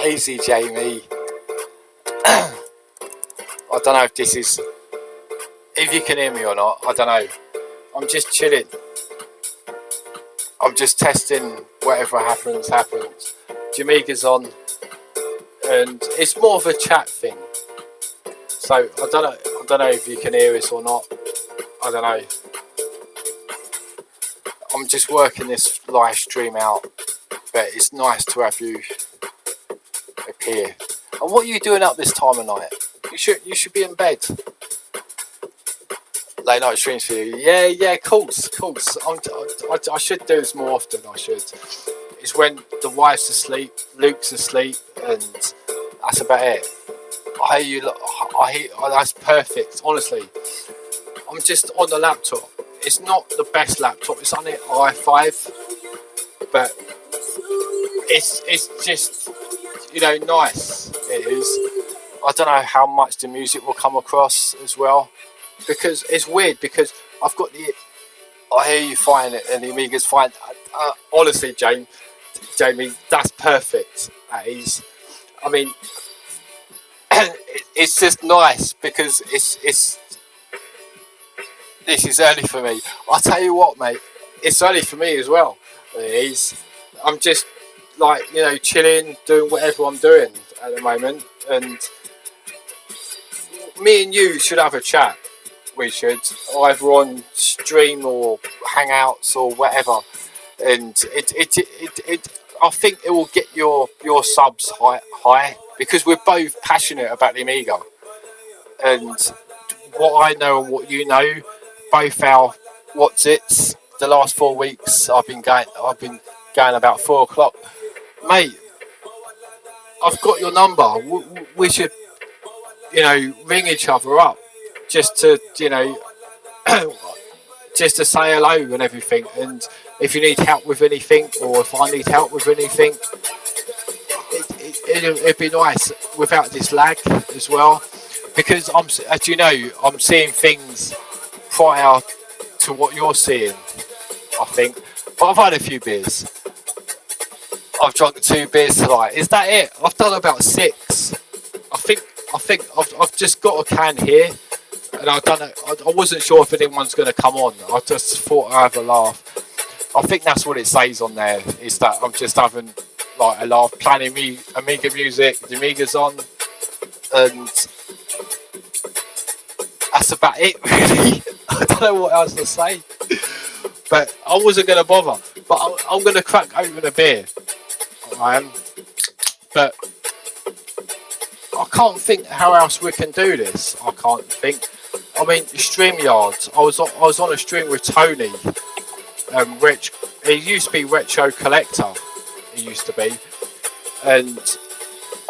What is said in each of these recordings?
Easy, Jamie. I don't know if you can hear me or not. I don't know. I'm just chilling. I'm just testing. Whatever happens. Jamiga's on, and it's more of a chat thing. So I don't know if you can hear us or not. I don't know. I'm just working this live stream out, but it's nice to have you appear. And what are you doing up this time of night? You should be in bed. Late night streams for you. Yeah, course. I should do this more often. I should. It's when the wife's asleep, Luke's asleep, and that's about it. I hear you. That's perfect. Honestly, I'm just on the laptop. It's not the best laptop. It's on the i5, but it's just nice. It is. I don't know how much the music will come across as well, because it's weird. Because I've got I hear you fine, and the Amiga's fine. Honestly, Jamie, that's perfect. That is. I mean, it's just nice because it's. This is early for me. I'll tell you what, mate. It's early for me as well. It is. I'm just chilling, doing whatever I'm doing at the moment, and me and you should have a chat. We should, either on stream or Hangouts or whatever. And it I think it will get your subs high because we're both passionate about the Amiga, and what I know and what you know, both our what's-its. The last 4 weeks I've been going about 4 o'clock, mate. I've got your number. We should ring each other up just to just to say hello and everything. And if you need help with anything, or if I need help with anything, it'd be nice without this lag as well, because as you know, I'm seeing things prior to what you're seeing, I think. But I've had a few beers. I've drunk 2 beers tonight. Is that it? I've done about 6. I think I've just got a can here, and I wasn't sure if anyone's going to come on. I just thought I'd have a laugh. I think that's what it says on there, is that I'm just having a laugh, playing Amiga music. The Amiga's on, and that's about it, really. I don't know what else to say, but I wasn't going to bother. But I'm going to crack open a beer. I am, but I can't think how else we can do this. I can't think. I mean, StreamYard. I was on a stream with Tony. He used to be Retro Collector. He used to be, and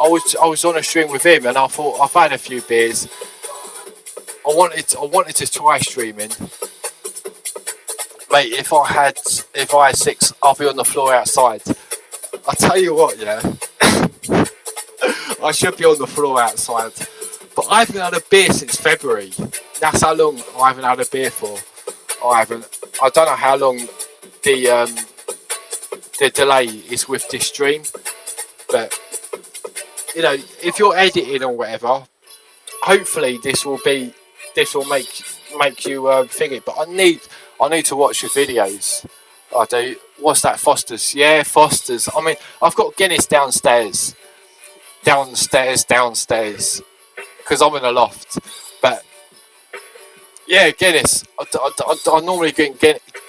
I was on a stream with him, and I thought, I've had a few beers. I wanted to try streaming, mate. If I had 6, I'll be on the floor outside. I tell you what, yeah. I should be on the floor outside, but I haven't had a beer since February. That's how long I haven't had a beer for. I don't know how long the delay is with this stream, but if you're editing or whatever, hopefully this will make you think it. But I need to watch your videos. I do. What's that, Foster's? Yeah, Foster's. I mean, I've got Guinness downstairs, because I'm in a loft. But yeah, Guinness. I normally drink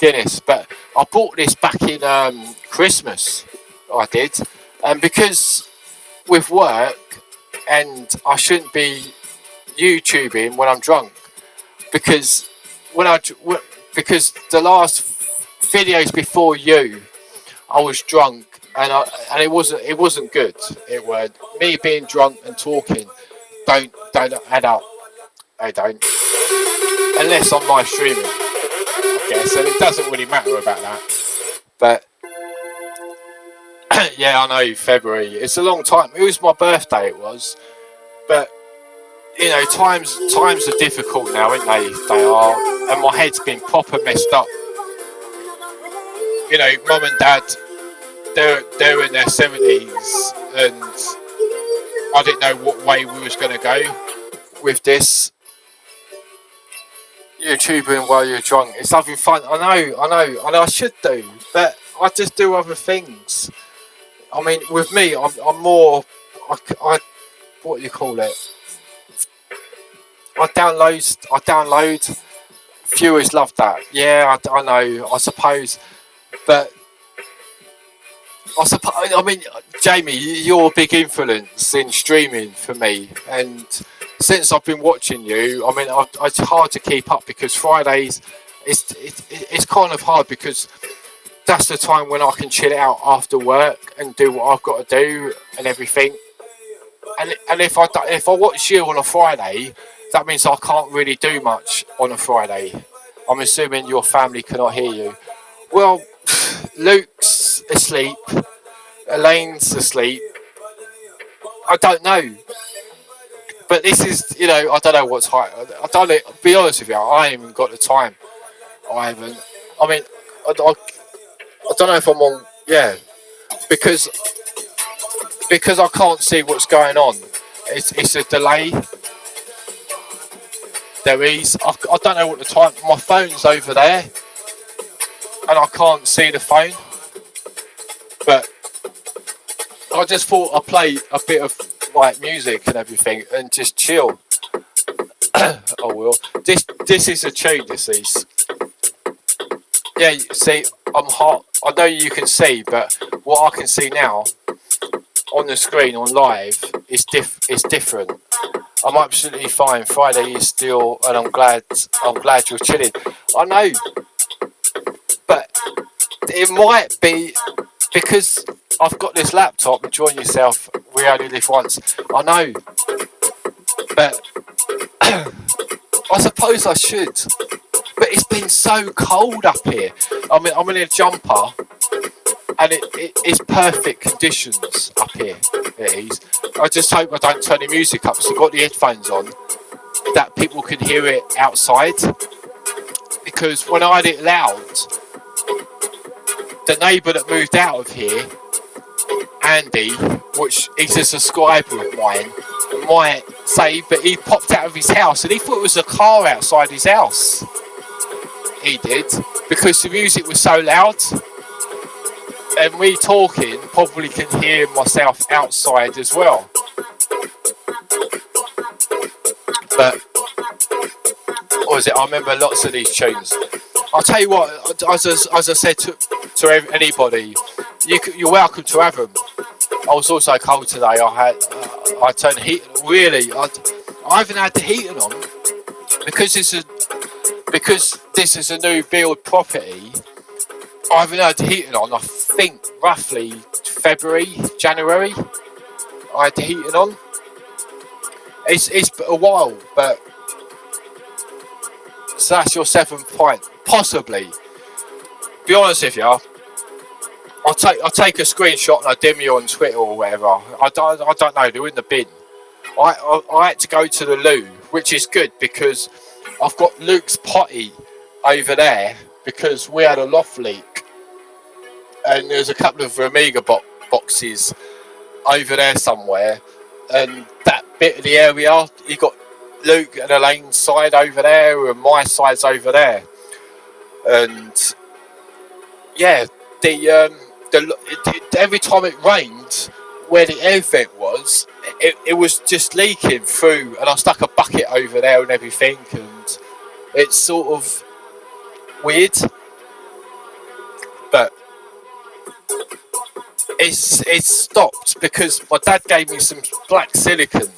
Guinness, but I bought this back in Christmas. I did, and because with work, and I shouldn't be YouTubing when I'm drunk, because because the last videos before you, I was drunk, and it wasn't good. It was me being drunk and talking. Don't add up. I don't, unless I'm live streaming, I guess, and it doesn't really matter about that. But yeah, I know, February. It's a long time. It was my birthday. It was, but times are difficult now, aren't they? They are, and my head's been proper messed up. Mum and Dad, they're in their 70s, and I didn't know what way we was going to go with this. YouTubing while you're drunk. It's having fun. I know I should do, but I just do other things. I mean, with me, I'm more, I what do you call it? I download. Viewers love that. Yeah, I know, I suppose. But I mean, Jamie, you're a big influence in streaming for me. And since I've been watching you, I mean, it's hard to keep up because Fridays, it's kind of hard because that's the time when I can chill out after work and do what I've got to do and everything. And if I watch you on a Friday, that means I can't really do much on a Friday. I'm assuming your family cannot hear you. Well, Luke's asleep, Elaine's asleep. I don't know, but this is, I don't know what's high. I don't know, be honest with you, I haven't even got the time. I haven't. I mean, I don't know if I'm on. Yeah, because I can't see what's going on. It's a delay. There is. I don't know what the time. My phone's over there, and I can't see the phone. But I just thought I'd play a bit of like music and everything, and just chill. I will. This is a tune. This is. Yeah. See, I'm hot. I know you can see, but what I can see now on the screen on live is different. I'm absolutely fine. Friday is still, and I'm glad you're chilling. I know, but it might be because I've got this laptop. Enjoy yourself. We only live once. I know, but I suppose I should. But it's been so cold up here. I mean, I'm in a jumper, and it's perfect conditions up here. It is. I just hope I don't turn the music up, so I've got the headphones on, that people can hear it outside. Because when I had it loud, the neighbour that moved out of here, Andy, which is a subscriber of mine, might say, but he popped out of his house and he thought it was a car outside his house. He did, because the music was so loud. And me talking probably can hear myself outside as well. But what was it? I remember lots of these tunes. I'll tell you what, as I said to anybody, you're welcome to have them. I was also cold today. I turned the heat. Really, I haven't had the heating on because this is a new build property. I haven't had the heating on. I think roughly February, January. I had the heating on. It's a while, but so that's your 7th point, possibly. Be honest with you, I'll take a screenshot and I dim you on Twitter or whatever. I don't know. They're in the bin. I had to go to the loo, which is good because I've got Luke's potty over there because we had a loft leak. And there's a couple of Amiga boxes over there somewhere, and that bit of the area, you got Luke and Elaine's side over there, and my side's over there. And yeah, every time it rained, where the air vent was, it was just leaking through, and I stuck a bucket over there and everything, and it's sort of weird, but it's stopped because my dad gave me some black silicone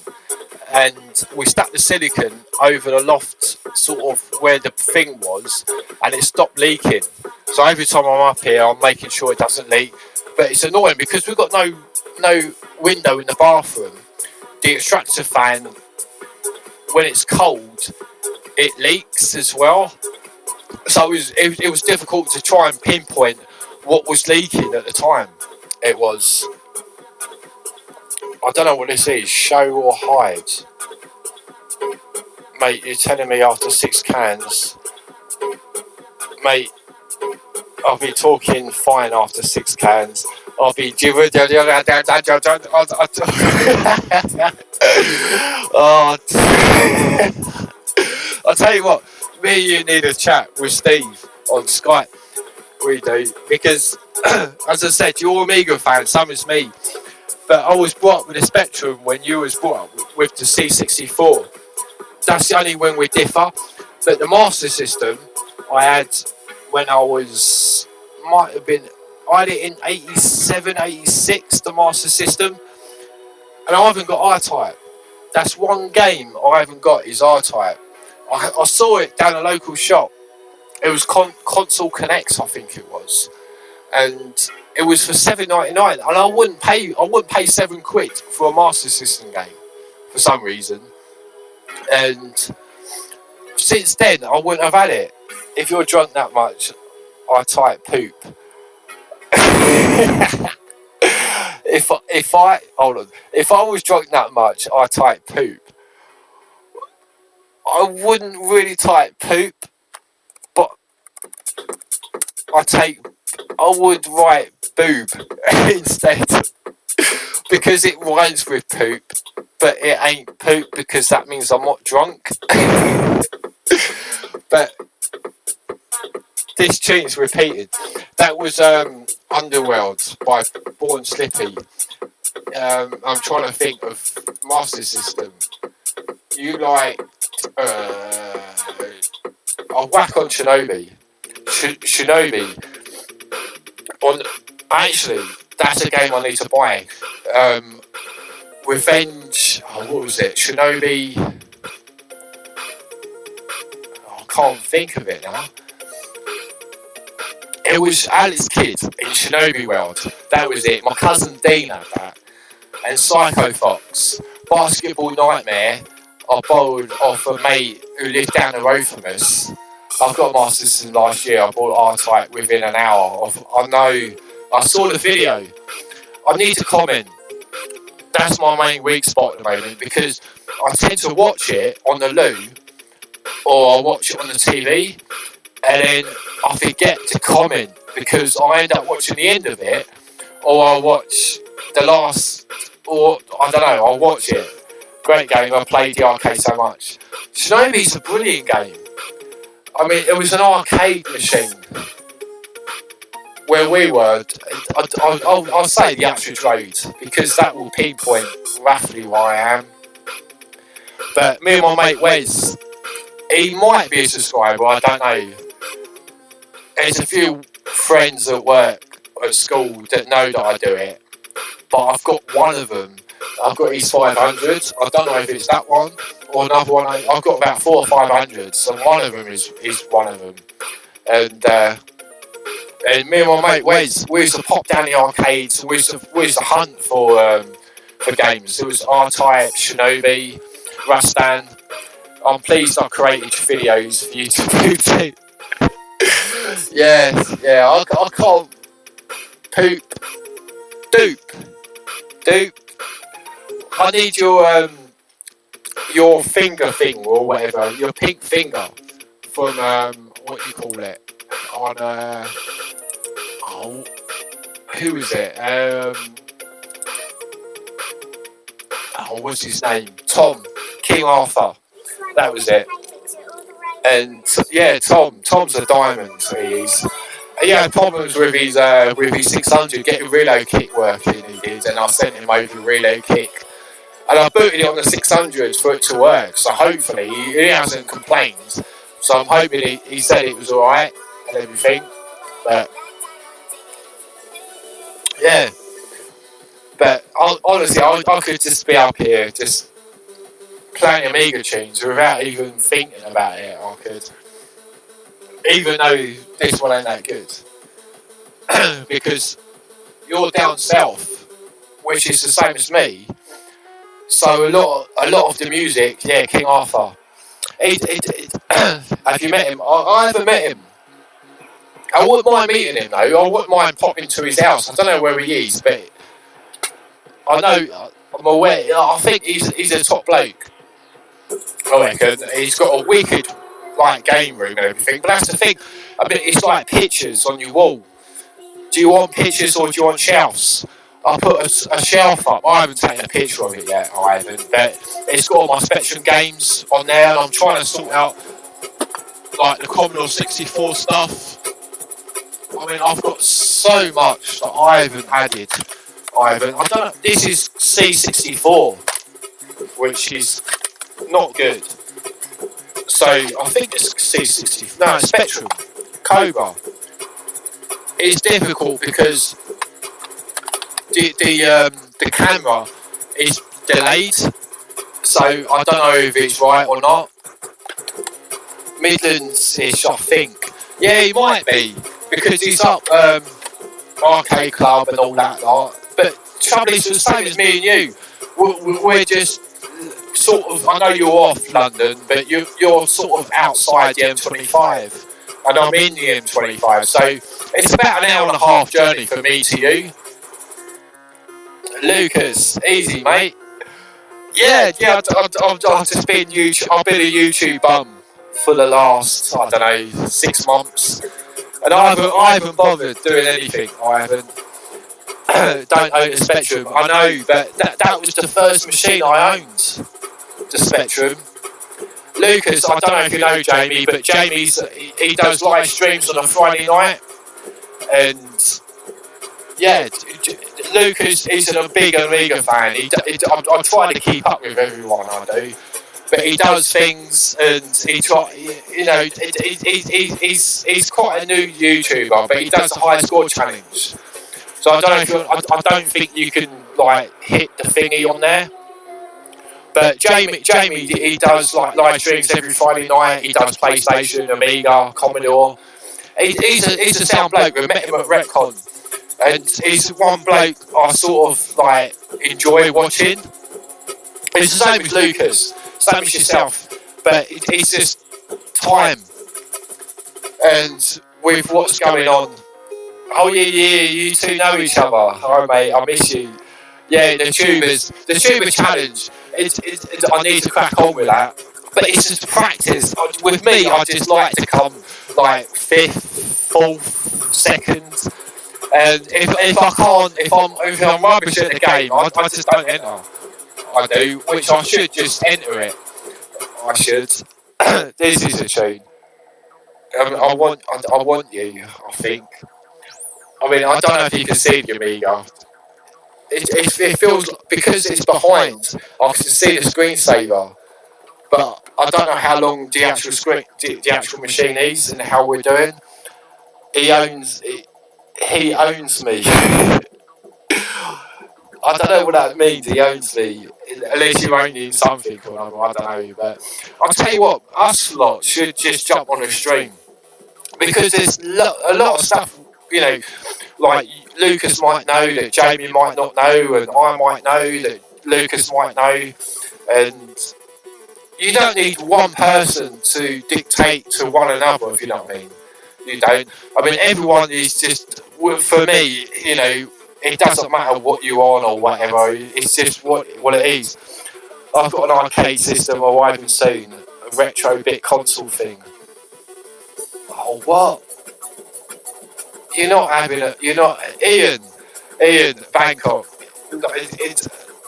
and we stuck the silicone over the loft sort of where the thing was and it stopped leaking. So every time I'm up here I'm making sure it doesn't leak, but it's annoying because we've got no window in the bathroom. The extractor fan, when it's cold, it leaks as well, so it was difficult to try and pinpoint what was leaking at the time. It was, I don't know what this is, show or hide. Mate, you're telling me after 6 cans. Mate, I'll be talking fine after 6 cans. I'll be oh, I'll tell you what, me and you need a chat with Steve on Skype. We do, because as I said, you're Amiga fan, so is me. But I was brought up with the Spectrum when you was brought up with the C64. That's the only when we differ. But the Master System I had when I was, might have been, I had it in 87, 86, the Master System. And I haven't got R-Type. That's one game I haven't got is R-Type. I saw it down a local shop. It was Console Connects, I think it was. And it was for $7.99, and I wouldn't pay £7 for a Master System game for some reason. And since then, I wouldn't have had it. If you're drunk that much, I type poop. if I hold on, if I was drunk that much, I type poop. I wouldn't really type poop, but I would write boob instead, because it rhymes with poop, but it ain't poop because that means I'm not drunk. But this tune's repeated. That was Underworld by Born Slippy. I'm trying to think of Master System. You like I'll whack on Shinobi. Shinobi. Actually, that's a game I need to buy. Revenge. Oh, what was it? Shinobi. I can't think of it now. It was Alex Kidd in Shinobi World. That was it. My cousin Dean had that. And Psycho Fox. Basketball Nightmare. I borrowed off a mate who lived down the road from us. I've got Master System last year. I bought R-Type within an hour. I saw the video. I need to comment. That's my main weak spot at the moment, because I tend to watch it on the loo, or I watch it on the TV, and then I forget to comment because I end up watching the end of it, or I watch the last, or I don't know, I'll watch it. Great game. I played the arcade so much. Shinobi's a brilliant game. I mean, it was an arcade machine where we were. I'll say the Attridge Road, because that will pinpoint roughly where I am. But me and my mate Wes, he might be a subscriber, I don't know. There's a few friends at work, at school, that know that I do it. But I've got one of them. I've got his 500. I don't know if it's that one or another one. I've got about 4 or 500s, and one of them is one of them. And me and my mate Wes, we used to pop down the arcades. We used to hunt for games. It was R-Type, Shinobi, Rastan. I'm pleased I created videos for you to do too. Yeah, I can't poop, dupe. I need your finger thing or whatever, your pink finger from what do you call it? On who was it? What's his name? Tom, King Arthur. That was it. And yeah, Tom's a diamond. He is. He had problems with his 600 getting relay kick working. He did, and I sent him over relay kick. And I booted it on the 600 for it to work, so hopefully he hasn't complained. So I'm hoping he said it was alright and everything. But yeah. But honestly, I could just be up here just playing Amiga tunes without even thinking about it. I could. Even though this one ain't that good. Because you're down south, which is the same as me. So a lot of the music, yeah, King Arthur. Have you met him? I haven't met him. I wouldn't mind meeting him though. I wouldn't mind popping to his house. I don't know where he is, but I know, I'm aware. I think he's a top bloke. I reckon he's got a wicked game room and everything. But that's the thing. I mean, it's like pictures on your wall. Do do you want pictures or do you want shelves? I put a shelf up. I haven't taken a picture of it yet. I haven't, but it's got all my Spectrum games on there, and I'm trying to sort out like the Commodore 64 stuff. I mean, I've got so much that I haven't added. I don't know. This is C64, which is not good. So I think it's C64. No, it's Spectrum. Cobra. It's difficult because the camera is delayed, so I don't know if it's right or not. Midlands-ish, I think. Yeah, he might be, because he's up Arcade Club and all that lot. But trouble is, the same as me and you. We're just sort of, I know you're off London, but you're sort of outside the M25. And I'm in the M25, so it's about an hour and a half journey for me to you. Lucas, easy, mate. Yeah, I've just been YouTube. I've been a YouTube bum for the last, I don't know, 6 months, and I haven't bothered doing anything. I haven't. Don't own a Spectrum. I know, but that was the first machine I owned. The Spectrum. Lucas, I don't know if you know Jamie, but he does live streams on a Friday night, and yeah, Lucas is a big Amiga fan. I try to keep up with everyone, I do, but he does things, and he's quite a new YouTuber, but he does the high score challenge. So I don't know if I don't think you can like hit the thingy on there. But Jamie, he does like live streams every Friday night. He does PlayStation, Amiga, Commodore. He's a sound bloke. We met him at Retcon, and he's one bloke I sort of like enjoy watching. It's the same as Lucas, same as yourself, but it's just time. And with what's going on, oh yeah, you two know each other. Hi mate, I miss you. Yeah, the tuber challenge. I need to crack on with that, but it's just practice. With me, I just like to come like 5th, 4th, 2nd, and if I can't, if I'm rubbish at the game, I just don't enter. I do, which I should just enter it. I should. This is a tune. I want you. I think. I mean, I don't know if you can see the Amiga. It feels, because it's behind, I can see the screensaver, but I don't know how long the actual machine is and how we're doing. He owns me. I don't know what that means. He owns me. Unless you own me in something or another, I don't know. But I'll tell you what, us lot should just jump on a stream, because there's a lot of stuff, like Lucas might know that Jamie might not know, and I might know that Lucas might know, and you don't need one person to dictate to one another, if you know what I mean. You don't. I mean, everyone is just, for me, it doesn't matter what you're on or whatever, it's just what it is. I've got an arcade system arriving soon, a retro bit console thing. Oh, what? You're not Ian Bangkok.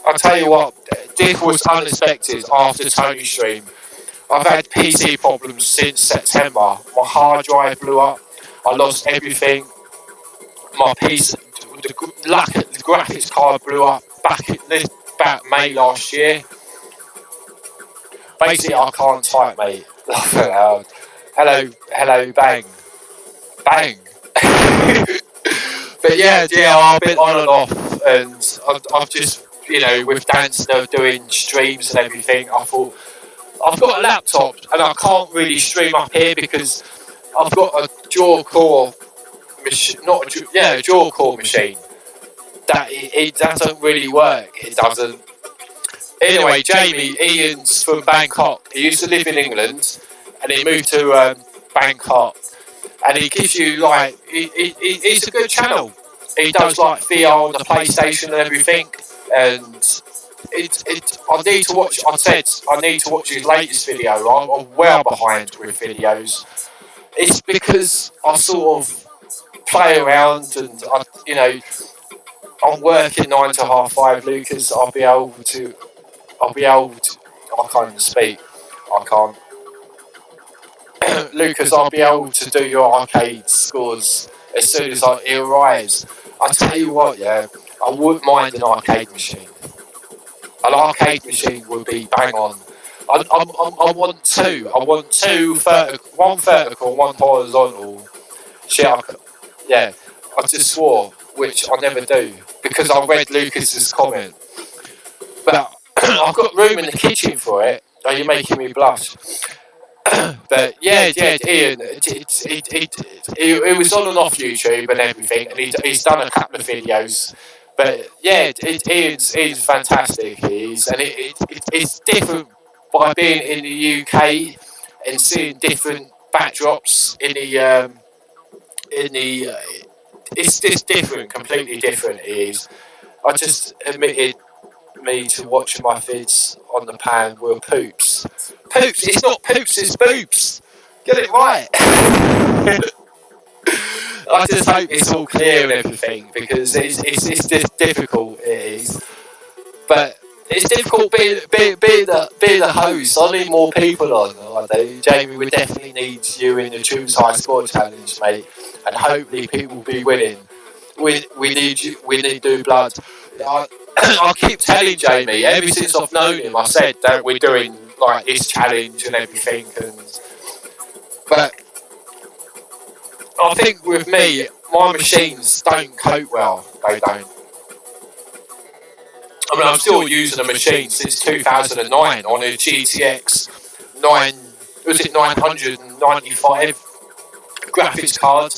I'll tell you what, this was unexpected after Tony's stream. I've had PC problems since September. My hard drive blew up. I lost everything. My PC, the graphics card blew up back May last year. Basically, I can't type, mate. Hello, bang. But yeah, I've been on and off, and I've just, with dance, doing streams and everything, I thought, I've got a laptop, and I can't really stream up here because I've got a dual-core machine, a dual-core machine, that it doesn't really work, it doesn't. Anyway, Ian's from Bangkok. He used to live in England, and he moved to Bangkok. And he gives you he's a good channel. He does like VR on the PlayStation and everything. And I need to watch. I need to watch his latest video. I'm well behind with videos. It's because I sort of play around, and I'm working 9 to half 5, Lucas. I can't even speak. I can't. Lucas, I'll be able to do your arcade scores as soon as it arrives. I tell you what, yeah, I wouldn't mind an arcade machine. An arcade machine would be bang on. I want two. I want one vertical, one horizontal. Shit, yeah, I just swore, which I never do, because I read Lucas's comment. But I've got room in the kitchen for it. Oh, you're making me blush. But yeah, Ian, it was on and off YouTube and everything, and he's done a couple of videos. But yeah, Ian's fantastic. It's different by being in the UK and seeing different backdrops in the. It's just different, completely different. It is. I just admitted me to watching my vids on the pan were poops. Poops, it's not poops, it's boobs. Get it right. I just hope it's all clear and everything, because it's just difficult. It is, but it's difficult being the host. I need more people on. I do. Jamie, we definitely need you in the Tunes High Score Challenge, mate, and hopefully people will be winning. We need you. We need new blood. I keep telling Jamie, ever since I've known him, I said that we're doing like this challenge and everything, but I think with me, my machines don't cope well. They don't. I mean, I'm still using a machine since 2009 on a GTX 995 graphics card,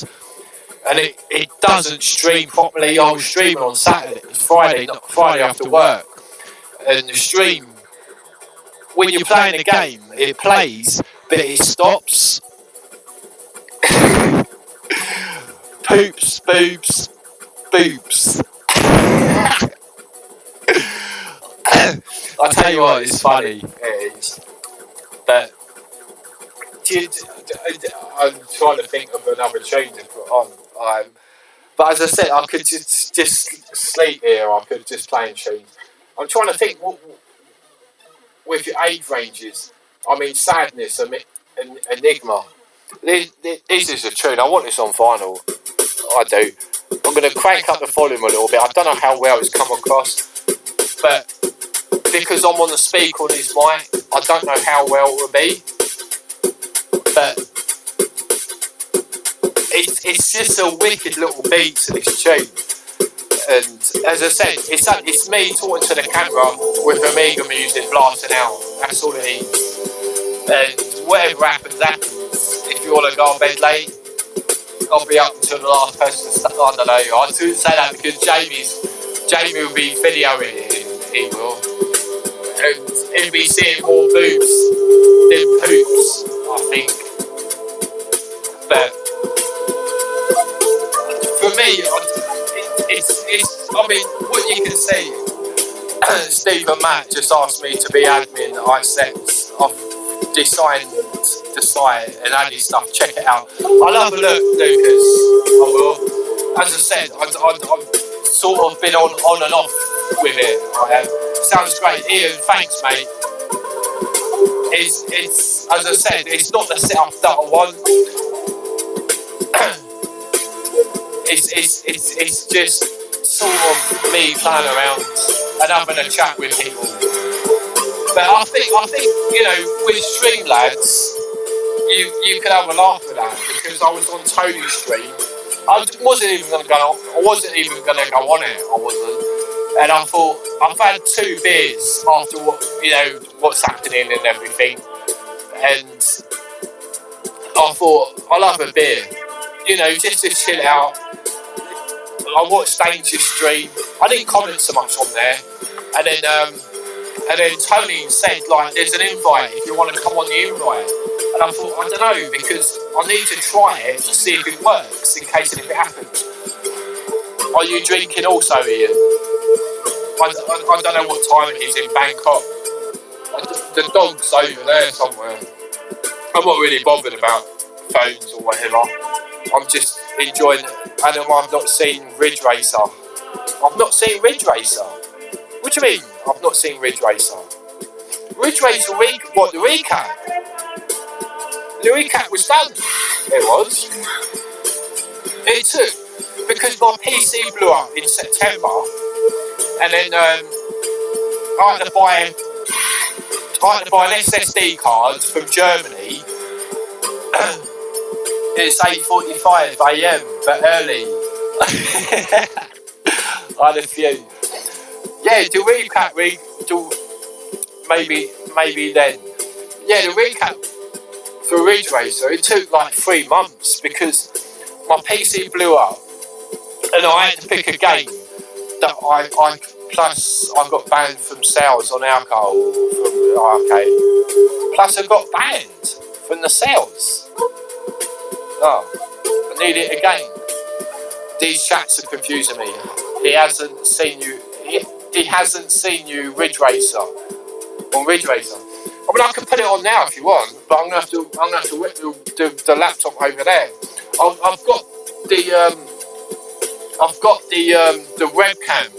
and it doesn't stream properly. I was streaming on Friday after work, and the stream, when you're playing a game, it plays, but it stops. Poops, boobs, boobs. I tell you what, it's funny. It is. But I'm trying to think of another change to put on. But as I said, I could just sleep here. I could just play in tunes. I'm trying to think with your age ranges. I mean, Sadness and Enigma. This is a tune. I want this on vinyl. I do. I'm going to crank up the volume a little bit. I don't know how well it's come across, but because I'm on the speaker on this mic, I don't know how well it will be. But it's just a wicked little beat to this tune. And as I said, it's me talking to the camera with Amiga music blasting out. That's all it is. And whatever happens, happens. If you want to go to bed late, I'll be up until the last person. I don't know. I shouldn't say that because Jamie will be videoing it. He will, and he'll be seeing more boobs than poops, I think. But for me, I mean, what you can see. Steve and Matt just asked me to be admin. I accept. I've designed the site and added stuff. Check it out. I'll have a look, Lucas. I will. As I said, I've sort of been on and off with it. I have. Sounds great, Ian. Thanks, mate. It's as I said, it's not the setup that I want. It's just sort of me playing around and having a chat with people. But I think with Streamlads, you could have a laugh at that, because I was on Tony's stream. I wasn't even going to go on it. I wasn't. And I thought, I've had 2 beers after what's happening and everything. And I thought, I'll have a beer, just to chill out. I watched Danger's stream. I didn't comment so much on there. And then Tony said, like, there's an invite if you want to come on the invite. And I thought, I don't know, because I need to try it to see if it works, in case if it happens. Are you drinking also, Ian? I don't know what time it is in Bangkok. The dog's over there somewhere. I'm not really bothered about phones or whatever. I'm just enjoying it. And I've not seen Ridge Racer. I've not seen Ridge Racer. What do you mean? I've not seen Ridge Racer. Ridge Racer week? What, the recap? The recap was done. It was. It took, because my PC blew up in September, and then I had to buy an SSD card from Germany. It's 8:45 AM, but early. I had a few. Yeah, the recap maybe then. Yeah, the recap for Ridge Racer, it took like 3 months because my PC blew up and I had to pick a game that I plus I got banned from sales on alcohol from arcade. Plus I got banned from the sales. Oh, I need it again. These chats are confusing me. He hasn't seen you Ridge Racer on Ridge Racer. I mean, I can put it on now if you want, but I'm gonna have to whip the laptop over there. I've got the webcam,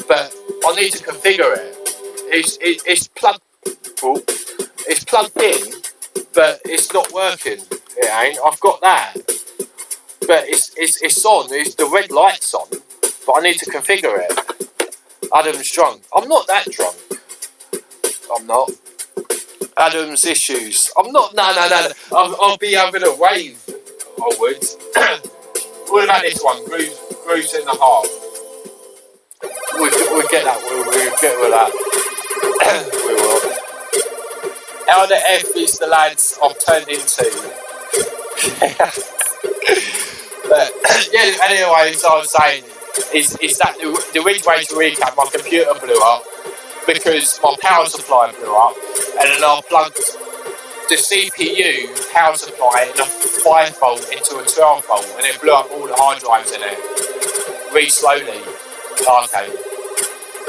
but I need to configure it. It's plugged. Oh, it's plugged in, but it's not working. It ain't. I've got that, but it's on. The red light's on, but I need to configure it. Adam's drunk. I'm not that drunk. I'm not. Adam's issues. I'm not. No. I'll be having a wave. I would. What about this one? Grooves in the heart. We'll get that. We'll get with that. We will. How the F is the lads I've turned into? But yeah. Anyway, so I was saying is that the Ridge Racer recap? My computer blew up because my power supply blew up, and then I plugged the CPU power supply in a 5 volt into a 12 volt, and it blew up all the hard drives in it. Really slowly. Okay.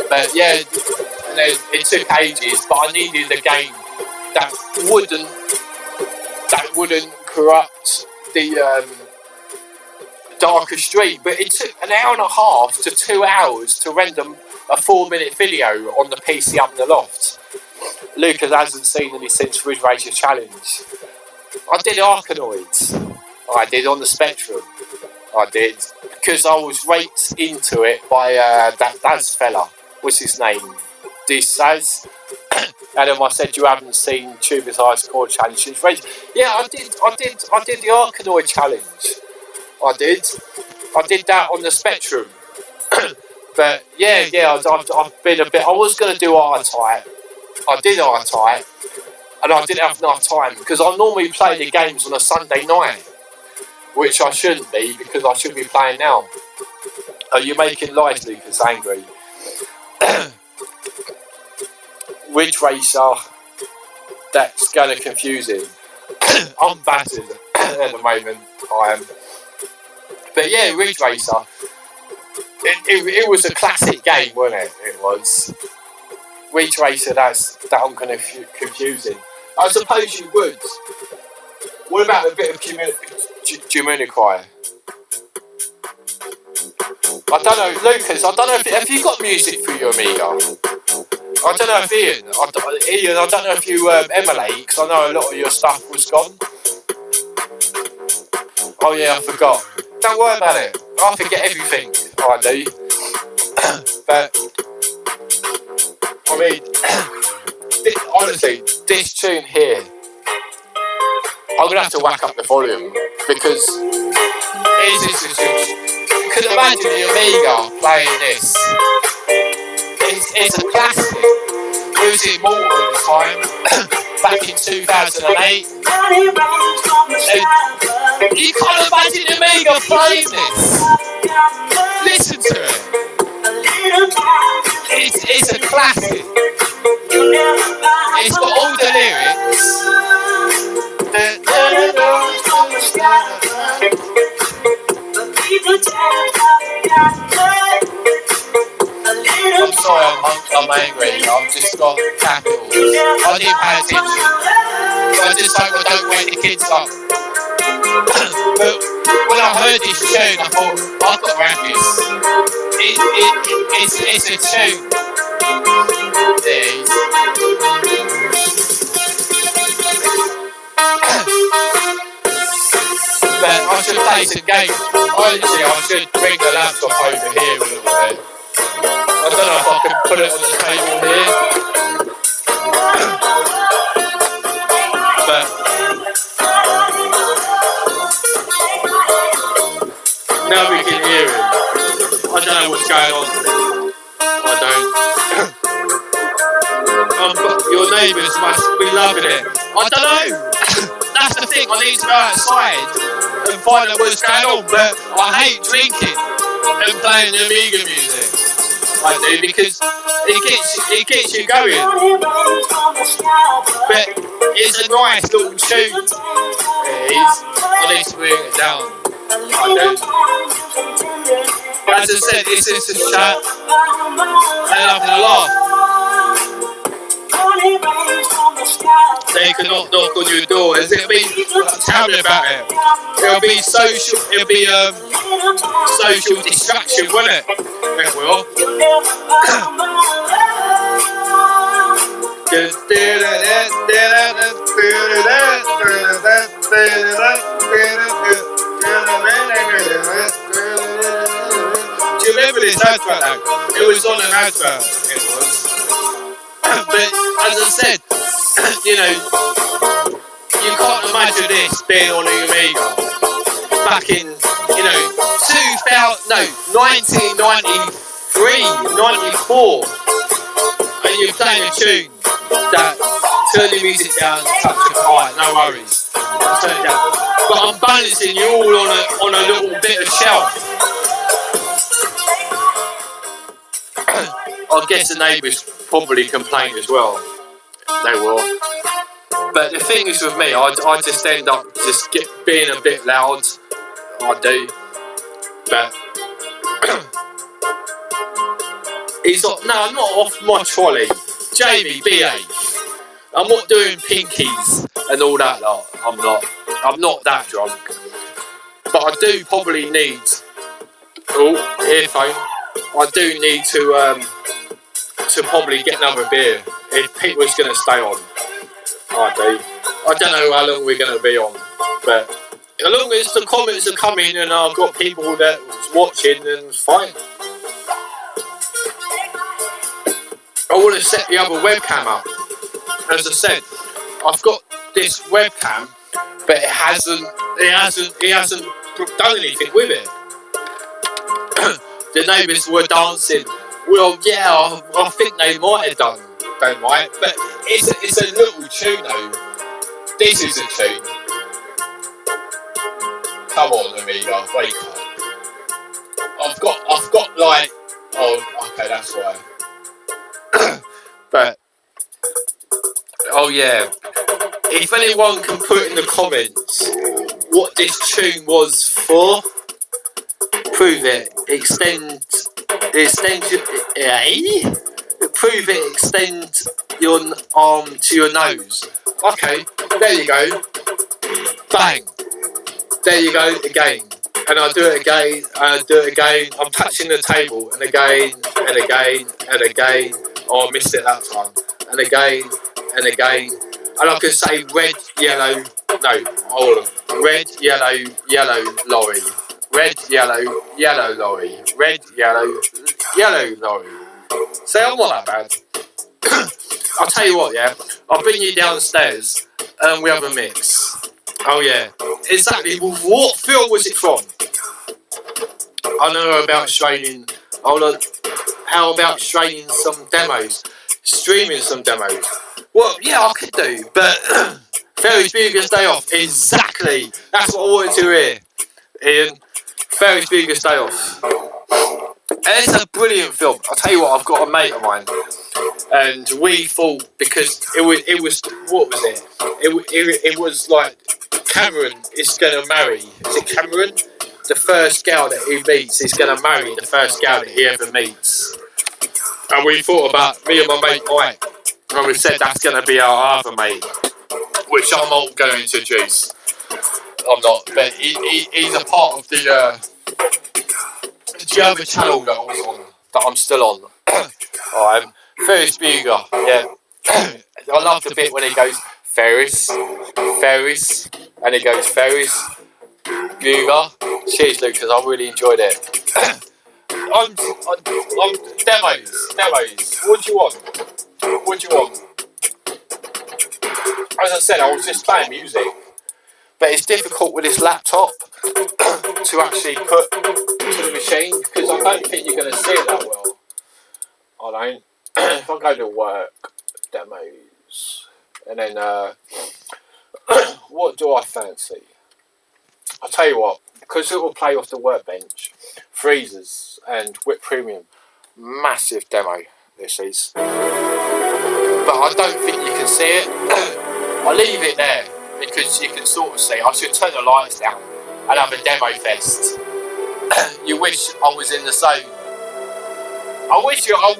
But yeah, and then it took ages, but I needed a game that wouldn't corrupt the darker stream. But it took an hour and a half to 2 hours to render a 4-minute video on the PC up in the loft. Lucas hasn't seen any since Ridge Racer Challenge. I did Arkanoids. I did on the Spectrum. I did. Because I was raped into it by that Daz fella. What's his name? Daz. And then I said, you haven't seen Tuber's High Score Challenge. Yeah, I did the Arkanoid Challenge. I did that on the Spectrum. But yeah, I've been a bit. I was going to do R-Type. I did R-Type, and I didn't have enough time because I normally play the games on a Sunday night, which I shouldn't be because I should be playing now. Are you making life, Lucas, angry? Ridge Racer, that's going to confuse him. I'm battered at the moment. I am. But yeah, Ridge Racer. It was a classic game, wasn't it? It was. Ridge Racer, that I'm going to confuse him. I suppose you would. What about a bit of Jamiroquai? I don't know, Lucas, I don't know if have you got music for your Amiga? I don't know if Ian, I don't know if you emulate, because I know a lot of your stuff was gone. Oh yeah, I forgot. Don't worry about it. I forget everything. I do. But I mean, honestly, this tune here, I'm gonna have to whack up the volume because you can imagine the Amiga playing this. It's a classic. It was immortal at the time, back in 2008. And you can't imagine the Amiga playing this. Listen to it. It's a classic. It's got all the lyrics. I'm sorry, I'm angry. I've just got capitals. I didn't pay attention. I just hope I don't wake the kids up. But when I heard this tune, I thought, I've got to have this. It's a tune. There it is. But I should play some games. Honestly, I should bring the laptop over here a little bit. I don't know if I can put it on the table here. But now we can hear him. I don't know what's going on. I don't. Your neighbours must be loving it. I don't know. That's the thing. I need to go outside and find out what's going on. But I hate drinking and playing Amiga music. I do, because it gets you going. But it's a nice little tune. It is. I need to bring it down. I do. As I said, it's just a chat and having a laugh. They cannot knock on your door. It'll be, tell me about it. It'll be social. It'll be social distraction, won't it? It will. Do you remember this advert though? It was on an advert. It was. But as I said, you know, you can't imagine this being on the Amiga back in, you know, 1993, 94, and you're playing a tune that turn the music down, touch the quiet, no worries, turn it down. But I'm balancing you all on a little bit of shelf. I guess the neighbours probably complain as well. They will. But the thing is with me, I just end up just being a bit loud. I do. But he's like, no, I'm not off my trolley. Jamie, behave. I'm not doing pinkies and all that lot. I'm not that drunk. But I do probably need earphone. I do need to probably get another beer if people's going to stay on. I do. I don't know how long we're going to be on, but as long as the comments are coming and I've got people that's watching, then it's fine. I want to set the other webcam up. As I said, I've got this webcam, but it hasn't done anything with it. The neighbours were dancing. Well, yeah, I think they might have done right, but it's a little tune though. This is a tune. Come on, Amiga, wake up. I've got like, oh, okay, that's why. But oh yeah, if anyone can put in the comments what this tune was for, prove it. Extend your arm to your nose. Okay, there you go. Bang. There you go again. And I do it again, and I do it again. I'm touching the table, and again, and again, and again. Oh, I missed it that time. And again, and again. And I can say red, yellow, no, hold on. Red, yellow lorry. Red, yellow lorry. Red, yellow lorry. See, I'm not that bad. I'll tell you what, yeah. I'll bring you downstairs and we have a mix. Oh yeah, exactly. What film was it from? I know about streaming. How about streaming some demos? Streaming some demos. Well, yeah, I could do, but Ferris Bueller's Day Off. Exactly. That's what I wanted to hear. Ian, Ferris Bueller's Day Off. And it's a brilliant film. I'll tell you what, I've got a mate of mine, and we thought, because it was what was it? It was like Cameron is going to marry. Is it Cameron? The first girl that he meets is going to marry the first girl that he ever meets. And we thought about me and my mate Mike, and we said that's going to be our other mate, which I'm not going to introduce. I'm not, but he's a part of the other channel that I was on, that I'm still on. Ferris Bueller, yeah. I love the bit when he goes, Ferris, and he goes, Ferris, Bueller. Cheers, Lucas, I really enjoyed it. I'm demos. What do you want? As I said, I was just playing music. But it's difficult with this laptop to actually put to the machine, because I don't think you're going to see it that well. I don't. If I go to work, demos, and then what do I fancy? I'll tell you what, because it will play off the workbench, freezers and whip premium, massive demo this is. But I don't think you can see it. I'll leave it there because you can sort of see. I should turn the lights down and have a demo fest. You wish I was in the zone. I wish I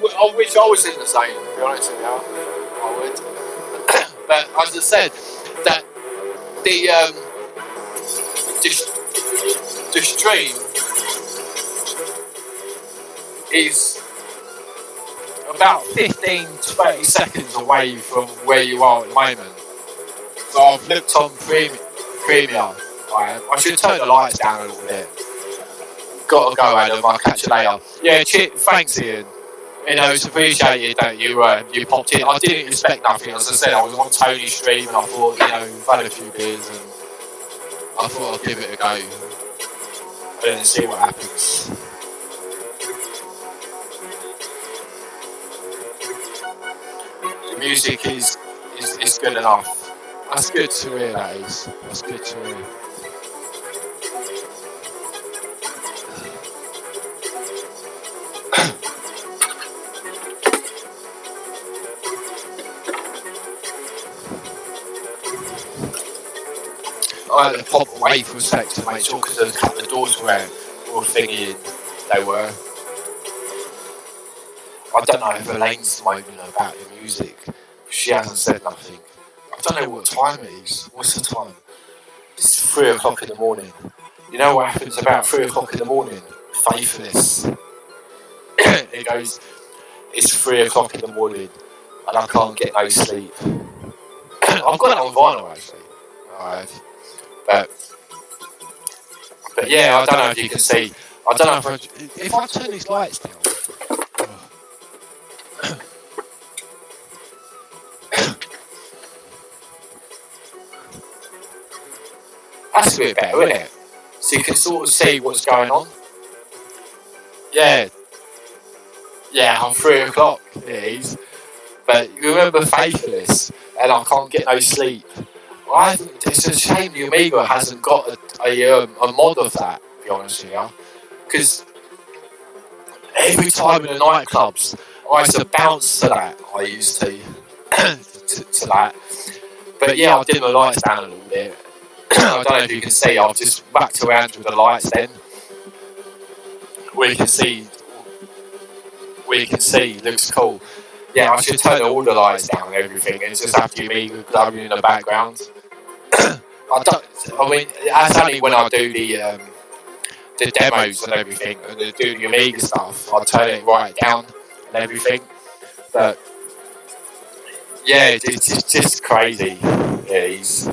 was in the zone, to be honest with you. I would. But as I said, that the stream is about 15 to 30 seconds away from where you are at the moment. So I've looked on Premiere. I should turn the lights down a little bit. Gotta go, Adam. I'll catch you later. Yeah, thanks, Ian. You know, it's appreciated that you popped in. I didn't expect nothing. As I said, I was on Tony's stream and I thought, we've had a few beers and I thought I'd give it a go and then see what happens. The music is good enough. That's good to hear, that is. That's good to hear. I had to pop away for a sec to make sure, because there was a couple of doors were all thingy, they were. I don't know if Elaine's moaning about the music. She hasn't said nothing. I don't know what time it is. What's the time? It's 3 o'clock in the morning. You know what happens about 3 o'clock in the morning? Faithless. It goes, it's 3 o'clock in the morning and I can't get no sleep. I've got it on vinyl actually. Alright. But yeah, I don't know if you can see. I don't know if I turn these lights down. That's a bit better, isn't it? So you can sort of see what's going on. Yeah, I'm 3 o'clock, it is. But you remember Faithless, and I can't get no sleep. It's a shame the Amiga hasn't got a mod of that, to be honest with you. Because every time in the nightclubs, I used to bounce to that. I used to that. But yeah, I've dimmed the lights down a little bit. I don't know if you can see, I've just whacked around with the lights then. We can see, looks cool. Yeah, I should turn all the lights down and everything and just have the Amiga glowing in the background. That's only when I do the demos and everything, and do the Amiga stuff, I turn it right down and everything. But yeah, it's just crazy. It is.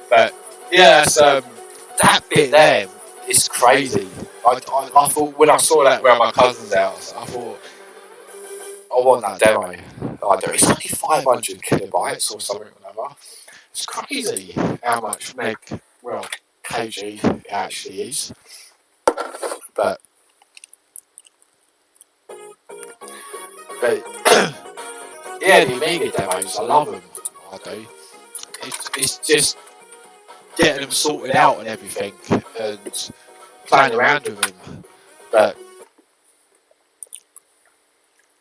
But yeah, that bit there is crazy. I thought when I saw that around my cousin's house, I thought, I want that demo. It's only 500 kilobytes or something like that. It's crazy how much kg it actually is. But yeah, the Amiga demos, I love them. I do. It's just getting them sorted out and everything, and playing around with them. But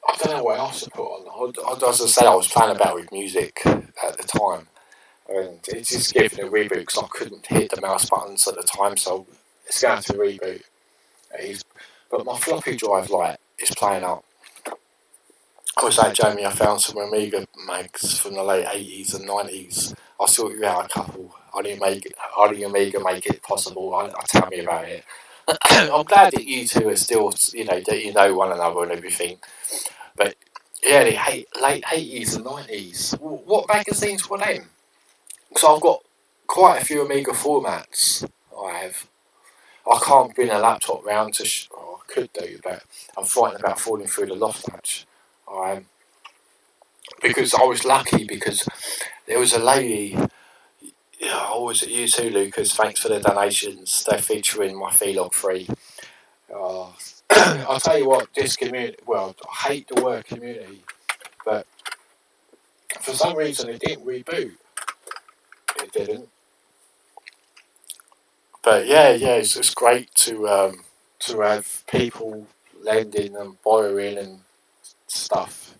I don't know what else to put on. As I said, I was playing about with music at the time, and it's just giving a reboot because I couldn't hit the mouse buttons at the time, so it's going to reboot. But my floppy drive light is playing up. I was like, Jamie, I found some Amiga mags from the late 80s and 90s. I'll sort you out a couple. only Amiga make it possible. Tell me about it. I'm glad that you two are still, that you know one another and everything. But yeah, the late 80s and 90s. What magazines were them? So I've got quite a few Amiga formats. I can't bring a laptop round to. I could do, but I'm frightened about falling through the loft hatch. Because I was lucky because there was a lady. Yeah, I was at you too, Lucas. Thanks for the donations. They're featuring my Vlog 3. I'll tell you what, this community. Well, I hate the word community, but for some reason it didn't reboot. It didn't. But yeah, it's great to have people lending and borrowing and stuff.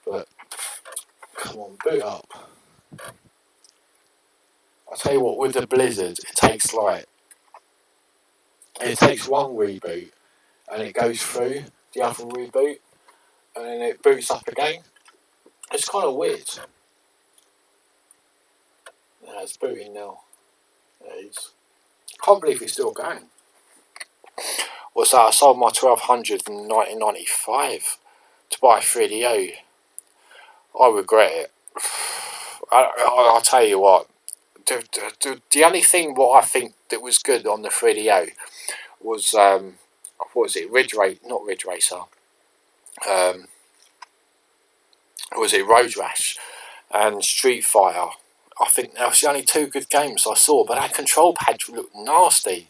But come on, boot up. I'll tell you what, with the Blizzard, it takes one reboot and it goes through the other reboot and then it boots up again. It's kind of weird. Yeah, it's booting now. Can't believe it's still going. What's that? I sold my 1200 in 1995 to buy a 3DO. I regret it. I'll tell you what. The only thing what I think that was good on the 3DO was what was it? Not Ridge Racer. Was it Road Rash and Street Fighter? I think that was the only two good games I saw. But that control pad looked nasty.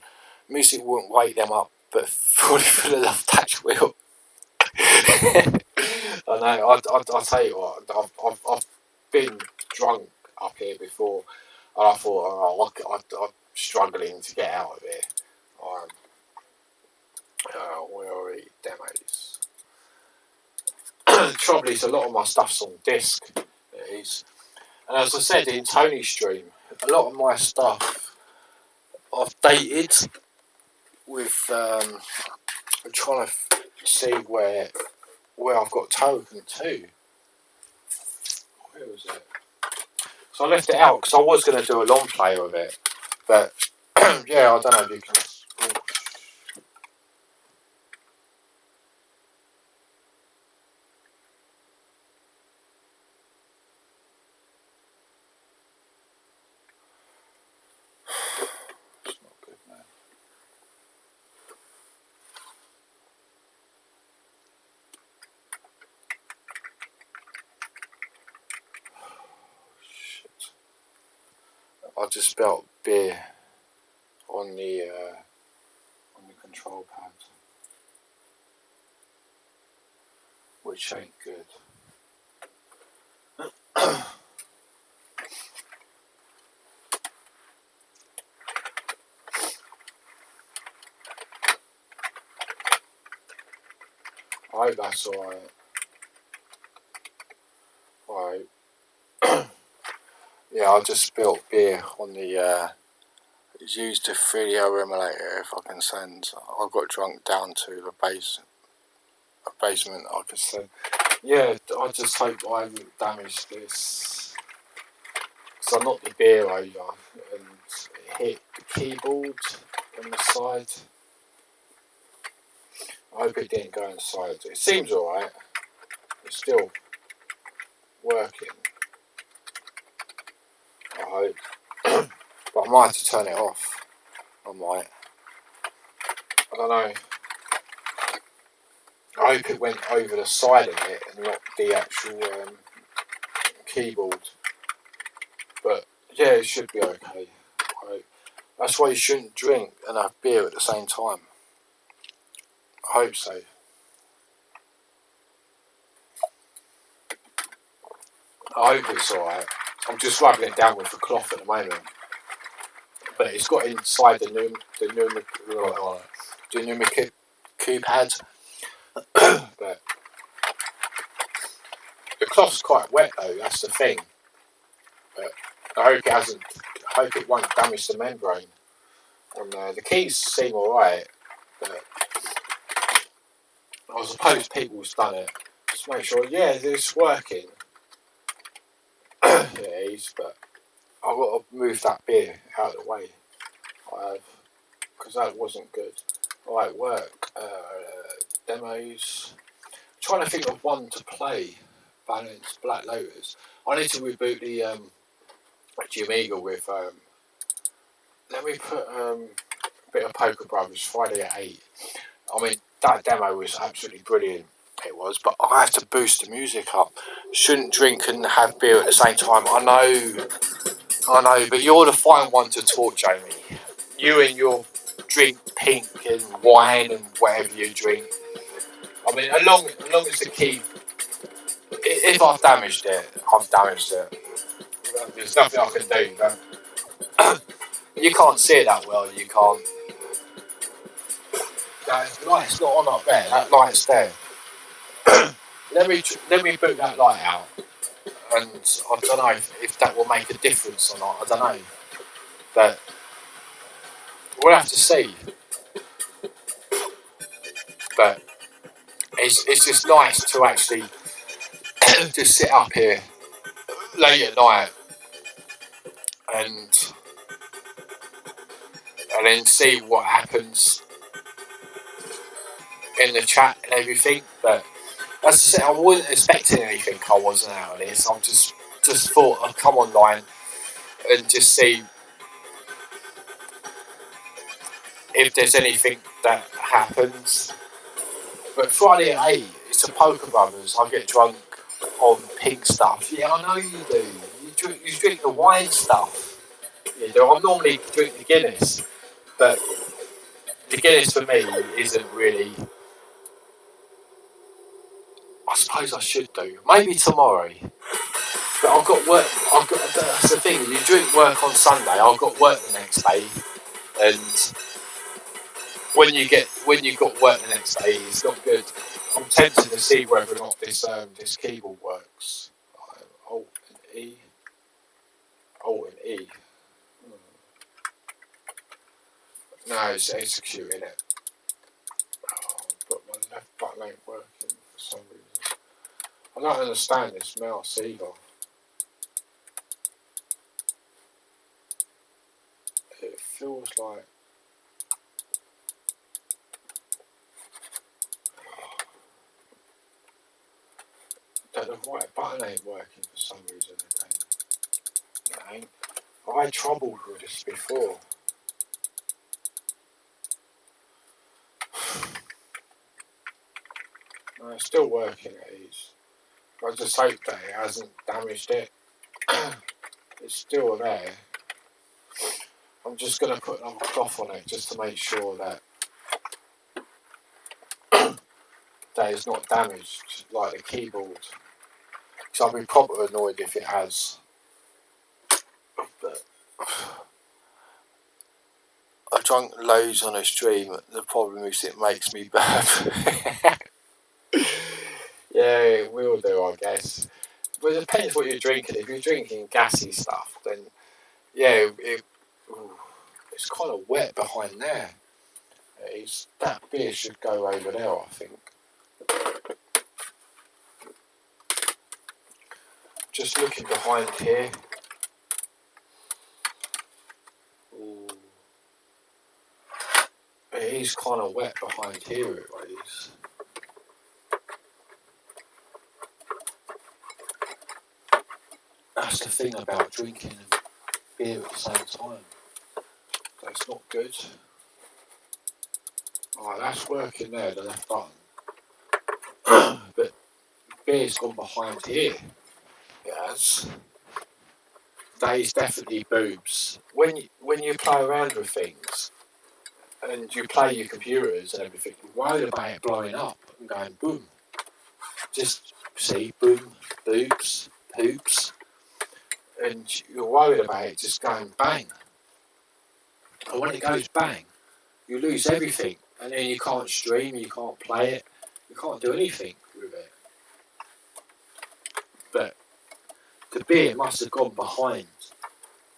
Music wouldn't wake them up, but for the love touch wheel. I know. I'll tell you what. I've been drunk up here before, and I thought, I'm struggling to get out of here. Where are we? Demos. The trouble is, a lot of my stuff's on disc. It is. And as I said in Tony's stream, a lot of my stuff I've dated with. I'm trying to see where I've got Token to. Where was it? So I left it out because I was going to do a long play of it, but yeah, I don't know if you can. It's not good, man. Shit. I just spelled beer on the control pad, which ain't good. I hope that's alright. Alright. Yeah, I just spilled beer on the. It's used a 3DO emulator. If I can send, I got drunk down to the basement. I could send. Yeah, I just hope I haven't damaged this. So I knocked the beer over and hit the keyboard on the side. I hope it didn't go inside. It seems alright. It's still working. I hope. But I might have to turn it off. I might. I don't know. I hope it went over the side of it and not the actual keyboard. But yeah, it should be okay. That's why you shouldn't drink and have beer at the same time. I hope so. I hope it's alright. I'm just rubbing it down with a cloth at the moment. But it's got inside the pneumatic cube pad. But the cloth's quite wet though, that's the thing. But I hope it won't damage the membrane. And the keys seem alright, but I suppose people's done it. Just make sure, yeah, it's working. It is, but I've got to move that beer out of the way. I have, because that wasn't good. Right, work, demos. Trying to think of one to play. Balance, Black Lotus. I need to reboot the amiga with. Let me put a bit of Poker Brothers Friday at 8. I mean, that demo was absolutely brilliant. It was, but I have to boost the music up. Shouldn't drink and have beer at the same time. I know, but you're the fine one to talk, Jamie. You and your drink pink and wine and whatever you drink. I mean, as long as the key, if I've damaged it, I've damaged it. There's nothing I can do. You can't see it that well. You can't. That light's not on up there. That light's there. let me boot that light out, and I don't know if that will make a difference or not. I don't know, but we'll have to see. But it's just nice to actually just sit up here late at night and then see what happens in the chat and everything. But as I said, I wasn't expecting anything. I wasn't out of this. I just thought I'd come online and just see if there's anything that happens. But Friday at 8, it's a Poker Brothers. I get drunk on pink stuff. Yeah, I know you do. You drink the wine stuff. You do. I normally drink the Guinness, but the Guinness for me isn't really. I suppose I should do. Maybe tomorrow. But I've got work. That's the thing. You drink work on Sunday. I've got work the next day, and when you got work the next day, it's not good. I'm tempted to see whether or not this keyboard works. Alt and E. Alt and E. No, it's executing it. Oh, but my left button ain't working for some reason. I don't understand this mouse either. It feels like. The right button ain't working for some reason again. It ain't. I had trouble with this before. No, it's still working at ease. I just hope that it hasn't damaged it. It's still there. I'm just going to put another cloth on it just to make sure that that it's not damaged like the keyboard. Because I'll be proper annoyed if it has. But I've drunk loads on a stream. The problem is it makes me burp. Yeah, we all do, I guess. But it depends what you're drinking. If you're drinking gassy stuff, then yeah, it's kind of wet behind there. That beer should go over there, I think. Just looking behind here. Ooh. It is kind of wet behind here, it is. That's the thing about drinking beer at the same time. That's not good. Alright, that's working there, the left button. But beer's gone behind here. It has. That is definitely boobs. When you play around with things and you play your computers and everything, you're worried about it blowing up and going boom. Just see, boom, boobs, poops. And you're worried about it just going bang. And when it goes bang, you lose everything. And then you can't stream, you can't play it, you can't do anything with it. But the beer must have gone behind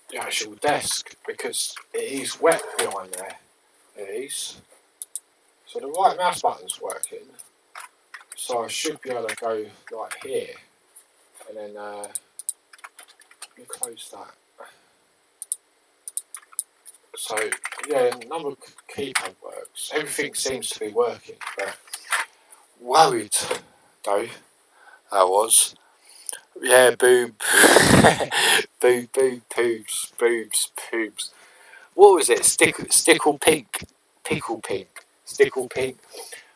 the actual desk because it is wet behind there. It is. So the right mouse button's working. So I should be able to go like here. And then let me close that. So yeah, none of the keypad works. Everything seems to be working, but worried though I was. Yeah, boob, boob, boobs. What was it? Stickle pink, pickle pink, stickle pink.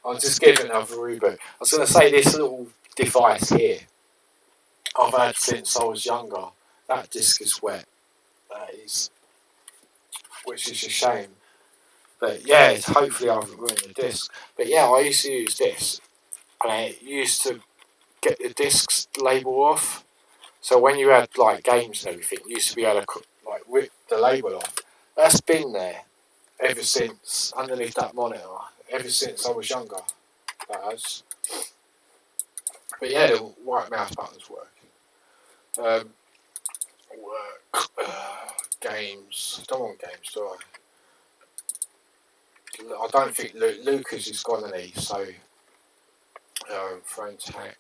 I'll just give it another reboot. I was going to say this little device here I've had since I was younger. That disc is wet. That is, which is a shame. But yeah, hopefully I haven't ruined the disc. But yeah, I used to use this, and I used to get the discs label off. So when you had like games and everything, you used to be able to like rip the label off. That's been there ever since, underneath that monitor, ever since I was younger. That has. But yeah, the white mouse button's working. Work. Games. I don't want games, do I? I don't think Lucas has got any, so Friends Hack.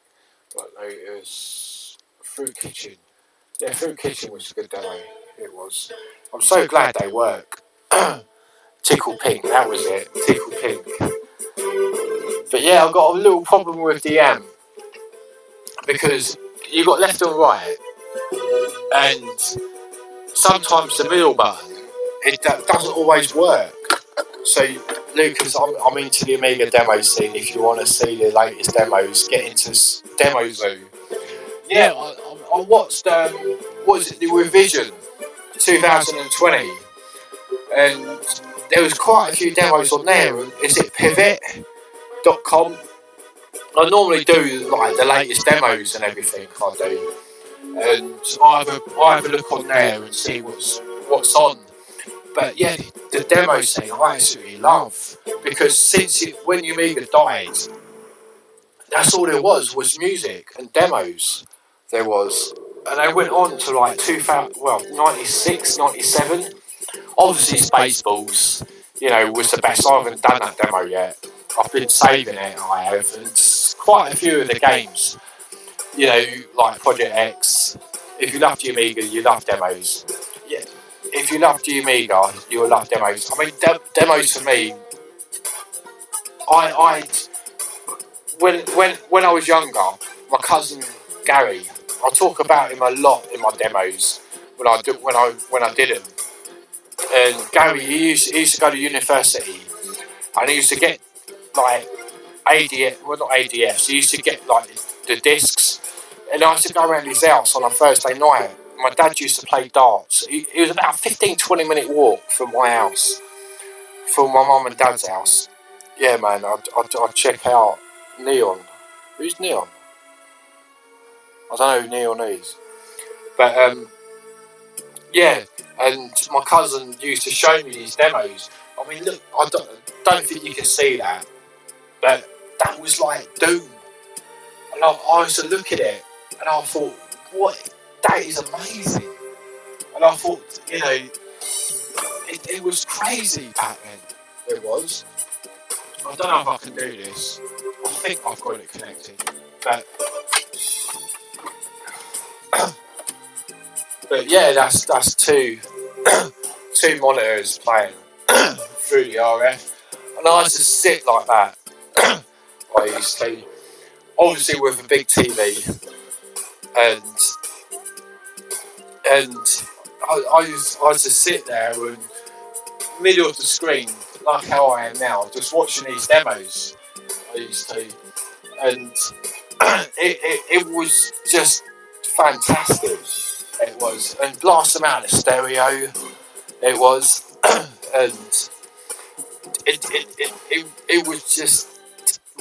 But there's Fruit Kitchen. Yeah, Fruit Kitchen was a good demo. It was. I'm so glad they work. Tickle Pink, that was it. Tickle Pink. But yeah, I've got a little problem with the amp because you got left and right, and sometimes the middle button doesn't always work. So, Lucas, I'm into the Amiga demo scene. If you want to see the latest demos, get into Demo Zoo. Yeah, I watched, what is it, the Revision 2020, and there was quite a few demos on there. Is it pivot.com? I normally do like the latest demos and everything I do, and I have a look on there and see what's on. But yeah, the demo scene I absolutely love, because when the Amiga died, that's all there was music and demos. There was, and they went on to like 96, 97. Obviously, Spaceballs, was the best. I haven't done that demo yet. I've been saving it. I have, and quite a few of the games, like Project X. If you love the Amiga, you love demos. Yeah. If you love the Amiga, you will love demos. I mean, demos for me. When I was younger, my cousin Gary, I talk about him a lot in my demos when I did them. And Gary, he used to go to university, and he used to get like ADF, well not ADFs. He used to get like the discs, and I used to go around his house on a Thursday night. My dad used to play darts. It was about a 15-20 minute walk from my house, from my mum and dad's house. Yeah, man, I'd check out Neon. Who's Neon? I don't know who Neon is. But, yeah, and my cousin used to show me these demos. I mean, look, I don't think you can see that, but that was like Doom. And I used to look at it, and I thought, what? That is amazing. And I thought, it was crazy back then. It was. I don't know if I can do this. I think I've got it connected. But yeah, that's two monitors playing through the RF. And I used to sit like that. I used to, obviously with a big TV, and I used to sit there and middle of the screen, like how I am now, just watching these demos. I used to, and it was just fantastic. It was, and blast them out of stereo. It was, and it was just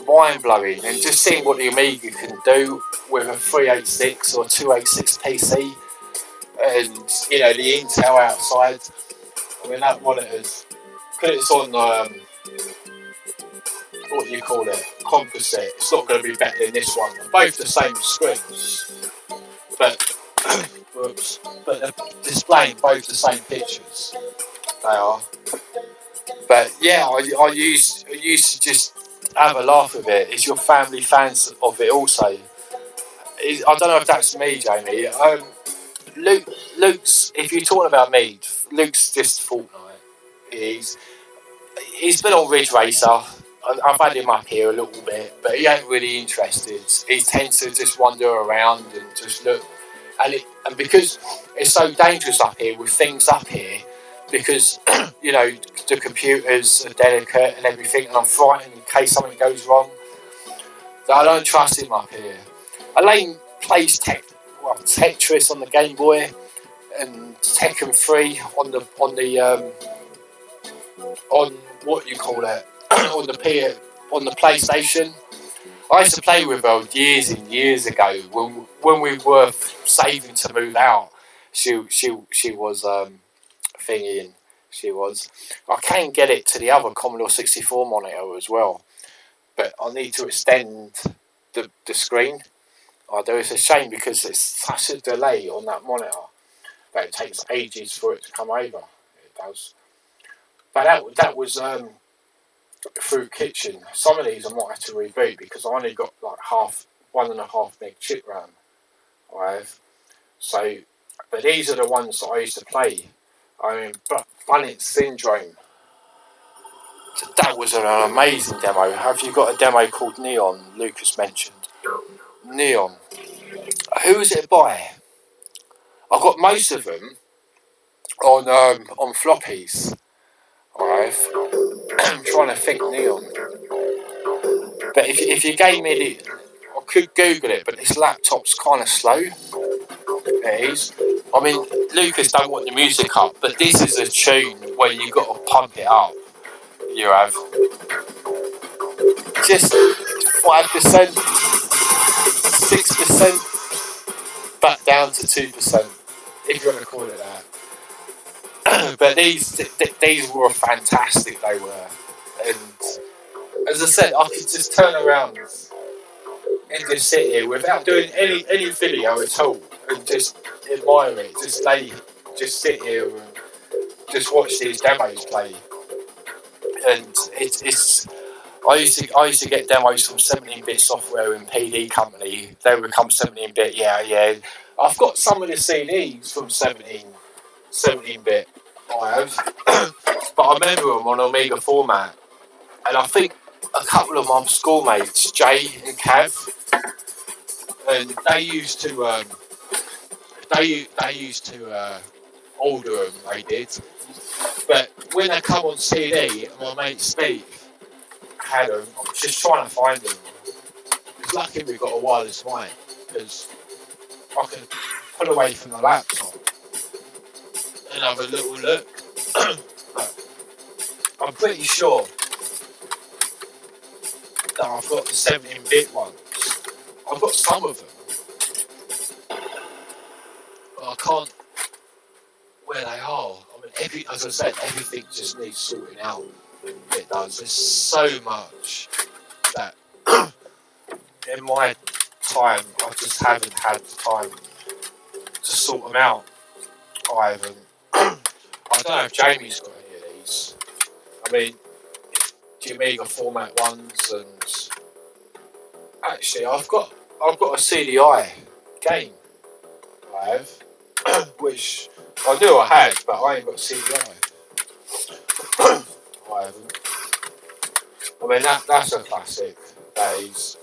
mind blowing, and just seeing what the Amiga can do with a 386 or 286 PC, and the Intel outside. I mean, that monitor's, because it's on what do you call it, composite. It's not going to be better than this one. They're both the same screens, but they're displaying both the same pictures. They are. But yeah, I used to just have a laugh with it. Is your family fans of it also? I don't know if that's me, Jamie. Luke's, if you're talking about me, Luke's just Fortnite. He's been on Ridge Racer. I've had him up here a little bit, but he ain't really interested. He tends to just wander around and just look. And because it's so dangerous up here with things up here, because the computers are delicate and everything, and I'm frightened in case something goes wrong. So I don't trust him up here. Elaine plays Tetris on the Game Boy and Tekken 3 on what you call it on the PlayStation. I used to play with her years and years ago when we were saving to move out. She was thingy, and she was. I can get it to the other Commodore 64 monitor as well, but I need to extend the screen. I do. It's a shame because it's such a delay on that monitor that it takes ages for it to come over. It does. But that was through Kitchen. Some of these I might have to reboot because I only got like 1.5 meg chip RAM. I have. So, but these are the ones that I used to play. I mean, Bunnet Syndrome. That was an amazing demo. Have you got a demo called Neon? Lucas mentioned Neon. Who was it by? I've got most of them on floppies. I'm trying to think Neon. But if you gave me I could Google it, but this laptop's kind of slow. It is. I mean, Lucas don't want the music up, but this is a tune where you got to pump it up. You have just 5%, 6%, back down to 2%, if you want to call it that. But these were fantastic. They were, and as I said, I could just turn around and just sit here without doing any video at all and just admire it. Just sit here and just watch these demos play. And it's I used to get demos from 17-bit software in PD company. They would come 17-bit. Yeah. I've got some of the CDs from 17-bit. I have, but I remember them on Amiga format. And I think a couple of my schoolmates, Jay and Cav, and they used to order them. They did, but when they come on CD, my mate Steve had them. I was just trying to find them. It's lucky we got a wireless mic because I can pull away from the laptop and have a little look. But I'm pretty sure that I've got the 17-bit ones. I've got some of them, but I can't where they are. I mean, as I said, everything just needs sorting out. It does. There's so much that in my time I just haven't had the time to sort them out. I haven't. I don't know if Jamie's got any of these. I mean, the Amiga format ones, and actually I've got a CDI game. I have, which I knew I had, but I ain't got a CDI. I haven't. I mean that's a classic. That is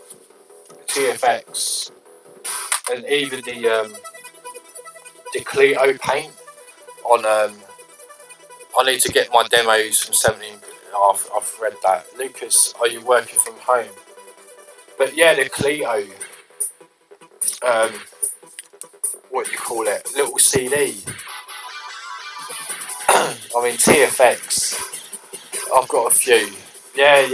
TFX, and even the Clio paint on. I need to get my demos from 17. I've read that. Lucas, are you working from home? But yeah, the Clio. What do you call it? Little CD. I mean TFX. I've got a few. Yeah.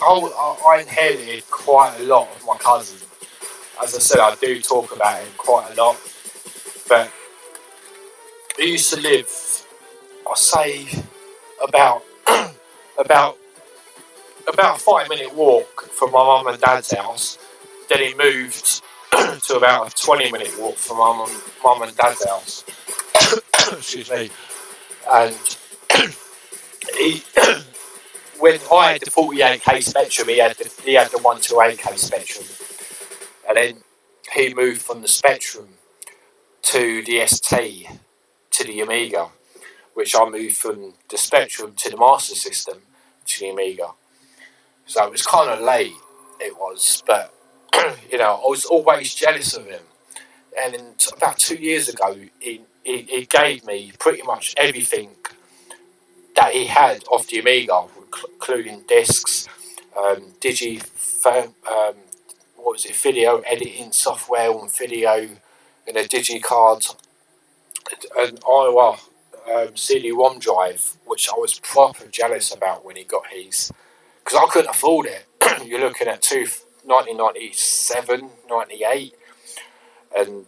I inherited quite a lot of my cousin. As I said, I do talk about him quite a lot. But he used to live, I say, about a 5-minute walk from my mum and dad's house. Then he moved to about a 20-minute walk from my mum and dad's house. Excuse me. And he, when I had the 48k Spectrum, he had the 128k Spectrum, and then he moved from the Spectrum to the ST to the Amiga. which I moved from the Spectrum to the Master System to the Amiga. So it was kind of late, it was, but you know, I was always jealous of him. And then about 2 years ago, he gave me pretty much everything that he had off the Amiga, including discs, what was it, video editing software on video, and a digicard, an Iowa CD-ROM drive, which I was proper jealous about when he got his, because I couldn't afford it. You're looking at 1997, 98, and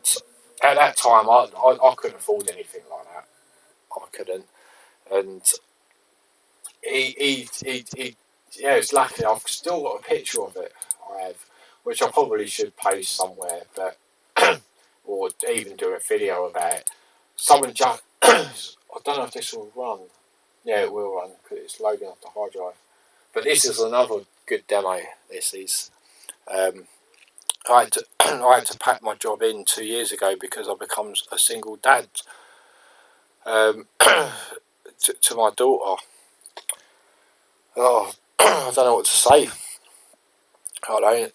at that time I couldn't afford anything like that. I couldn't, and he yeah, it's lucky. I've still got a picture of it. I have, which I probably should post somewhere, but or even do a video about it. Someone just I don't know if this will run. Yeah, it will run because it's loading off the hard drive. But this is another good demo. This is. I had to pack my job in 2 years ago because I become a single dad to my daughter. Oh, I don't know what to say. I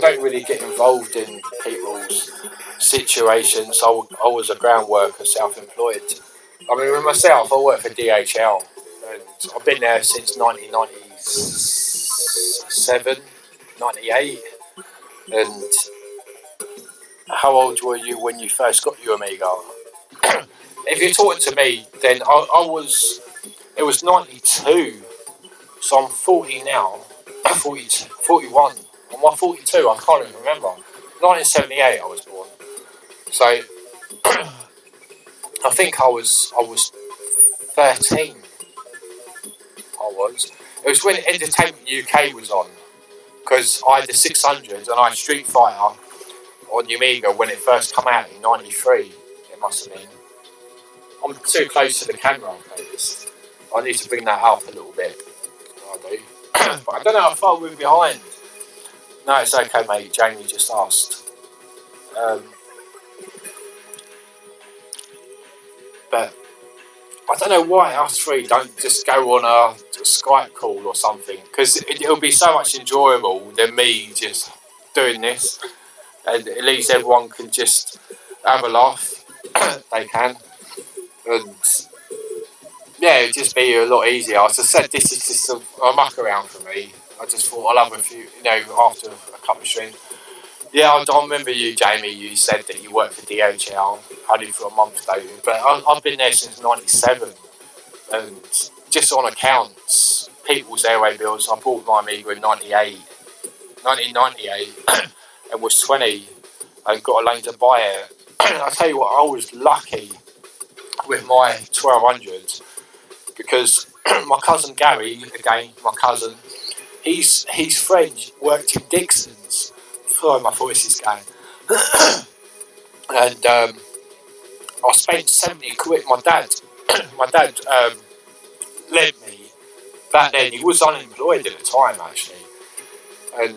don't really get involved in people's situations. I was a ground worker, self-employed. I mean, with myself, I work for DHL, and I've been there since 1997, 98. And how old were you when you first got your Amiga? If you're talking to me, then it was 92, so I'm 40 now, 40, 41. Am I 42? I can't even remember. 1978 I was born. So I think I was 13. It was when Entertainment UK was on, because I had the 600 and I had Street Fighter on the Amiga when it first came out in 93. It must have been. I'm too close to the camera, I've noticed. I need to bring that up a little bit. I do. But I don't know how far we're behind. No, it's okay, mate. Jamie just asked. But I don't know why us three don't just go on a Skype call or something, because it'll be so much enjoyable than me just doing this, and at least everyone can just have a laugh. They can, and yeah, it'd just be a lot easier. As I said, this is just a muck around for me. I just thought I'll have a few, after a couple of streams. Yeah, I remember you, Jamie. You said that you worked for DHL only for a month, though. But I've been there since '97, and just on accounts, people's airway bills. I bought my Amiga in 1998, and was 20, and got a loan to buy it. I tell you what, I was lucky with my 1200, because my cousin Gary, again, my cousin, his friend worked in Dixon's. Sorry, my voice is going. And I spent 70 quid. My dad lent me. Back then, he was unemployed at the time, actually, and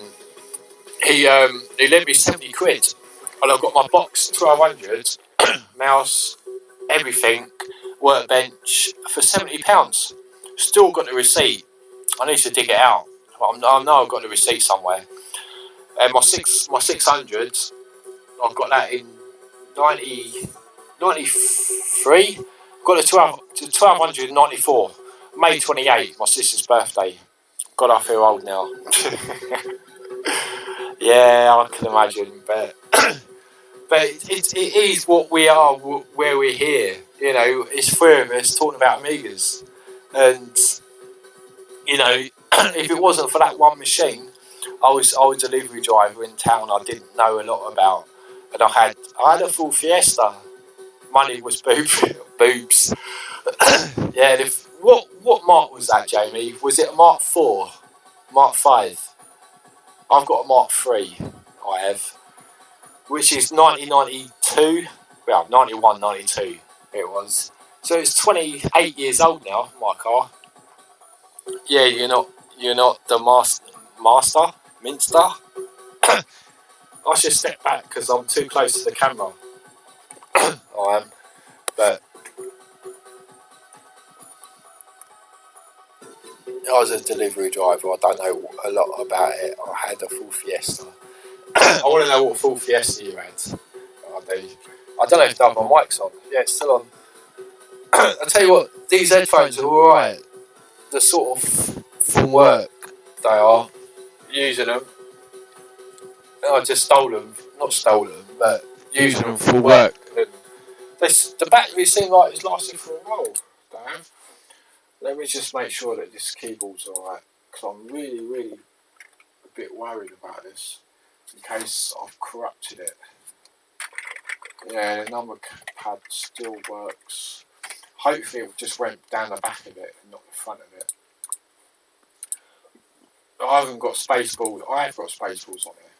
he lent me 70 quid, and I got my box 1200, mouse, everything, workbench for £70. Still got the receipt. I need to dig it out. I know I've got the receipt somewhere. And my 600, I got that in 93. Got the 1294. May 28th, my sister's birthday. God, I feel old now. Yeah, I can imagine, but it is what we are, where we're here. It's three of us talking about Amigas, and if it wasn't for that one machine, I was a delivery driver in town I didn't know a lot about, and I had a full Fiesta. Money was boobs. Yeah. What mark was that, Jamie? Was it a Mark 4, Mark 5? I've got a Mark 3. I have, which is 1992. Well, 91, 92 it was. So it's 28 years old now. My car. Yeah, you're not the master minster. I should step back because I'm too close to the camera. I am, but I was a delivery driver. I don't know a lot about it. I had a full Fiesta. I want to know what full Fiesta you had. I do. I don't know if the other mic's on. Yeah, it's still on. I tell you what, these headphones are alright. The sort of from work they are using them. I just stole them, not stole them, but using them for work. And the battery seemed like it's lasting for a while. Damn. Let me just make sure that this keyboard's alright, because I'm really a bit worried about this, in case I've corrupted it. Yeah, the number pad still works. Hopefully it just went down the back of it and not the front of it. I haven't got Spaceballs. I have got Spaceballs on here,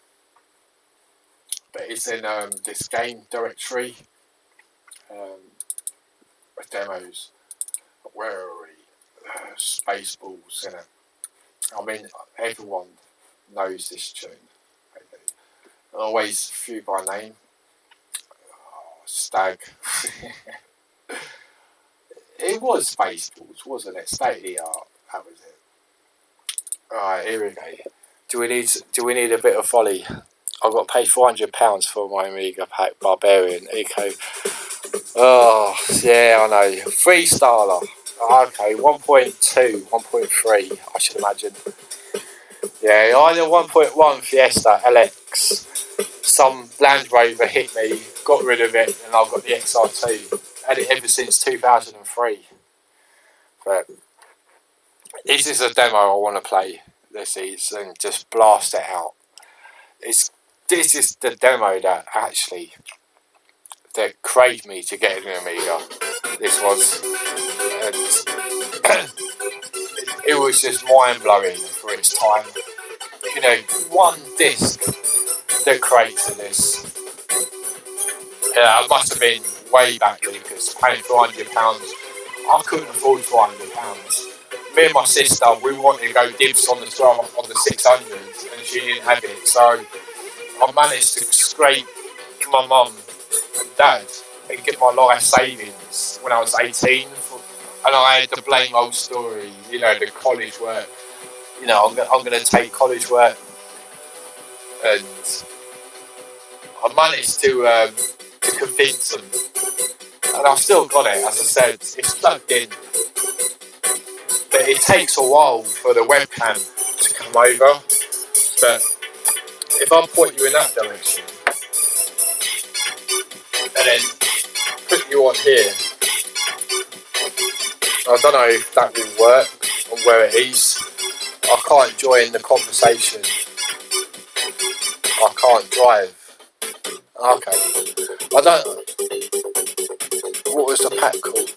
but it's in this game directory. Demos. Where are we? Spaceballs in it. I mean, everyone knows this tune. Always few by name. Oh, Stag. It was Spaceballs, wasn't it? State of the art. That was it. Alright, here we go. Do we need a bit of volley? I've got to pay £400 for my Amiga pack Barbarian Eco. Oh yeah, I know. Freestyler. Okay, 1.2, 1.3, I should imagine. Yeah, I had a 1.1 Fiesta LX. Some Land Rover hit me, got rid of it, and I've got the XR2. Had it ever since 2003. But this is a demo I want to play. This is, and just blast it out. This is the demo that craved me to get an Amiga. This was, and it was just mind blowing for its time. You know, one disc that created this. Yeah, it must have been way back then, because paying £400, I couldn't afford £400. Me and my sister, we wanted to go dibs on the 600, and she didn't have it. So I managed to scrape my mum and dad and get my life savings when I was 18. And I had the blame old story, you know, the college work. You know, I'm going to take college work, and I managed to convince them. And I've still got it, as I said, it's plugged in. But it takes a while for the webcam to come over. But if I point you in that direction, and then put you on here, I don't know if that will work or where it is. I can't join the conversation. I can't drive. Okay. I don't. What was the pack called?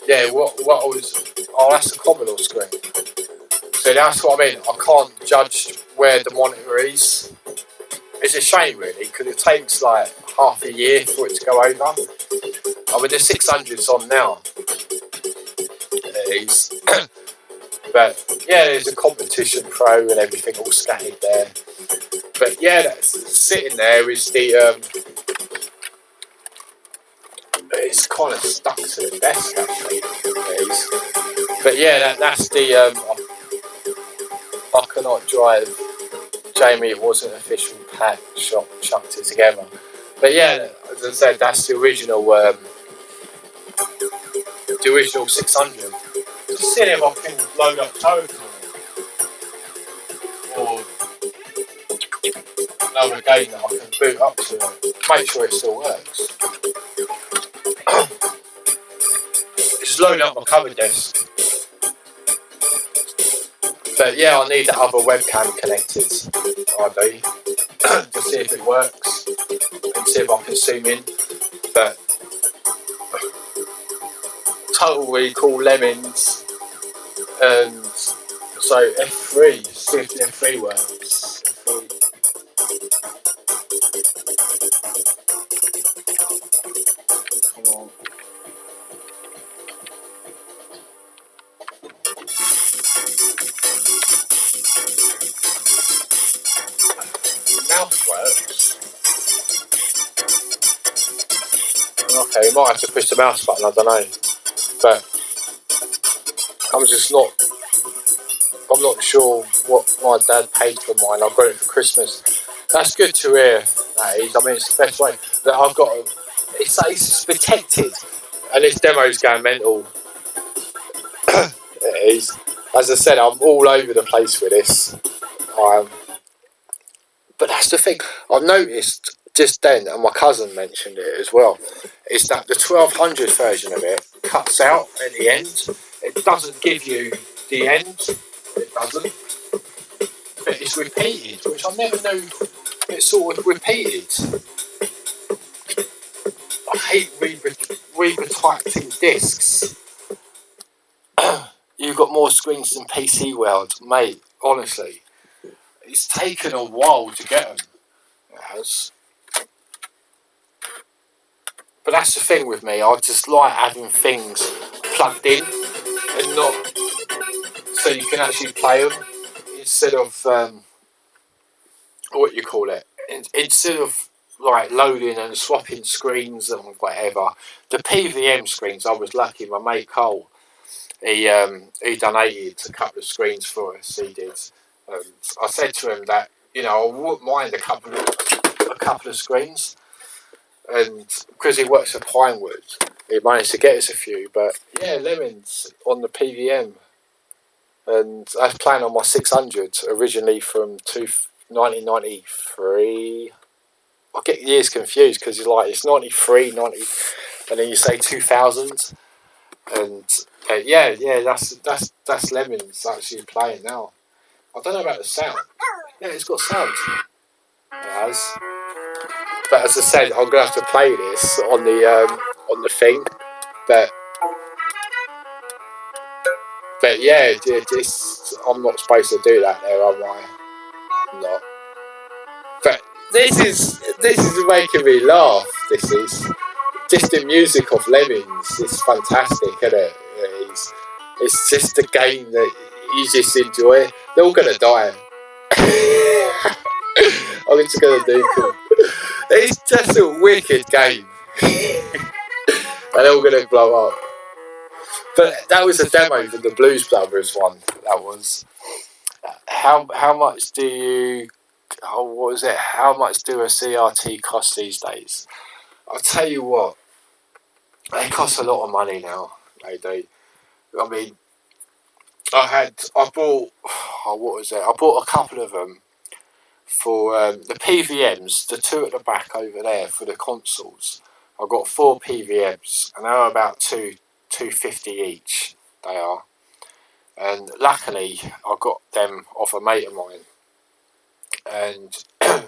Yeah. What was? Oh, that's the Commodore screen. So that's what I mean. I can't judge where the monitor is. It's a shame, really, because it takes like half a year for it to go over. I mean, the 600's on now. It is. But yeah, there's a competition pro and everything all scattered there. But yeah, that's sitting there is the it's kind of stuck to the desk actually. It is. But yeah, that's the I cannot drive. Jamie, it was an official pack shop, chucked it together. But yeah, as I said, that's the original 600. Just seeing if I can load up Total or another game that I can boot up to make sure it still works. Just loading up my cover desk. But yeah, I need the other webcam connected. I do. To see if it works and see if I can zoom in. But Total Recall Lemmings, and so F3, see if the F3 works. Come on. Mouse works. Okay, you might have to push the mouse button, I don't know. But I'm just not I'm not sure what my dad paid for mine. I got it for Christmas. That's good to hear. That is. I mean, it's the best way that I've got. It's protected, and this demo's going mental. It is. As I said, I'm all over the place with this. But that's the thing. I've noticed just then, and my cousin mentioned it as well, is that the 1200 version of it cuts out at the end. It doesn't give you the end. It doesn't. But it's repeated, which I never knew it sort of repeated. I hate retyping discs. You've got more screens than PC World, mate. Honestly, it's taken a while to get them. It has. But that's the thing with me. I just like having things plugged in and not so you can actually play them instead of what you call it. Instead of like loading and swapping screens and whatever. The PVM screens, I was lucky. My mate Cole, he donated a couple of screens for us. He did. I said to him that I wouldn't mind a couple of screens, and because he works at Pinewood, he managed to get us a few. But yeah, Lemons on the PVM, and I was playing on my 600 originally from 1993. I get years confused because it's 93, 90, and then you say 2000, and yeah, that's Lemons actually playing now. I don't know about the sound. Yeah, it's got sound. It has. But as I said, I'm gonna have to play this on the thing. But yeah, I'm not supposed to do that there, am I? I'm not. But this is making me laugh. This is just the music of Lemmings. It's fantastic, isn't it? It's just a game that you just enjoy. They're all gonna die. I'm just gonna do cool. It's just a wicked game. And they're all gonna blow up. But that was a demo for the Blues Brothers one. That was. How much do you? Oh, what was it? How much do a CRT cost these days? I'll tell you what. They cost a lot of money now. They do. I mean, I bought. Oh, what was it? I bought a couple of them for the PVMs. The two at the back over there for the consoles. I got 4 PVMs, and they're about $2.50 each. They are. And luckily I got them off a mate of mine, and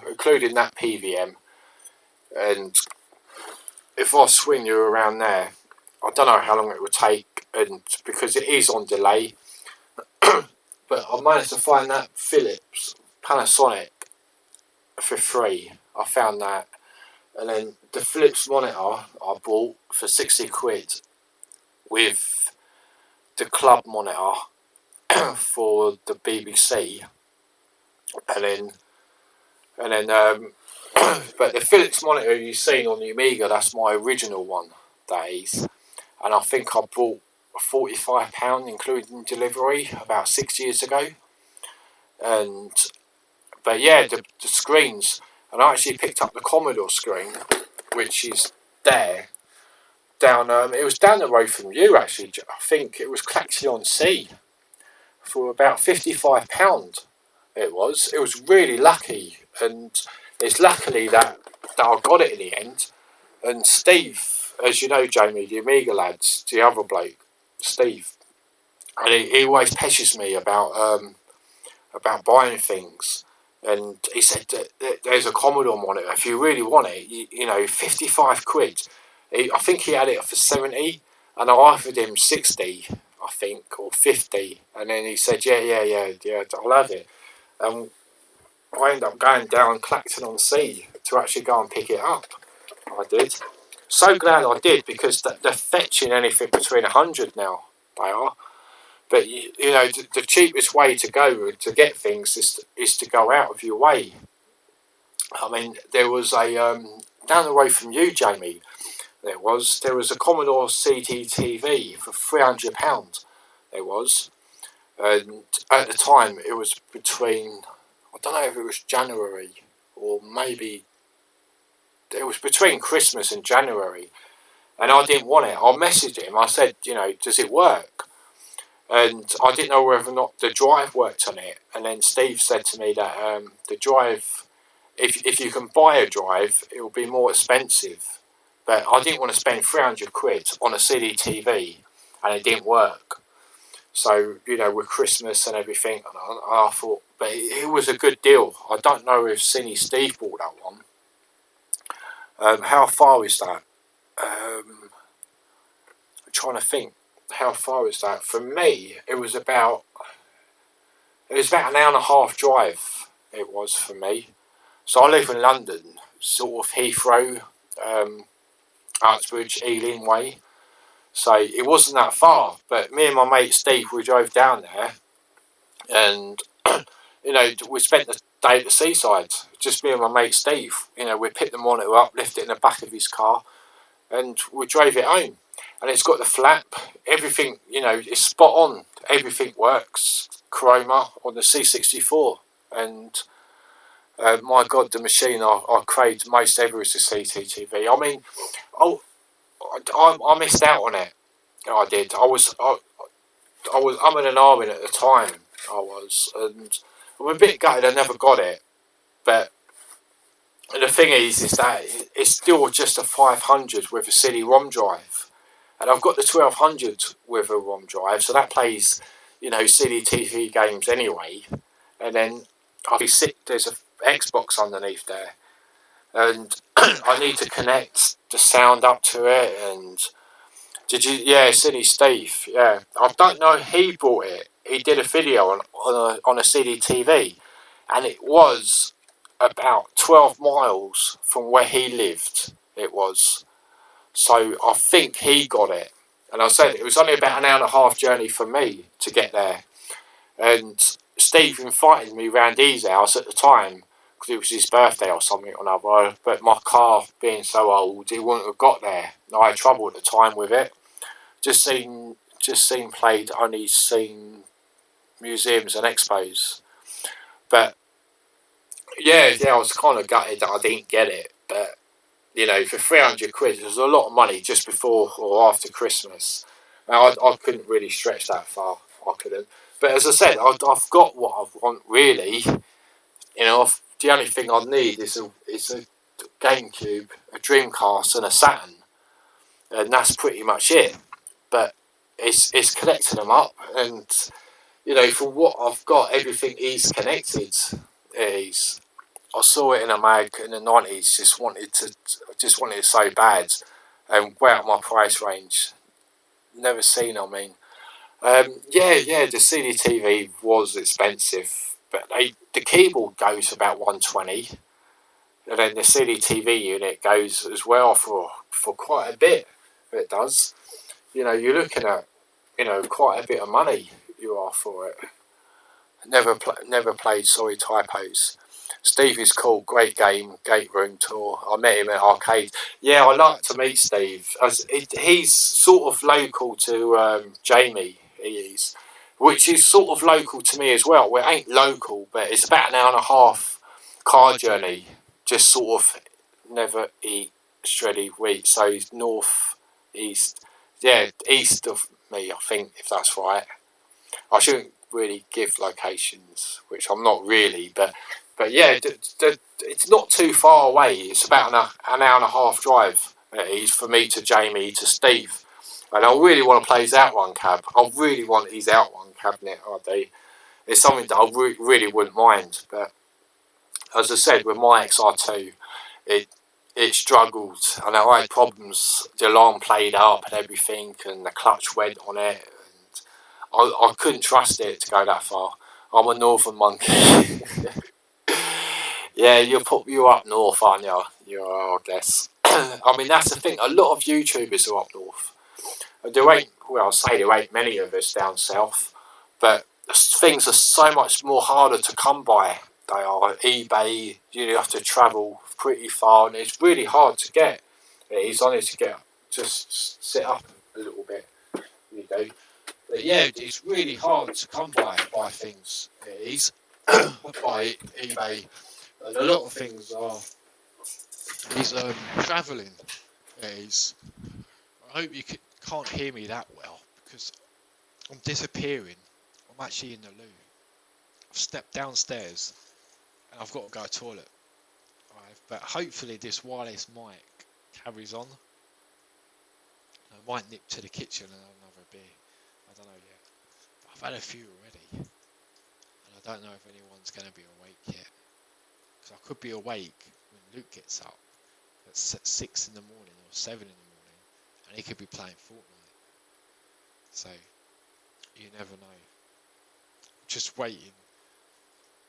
including that PVM, and if I swing you around there, I don't know how long it would take, and because it is on delay, but I managed to find that Philips Panasonic for free. I found that, and then the Philips monitor I bought for 60 quid with the club monitor for the BBC, and then but the Philips monitor you've seen on the Amiga, that's my original one, that is, and I think I bought £45 including delivery about 6 years ago. And but yeah, the screens, and I actually picked up the Commodore screen, which is there down it was down the road from you actually. I think it was Clacton-on-Sea for about £55. It was really lucky, and it's luckily that I got it in the end. And Steve, as you know, Jamie, the Amiga lads, the other bloke, Steve, and he always peshes me about buying things. And he said that there's a Commodore monitor. If you really want it, you know, 55 quid. I think he had it for 70, and I offered him 60, I think, or 50. And then he said, yeah, I'll have it. And I ended up going down Clacton-on-Sea to actually go and pick it up. I did. So glad I did, because they're fetching anything between 100 now. They are. But you know, the cheapest way to go to get things is to go out of your way. I mean, there was a down the road from you, Jamie. There was a Commodore CDTV for £300. There was, And at the time, it was between, I don't know if it was January or maybe it was between Christmas and January, and I didn't want it. I messaged him. I said, does it work? And I didn't know whether or not the drive worked on it. And then Steve said to me that the drive, if you can buy a drive, it will be more expensive. But I didn't want to spend 300 quid on a CD TV, and it didn't work. So, with Christmas and everything, and I thought, but it was a good deal. I don't know if Cine Steve bought that one. How far is that? I'm trying to think. How far is that? For me, it was about an hour and a half drive. It was for me. So I live in London, sort of Heathrow, Uxbridge, Ealing way. So it wasn't that far. But me and my mate Steve, we drove down there, and we spent the day at the seaside. Just me and my mate Steve. We picked the monitor up, left it in the back of his car, and we drove it home. And it's got the flap, everything, it's spot on. Everything works, chroma on the C64. And my God, the machine I craved most ever is the CCTV. I mean, I missed out on it. I did. I was umming and ahhing at the time. I was, and I'm a bit gutted I never got it. But the thing is that it's still just a 500 with a CD-ROM drive. And I've got the 1200 with a ROM drive, so that plays, CD TV games anyway. And then there's a Xbox underneath there, and I need to connect the sound up to it. And CD Steve, yeah, I don't know. He bought it. He did a video on a CD TV, and it was about 12 miles from where he lived. It was. So I think he got it. And I said it was only about an hour and a half journey for me to get there. And Steve invited me round his house at the time because it was his birthday or something or another. But my car being so old, he wouldn't have got there. I had trouble at the time with it. Just seen played, only seen museums and expos. But yeah, I was kind of gutted that I didn't get it. But for 300 quid, it was a lot of money just before or after Christmas. Now, I couldn't really stretch that far. I couldn't. But as I said, I've got what I want, really. The only thing I need is a GameCube, a Dreamcast, and a Saturn. And that's pretty much it. But it's collecting them up. And, for what I've got, everything is connected. I saw it in a mag in the 90s. Just wanted it so bad, and way out my price range. Never seen. I mean, the CD TV was expensive, but the keyboard goes about 120, and then the CD TV unit goes as well for quite a bit. It does. You're looking at quite a bit of money you are for it. Never played. Sorry, typos. Steve is cool, great game, gate room tour. I met him at arcade. Yeah, I like to meet Steve. He's sort of local to Jamie, he is, which is sort of local to me as well. Well, it ain't local, but it's about an hour and a half car journey. Just sort of never eat shreddy wheat. So he's east of me, I think, if that's right. I shouldn't really give locations, which I'm not really, but yeah, it's not too far away. It's about an hour and a half drive. It is for me to Jamie to Steve, and I really want to play his Outrun cab. I really want his Outrun cabinet. It's something that I really wouldn't mind. But as I said, with my XR2, it struggled, and I had problems. The alarm played up and everything, and the clutch went on it. I couldn't trust it to go that far. I'm a northern monkey. Yeah, you're up north, aren't you? You are, I guess. I mean, that's the thing. A lot of YouTubers are up north. There ain't many of us down south, but things are so much more harder to come by. They are eBay. You have to travel pretty far, and it's really hard to get. It is honest to get. Just sit up a little bit. You do. But yeah, it's really hard to come by things. It is by eBay, and a lot of things are travelling. It is. I hope you can't hear me that well because I'm disappearing. I'm actually in the loo. I've stepped downstairs and I've got to go to the toilet. Right, but hopefully this wireless mic carries on. I might nip to the kitchen and have another beer. I don't know yet. But I've had a few already, and I don't know if anyone's going to be awake yet. Because I could be awake when Luke gets up at 6 in the morning or 7 in the morning, and he could be playing Fortnite. So you never know. Just waiting,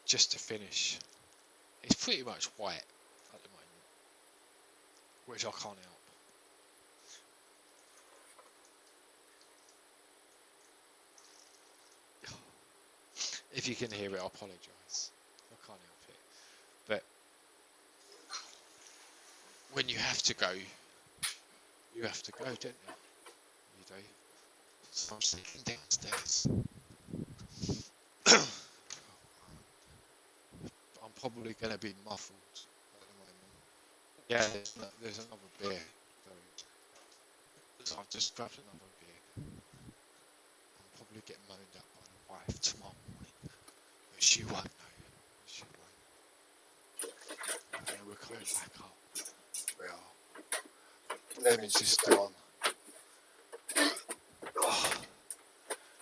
just to finish. It's pretty much white at the moment, which I can't help. If you can hear it, I apologise. I can't help it. But when you have to go, you have to go, don't you? You do. So I'm sitting downstairs. I'm probably going to be muffled at the moment. Yeah, there's another beer. So I've just grabbed another beer. I'll probably get moaned at by the wife tomorrow morning. But she won't know. She won't. And we're coming back up. We are. Lemon's just gone. Oh,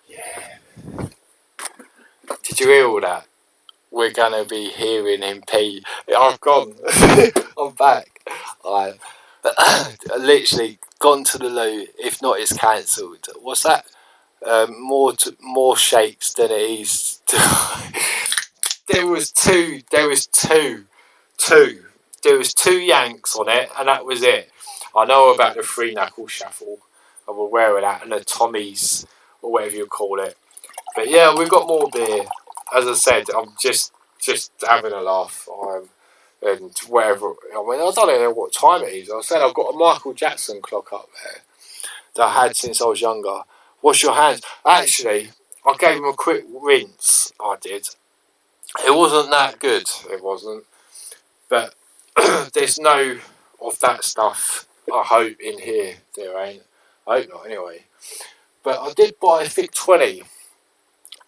yeah. Did you hear all that? We're going to be hearing him pee. I've gone. I'm back. I've literally gone to the loo. If not, it's cancelled. What's that? More shakes than it is. There was two. There was two yanks on it, and that was it. I know about the 3-knuckle shuffle. I'm aware of that, and the Tommies, or whatever you call it. But yeah, we've got more beer. As I said, I'm just having a laugh. And whatever. I mean, I don't know what time it is. I said I've got a Michael Jackson clock up there that I had since I was younger. Wash your hands. Actually, I gave him a quick rinse. I did. It wasn't that good. It wasn't. But there's no of that stuff, I hope, in here. There ain't. I hope not, anyway. But I did buy a Fig 20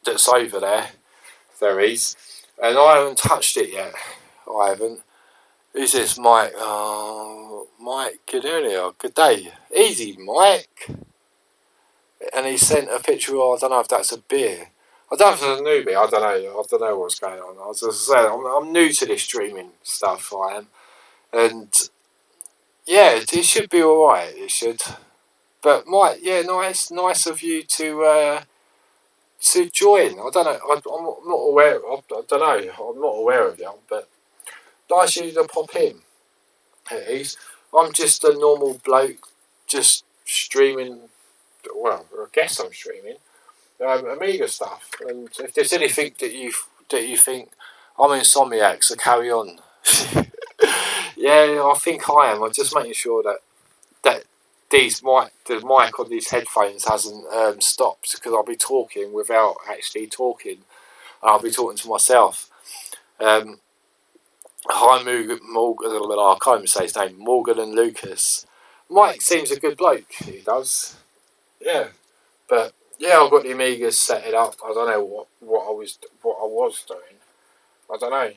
that's over there. There is. And I haven't touched it yet. I haven't. Who's this, Mike? Mike, good earlier. Good day. Easy, Mike. And he sent a picture of, I don't know if that's a beer. I don't know if it's a newbie. I don't know what's going on. I was just saying, I'm new to this streaming stuff, I am. And yeah, it should be alright. It should. But Mike, yeah, nice of you to join. I don't know. I'm not aware. I don't know. I'm not aware of you, but nice of you to pop in. It is. I'm just a normal bloke, just streaming. Well, I guess I'm streaming Amiga stuff. And if there's anything that you think I'm insomniac, so carry on. Yeah, I think I am. I'm just making sure that the mic on these headphones hasn't stopped, because I'll be talking without actually talking. I'll be talking to myself. Hi, Morgan. I can't even say his name. Morgan and Lucas. Mike seems a good bloke. He does. Yeah, but yeah, I've got the Amigas set it up. I don't know what I was doing. I don't know.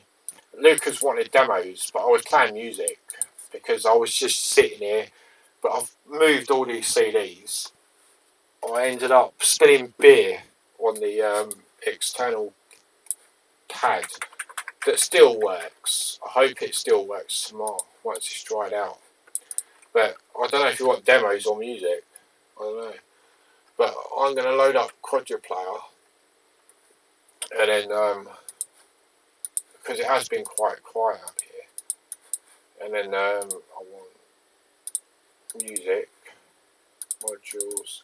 Lucas wanted demos, but I was playing music because I was just sitting here. But I've moved all these CDs. I ended up spilling beer on the external pad that still works. I hope it still works tomorrow once it's dried out. But I don't know if you want demos or music. I don't know. But I'm going to load up Quadra Player, and then because it has been quite quiet up here, and then I want music modules.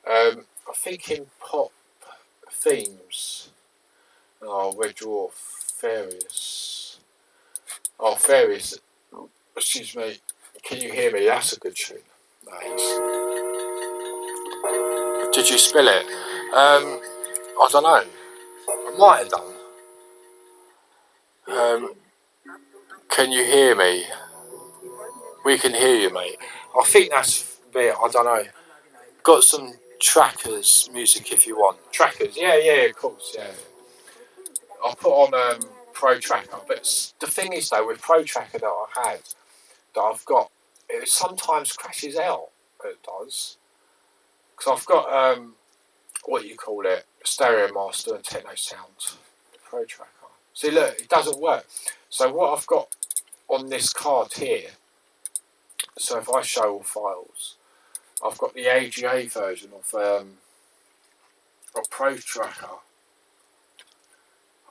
I'm thinking pop themes. Oh, Red Dwarf, Farius. Oh, Farius. Excuse me. Can you hear me? That's a good tune. Nice. Did you spill it? I don't know. I might have done. Can you hear me? We can hear you, mate. I think that's a bit, I don't know. Got some trackers music if you want. Trackers, yeah, of course, yeah. I'll put on Pro Tracker, but the thing is though, with Pro Tracker that I had, that I've got, it sometimes crashes out. It does. Because I've got, what you call it, Stereo Master and Techno Sound Pro Tracker. See, look, it doesn't work. So what I've got on this card here, so if I show all files, I've got the AGA version of Pro Tracker.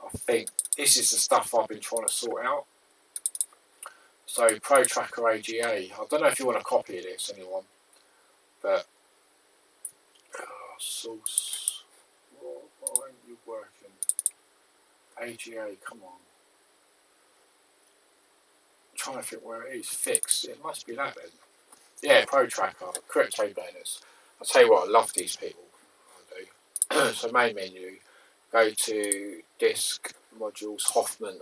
I think this is the stuff I've been trying to sort out. So Pro Tracker AGA. I don't know if you want a copy of this, anyone, but source. Why aren't you working? AGA, come on. I'm trying to think where it is. Fixed. It must be that then. Yeah, Pro Tracker. Crypto banners. I'll tell you what, I love these people. I do. So main menu. Go to disk modules Hoffman.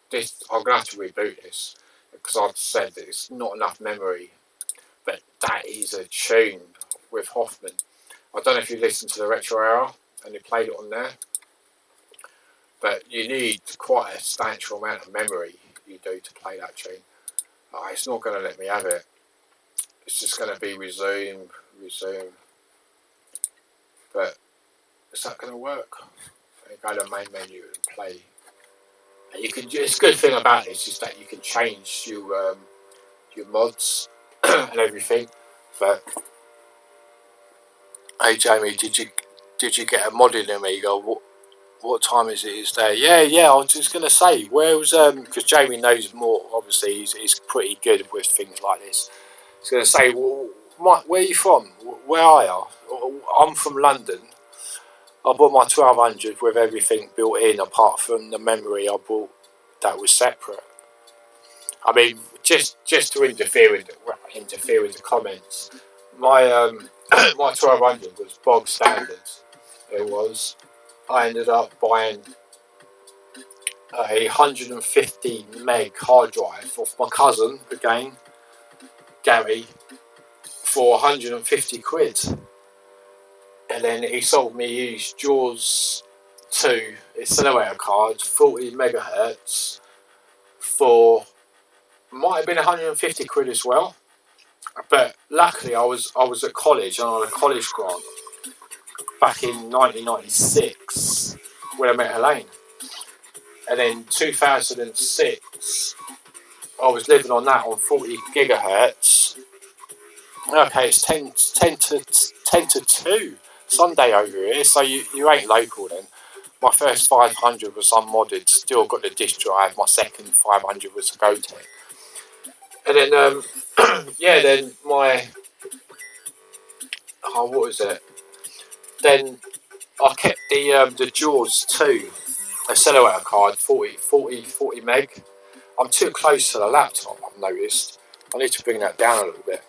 This I'm gonna have to reboot this because I've said that it's not enough memory. But that is a tune with Hoffman. I don't know if you listened to the Retro Era and you played it on there, but you need quite a substantial amount of memory. You do to play that tune. It's not going to let me have it. It's just going to be resume. But is that going to work? You go to main menu and play. And you can. It's a good thing about this is that you can change your mods and everything. But hey Jamie, did you get a mod in Amiga? What time is it? Is there? Yeah. I was just gonna say, where was because Jamie knows more. Obviously, he's pretty good with things like this. I was gonna say, well, Mike, where are you from? Where are you? I'm from London. I bought my 1200 with everything built in, apart from the memory I bought that was separate. I mean, just to interfere with the comments. My my 1200 was bog standard. It was. I ended up buying a 150 meg hard drive off my cousin again, Gary, for 150 quid. And then he sold me his Jaws 2 accelerator card, 40 megahertz, for might have been 150 quid as well. But luckily I was at college and on a college grant back in 1996 when I met Elaine. And then 2006 I was living on that on 40 gigahertz. Okay, it's 10 to 2 Sunday over here, so you ain't local then. My first 500 was unmodded, still got the disk drive. My second 500 was a GoTech. And then, then my, what was it? Then I kept the Jaws 2 accelerator card, 40 meg. I'm too close to the laptop, I've noticed. I need to bring that down a little bit.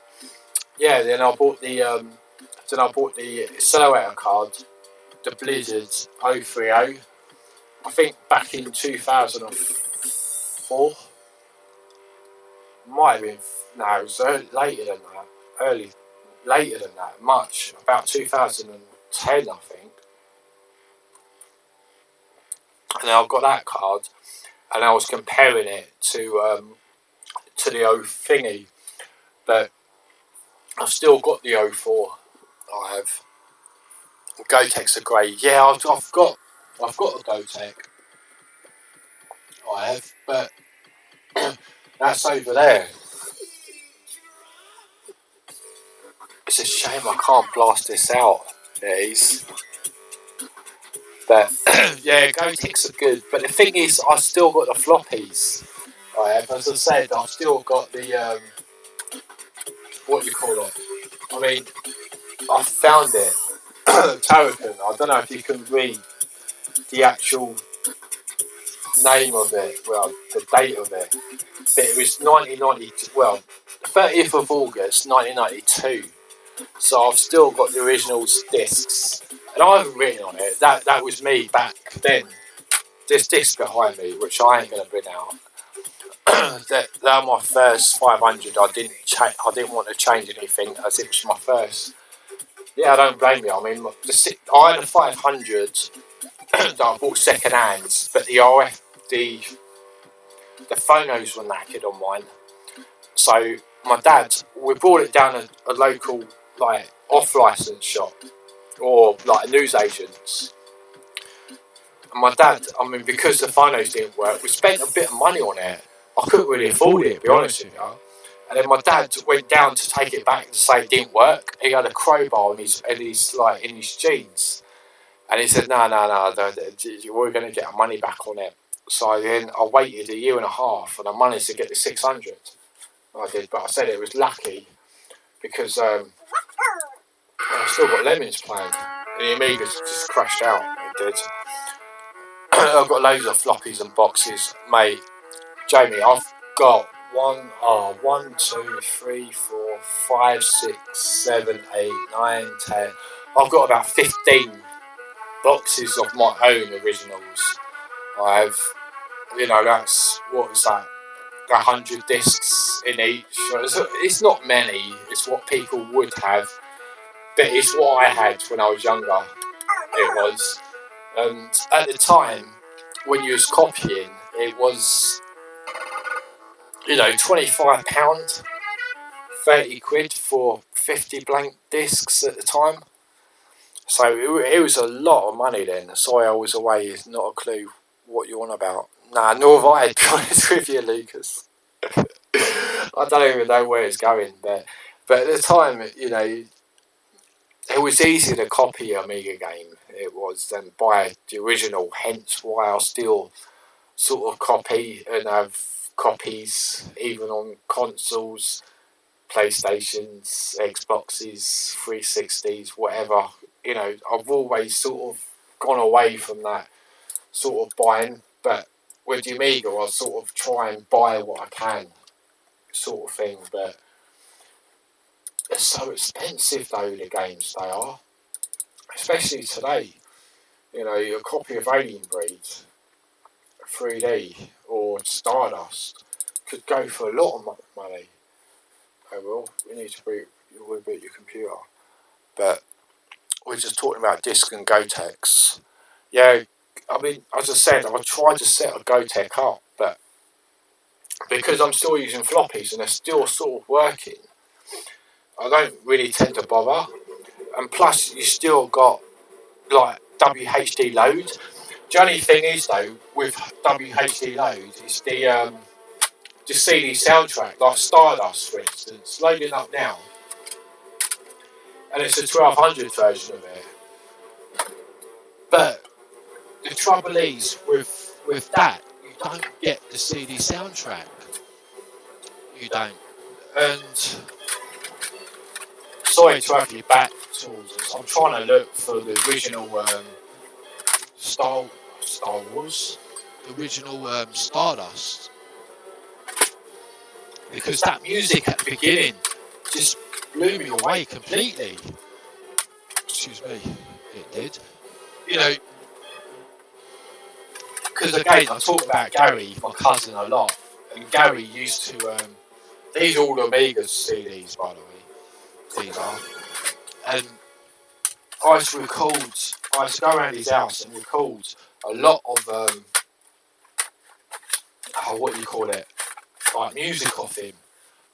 Yeah, then I bought the accelerator card, the Blizzard 030. I think back in 2004. Might have been, no, it was later than that, much, about 2010 I think. And I've got that card, and I was comparing it to the 0 but I've still got the 04. I have. GoTechs are great. Yeah, I've got a GoTech. I have, but that's over there. It's a shame I can't blast this out. But yeah, GoTechs are good. But the thing is, I still got the floppies. I have, as I said, I've still got the what you call it. I mean, I found it. Token. I don't know if you can read the actual name of it. Well, the date of it. But it was 1990. Well, 30th of August, 1992. So I've still got the original discs, and I haven't written on it. That was me back then. This disc behind me, which I ain't gonna bring out. That my first 500. I didn't want to change anything as it was my first. Yeah, I don't blame you. I mean, I had a 500 that I bought second hand, but the phonos were knackered on mine. So my dad, we brought it down a local like off-license shop or like news agents. And my dad, I mean, because the phonos didn't work, we spent a bit of money on it. I couldn't really afford it, to be honest with you. And then my dad went down to take it back to say it didn't work. He had a crowbar in his jeans, and he said, "No, we're going to get our money back on it." So then I waited a year and a half, and I managed to get the 600. I did, but I said it was lucky because I still got Lemons playing, and the Amiga just crashed out. It did. I've got loads of floppies and boxes, mate. Jamie, I've got 1, 2, 3, 4, 5, 6, 7, 8, 9, 10. I've got about 15 boxes of my own originals. I've, that's, what was that, 100 discs in each. It's not many, it's what people would have, but it's what I had when I was younger. It was. And at the time, when you was copying, it was, £25, 30 quid for 50 blank discs at the time. So it was a lot of money then. Sorry I was away, not a clue what you're on about. Nah, nor have I, to be honest with you, Lucas. I don't even know where it's going, but at the time, it was easy to copy an Amiga game. It was, than buy the original, hence why I still sort of copy and have copies even on consoles, PlayStations, Xboxes, 360s, whatever. I've always sort of gone away from that sort of buying, but with the Amiga I sort of try and buy what I can, sort of thing, but they're so expensive though, the games they are, especially today. A copy of Alien Breed 3D or Stardust could go for a lot of money. Oh well, we need to reboot your computer. But we're just talking about disk and Gotex. Yeah, I mean, as I said, I tried to set a Gotek up, but because I'm still using floppies and they're still sort of working, I don't really tend to bother. And plus, you still got like WHD load. The only thing is though, with WHD load, is the CD soundtrack, like Stardust for instance, loading up now, and it's a 1200 version of it. But the trouble is with that, you don't get the CD soundtrack. You don't. And sorry to have you back towards us. I'm trying to look for the original Star Wars, the original Stardust, because that music at the beginning just blew me away completely. Excuse me, it did. Because again, I talk about Gary, my cousin, a lot, and Gary used to. These are all Amiga CDs, by the way. These are, and I used to go around his house and record a lot of what do you call it, like music off him.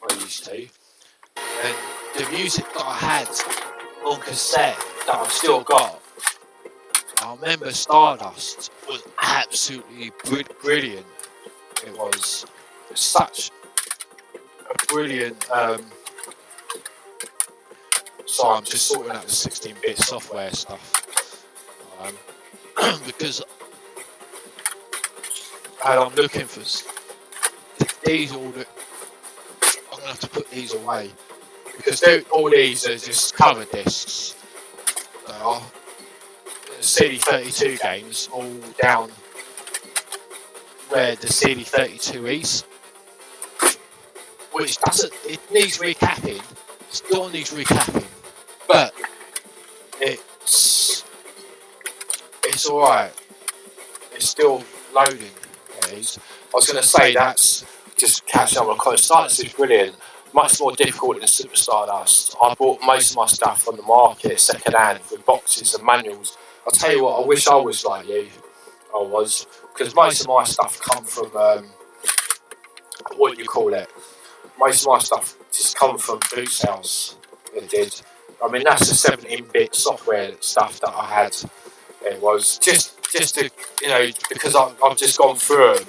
I used to, and the music that I had on cassette that I've still got. I remember Stardust was absolutely brilliant. It was such a brilliant. Sorry, I'm just sorting out the 16-bit software stuff because I'm looking for these all. I'm gonna have to put these away because all these are just cover discs. They are. CD32 games all down where the CD32 is, which it needs recapping, still needs recapping, it's alright. It's still loading. It is. I was going to say that's just catching up on the comments. Stardust is brilliant. Much more difficult than Super Stardust. I bought most of my stuff on the market second hand with boxes and manuals. I'll tell you what, I wish I was like you. I was. Because most of my stuff come from, what do you call it? Most of my stuff just come from boot sales. It did. I mean, that's the 17-bit software stuff that I had. It was just to, because I've just gone through them,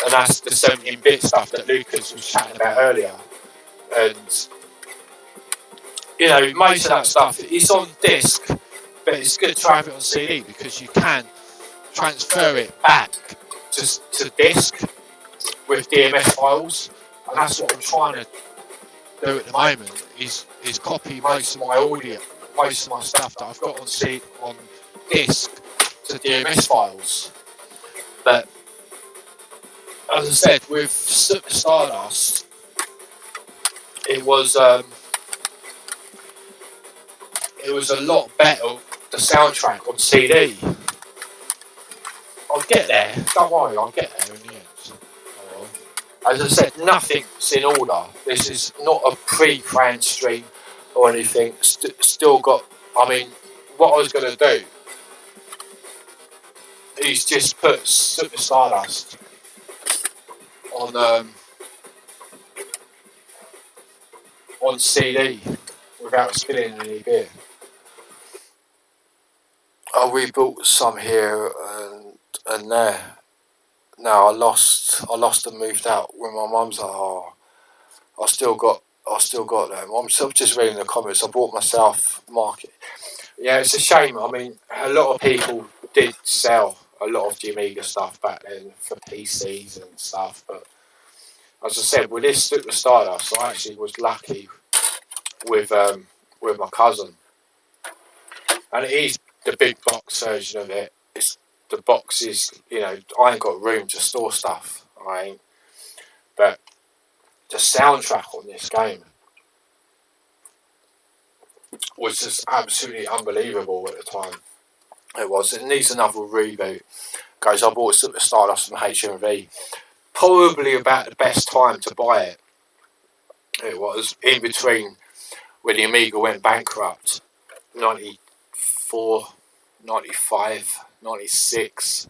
and that's the 17-bit stuff that Lucas was chatting about earlier. And, most of that stuff is on disc, but it's good to have it on CD because you can transfer it back to disc with DMS files, and that's what I'm trying to do at the moment is copy most of my audio, most of my stuff that I've got on disc to DMS files. But as I said, with Super Stardust, it was a lot better. The soundtrack on CD. I'll get there. Don't worry, I'll get there in the end. As I said, nothing's in order. This is not a pre-planned stream or anything. Still got. I mean, what I was going to do is just put Super Stardust on CD without spilling any beer. I rebuilt some here and there. No, I lost and moved out when my mum's like, oh, I still got them. I'm just reading the comments. I bought myself market. Yeah, it's a shame. I mean, a lot of people did sell a lot of the Amiga stuff back then for PCs and stuff, but as I said, with this Super Stardust, I actually was lucky with my cousin, and it is the big box version of it. It's the box is, I ain't got room to store stuff. I ain't, but the soundtrack on this game was just absolutely unbelievable at the time. It was. It needs another reboot. Guys, I bought Super Stardust from HMV. Probably about the best time to buy it. It was in between when the Amiga went bankrupt. 94, 95, 96.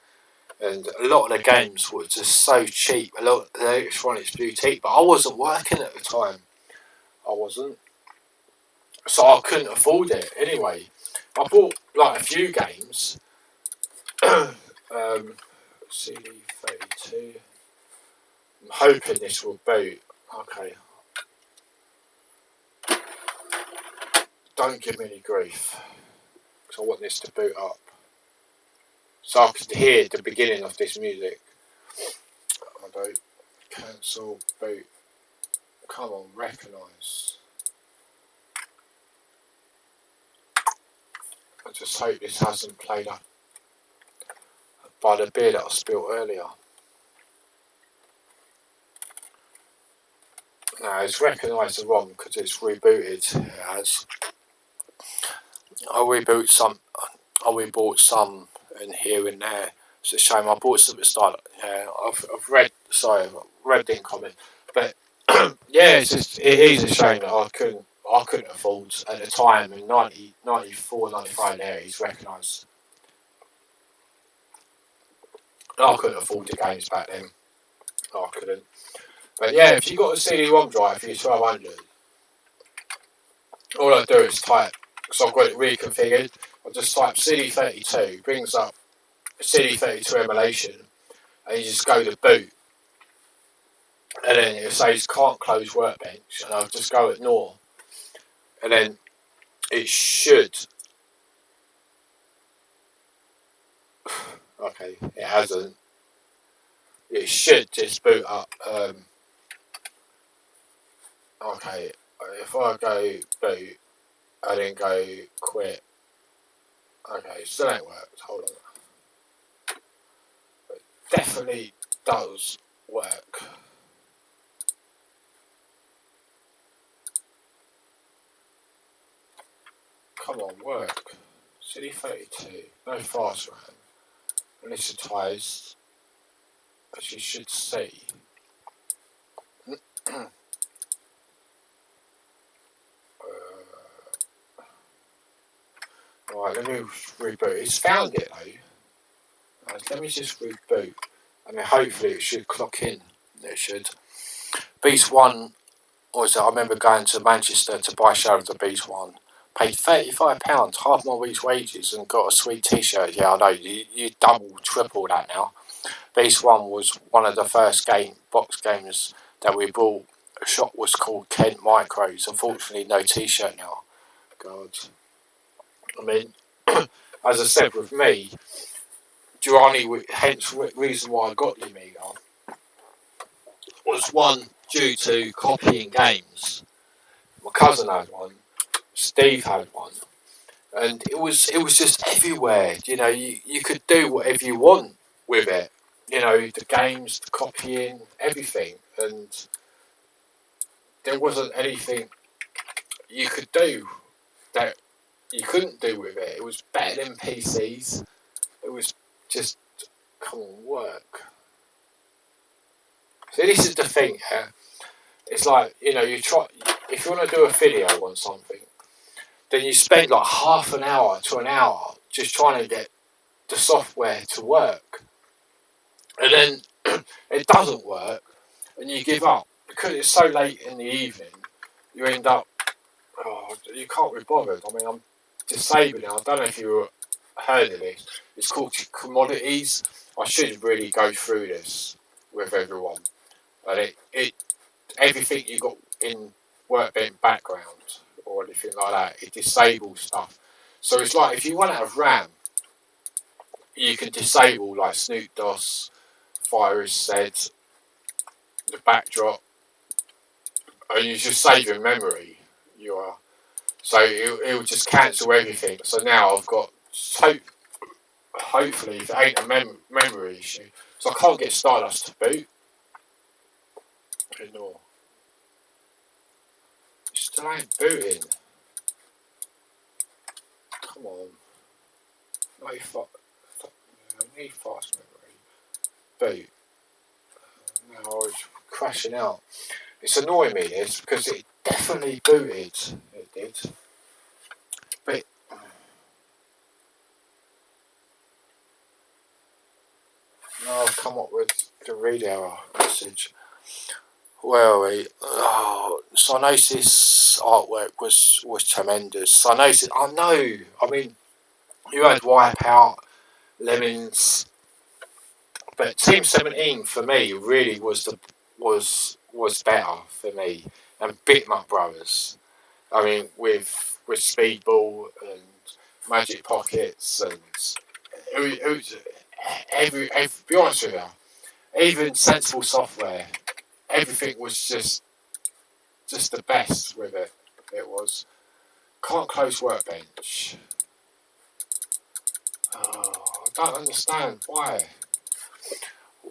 And a lot of the games were just so cheap. A lot of the electronics boutique. But I wasn't working at the time. I wasn't. So I couldn't afford it anyway. I bought like a few games. CD32. I'm hoping this will boot. Okay. Don't give me any grief. Because I want this to boot up. So I could hear the beginning of this music. I don't. Cancel, boot. Come on, recognise. I just hope this hasn't played up by the beer that I spilled earlier. No, it's recognised the ROM because it's rebooted. It has. I rebought some in here and there. It's a shame. I bought Super Stardust. Yeah, I've read. Sorry, I've read the comment, but yeah, it is a shame that I couldn't afford at the time in 94, 95 there. He's recognised. I couldn't afford the games back then. I couldn't. But yeah, if you got a CD-ROM drive for your 1200, all I do is type, because I've got it reconfigured, I just type CD32, brings up CD32 emulation, and you just go to boot. And then it says can't close workbench, and I'll just go ignore. And then it should. Okay, it hasn't. It should just boot up. Okay, if I go boot, and then go quit. Okay, still ain't worked. Hold on. It definitely does work. Come on, work. CD32, no fast RAM. anisotised, as you should see. Right, let me reboot. It's found it though. Let me just reboot. I mean, hopefully it should clock in. It should. Beast 1, was I remember going to Manchester to buy Shadow of the Beast 1. Paid £35, half my week's wages, and got a sweet t-shirt. Yeah, I know, you double, triple that now. Beast 1 was one of the first box games that we bought. The shop was called Kent Micros. Unfortunately, no t-shirt now. God. I mean, as I said with me, hence reason why I got the Amiga, was one, due to copying games. My cousin had one, Steve had one, and it was just everywhere. You know, you could do whatever you want with it. You know, the games, the copying, everything, and there wasn't anything you could do that you couldn't do with it. It was better than PCs. It was just, come on, work. So this is the thing, yeah? It's like, you know, if you want to do a video on something, then you spend like half an hour to an hour just trying to get the software to work. And then it doesn't work, and you give up. Because it's so late in the evening, you end up, you can't be bothered. I mean, I'm disabling. I don't know if you heard of this. It's called commodities. I should really go through this with everyone. But everything you got in workbench background or anything like that, it disables stuff. So it's like if you run out of RAM, you can disable like Snoop DOS, Virus said, the backdrop, and you just save your memory. So it will just cancel everything. So now I've got hopefully if it ain't a memory issue, so I can't get Stardust to boot. Ignore. It still ain't booting. Come on. No I need fast memory. Boot. Now I was crashing out. It's annoying me this because it definitely booted. It did. But now I've come up with the read error message. Where are we? Oh, Cyanosis artwork was tremendous. Cyanosis, I know. I mean, you had Wipeout, Lemmings, but Team 17 for me really was better for me, and Bitmap Brothers. I mean, with Speedball and Magic Pockets and it was be honest with you, even Sensible Software, everything was just the best with it. It was. Can't close Workbench. Oh, I don't understand why.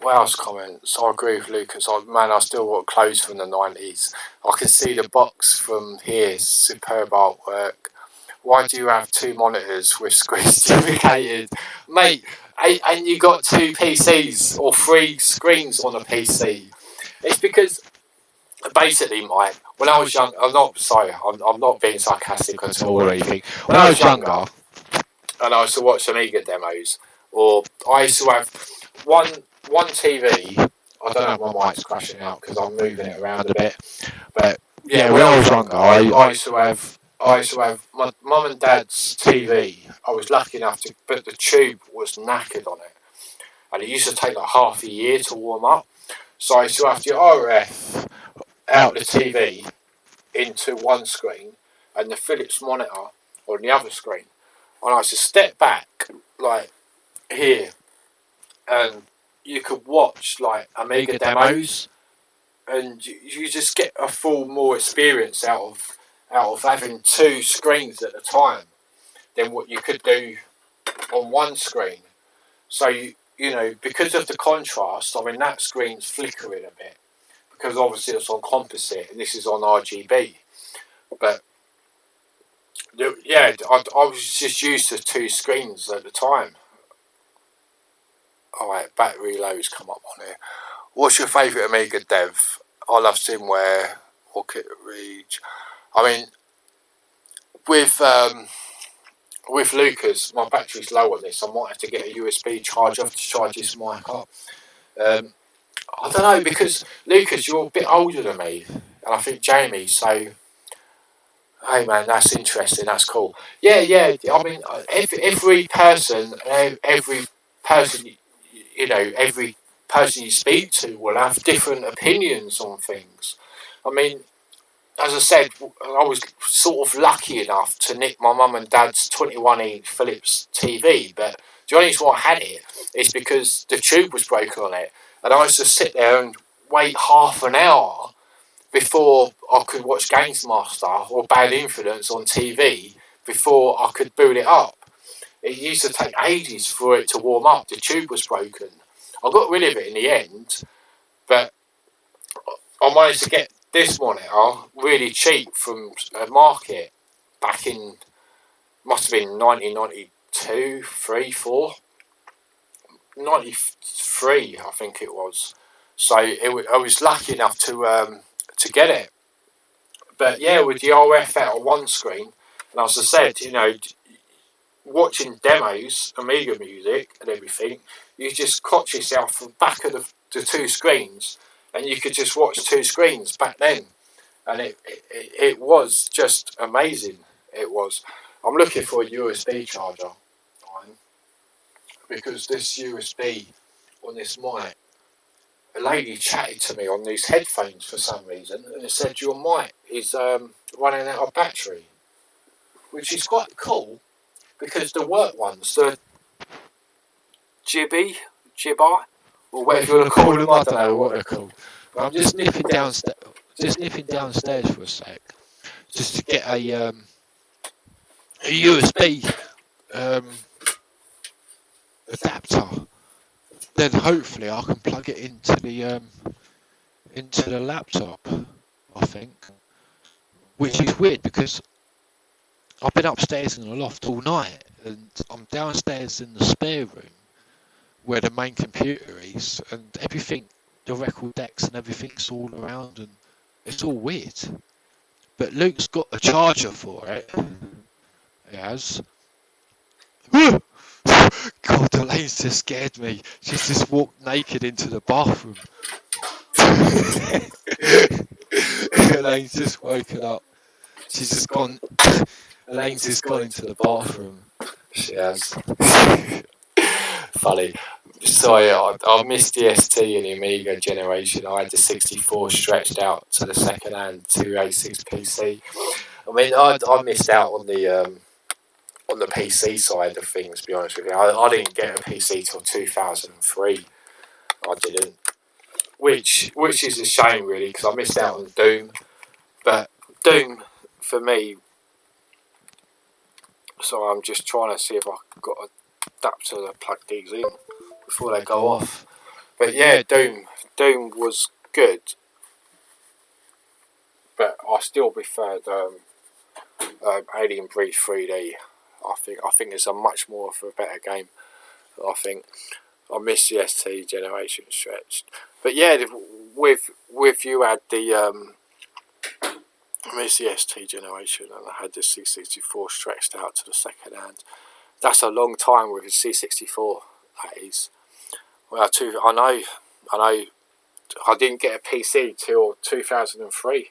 Wales comments. I agree with Lucas. I still got clothes from the 90s. I can see the box from here. Superb artwork. Why do you have two monitors with screens duplicated? Mate, and you got two PCs or three screens on a PC. It's because, basically, Mike, when I was young, I'm not being sarcastic at all or anything. When I was younger, and I used to watch Amiga demos, or I used to have one TV. I don't know if my mic's crashing out because I'm moving it around a bit. But yeah, when I was younger, I used to have my mum and dad's TV. I was lucky enough but the tube was knackered on it, and it used to take like half a year to warm up. So I used to have to RF out the TV into one screen and the Philips monitor on the other screen. And I used to step back like here, and you could watch like Amiga demos, and you just get a more experience out of having two screens at a time than what you could do on one screen. So you know, because of the contrast, I mean that screen's flickering a bit because obviously it's on composite and this is on RGB. But yeah, I was just used to two screens at the time. Alright, battery low's come up on here. What's your favourite Amiga dev? I love Simware, Rocket Reach. I mean, with Lucas, my battery's low on this. I might have to get a USB charger to charge this mic up. I don't know, because Lucas, you're a bit older than me, and I think Jamie, so hey man, that's interesting, that's cool. Yeah, I mean, every person, every person, every person you speak to will have different opinions on things. I mean, as I said, I was sort of lucky enough to nick my mum and dad's 21-inch Philips TV, but the only reason why I had it is because the tube was broken on it, and I used to sit there and wait half an hour before I could watch Games Master or Bad Influence on TV before I could boot it up. It used to take ages for it to warm up. The tube was broken. I got rid of it in the end, but I managed to get this monitor really cheap from a market back in, must have been 1992, 3, 4, 93, I think it was. So I was lucky enough to get it. But yeah, with the RF out of one screen, and as I said, watching demos, Amiga music and everything, you just caught yourself from back of the two screens, and you could just watch two screens back then, and it was just amazing. It was. I'm looking for a USB charger, because this USB on this mic, a lady chatted to me on these headphones for some reason, and it said your mic is running out of battery, which is quite cool, because the work ones, the Jibby, or whatever you want to call them, I don't know what they're called. But I'm just nipping downstairs for a sec, just to get a USB adapter. Then hopefully I can plug it into the laptop, I think. Which is weird, because I've been upstairs in the loft all night, and I'm downstairs in the spare room where the main computer is, and everything, the record decks and everything's all around, and it's all weird. But Luke's got a charger for it. He has. God, Elaine's just scared me. She's just walked naked into the bathroom. Elaine's just woken up. She's just gone. Elaine's just gone into the bathroom. She has. Funny. Sorry, I missed the ST and the Amiga generation. I had the 64 stretched out to the second hand 286 PC. I mean, I missed out on the PC side of things, to be honest with you. I didn't get a PC till 2003. I didn't. Which is a shame, really, because I missed out on Doom. But Doom, for me, so I'm just trying to see if I've got an adapter to plug these in before they go off. But yeah, Doom was good, but I still preferred Alien Breed 3D. I think it's a much more of a better game. I think I miss the ST generation stretched, but yeah, with you had the I miss the ST generation, and I had the C64 stretched out to the second hand. That's a long time with a C64. That is. Well, I know. I didn't get a PC till 2003.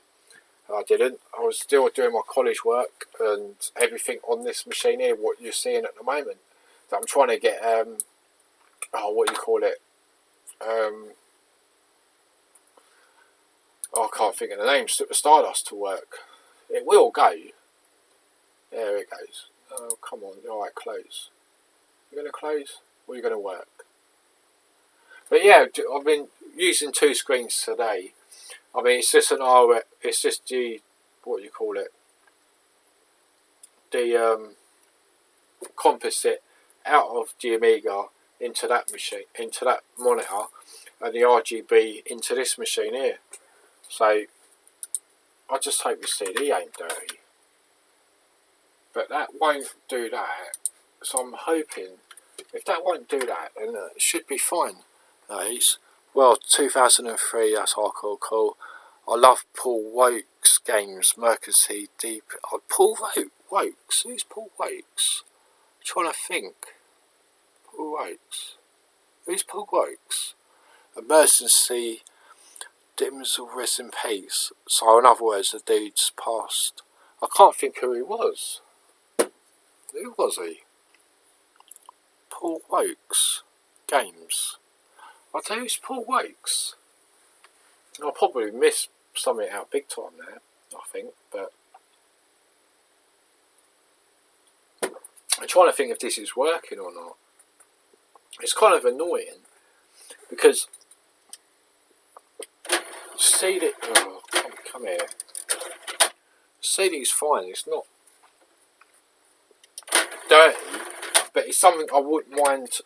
I didn't. I was still doing my college work and everything on this machine here, what you're seeing at the moment. That I'm trying to get, what do you call it? I can't think of the name, Stardust to work. It will go. There it goes. Oh, come on. Alright, close. You're going to close? Or you're going to work? But yeah, I've been using two screens today. I mean, it's just it's just the, what do you call it? The composite out of the Amiga into that machine, into that monitor, and the RGB into this machine here. So I just hope the CD ain't dirty. But that won't do that. So I'm hoping If that won't do that, then it should be fine. That is. Well, 2003, that's hardcore cool. I love Paul Wokes games, Mercury Deep. Paul Wokes? Who's Paul Wokes? I'm trying to think. Paul Wokes. Who's Paul Wokes? Emergency Dims will rest in peace. So in other words, the dude's passed. I can't think who he was. Who was he? Paul Wokes games. I tell you, it's Paul Wokes. I'll probably miss something out big time there, I think, but I'm trying to think if this is working or not. It's kind of annoying because CD. Oh, come here. CD's fine. It's not dirty, but it's something I wouldn't mind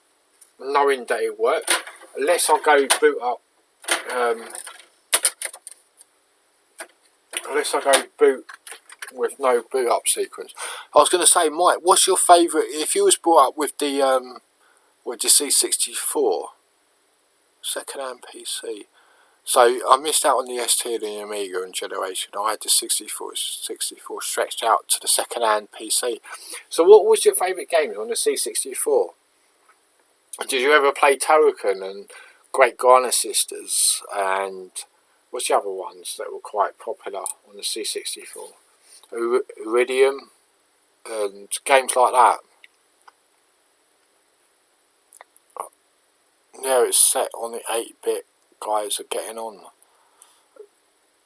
knowing that it works, unless I go boot up. Unless I go boot with no boot up sequence. I was going to say, Mike, what's your favourite? If you was brought up with the C64 second-hand PC. So I missed out on the ST and the Amiga and Generation. I had the 64 stretched out to the second-hand PC. So what was your favourite games on the C64? Did you ever play Token and Great Garner Sisters and what's the other ones that were quite popular on the C64? Iridium and games like that. Yeah, it's set on the 8-bit guys are getting on.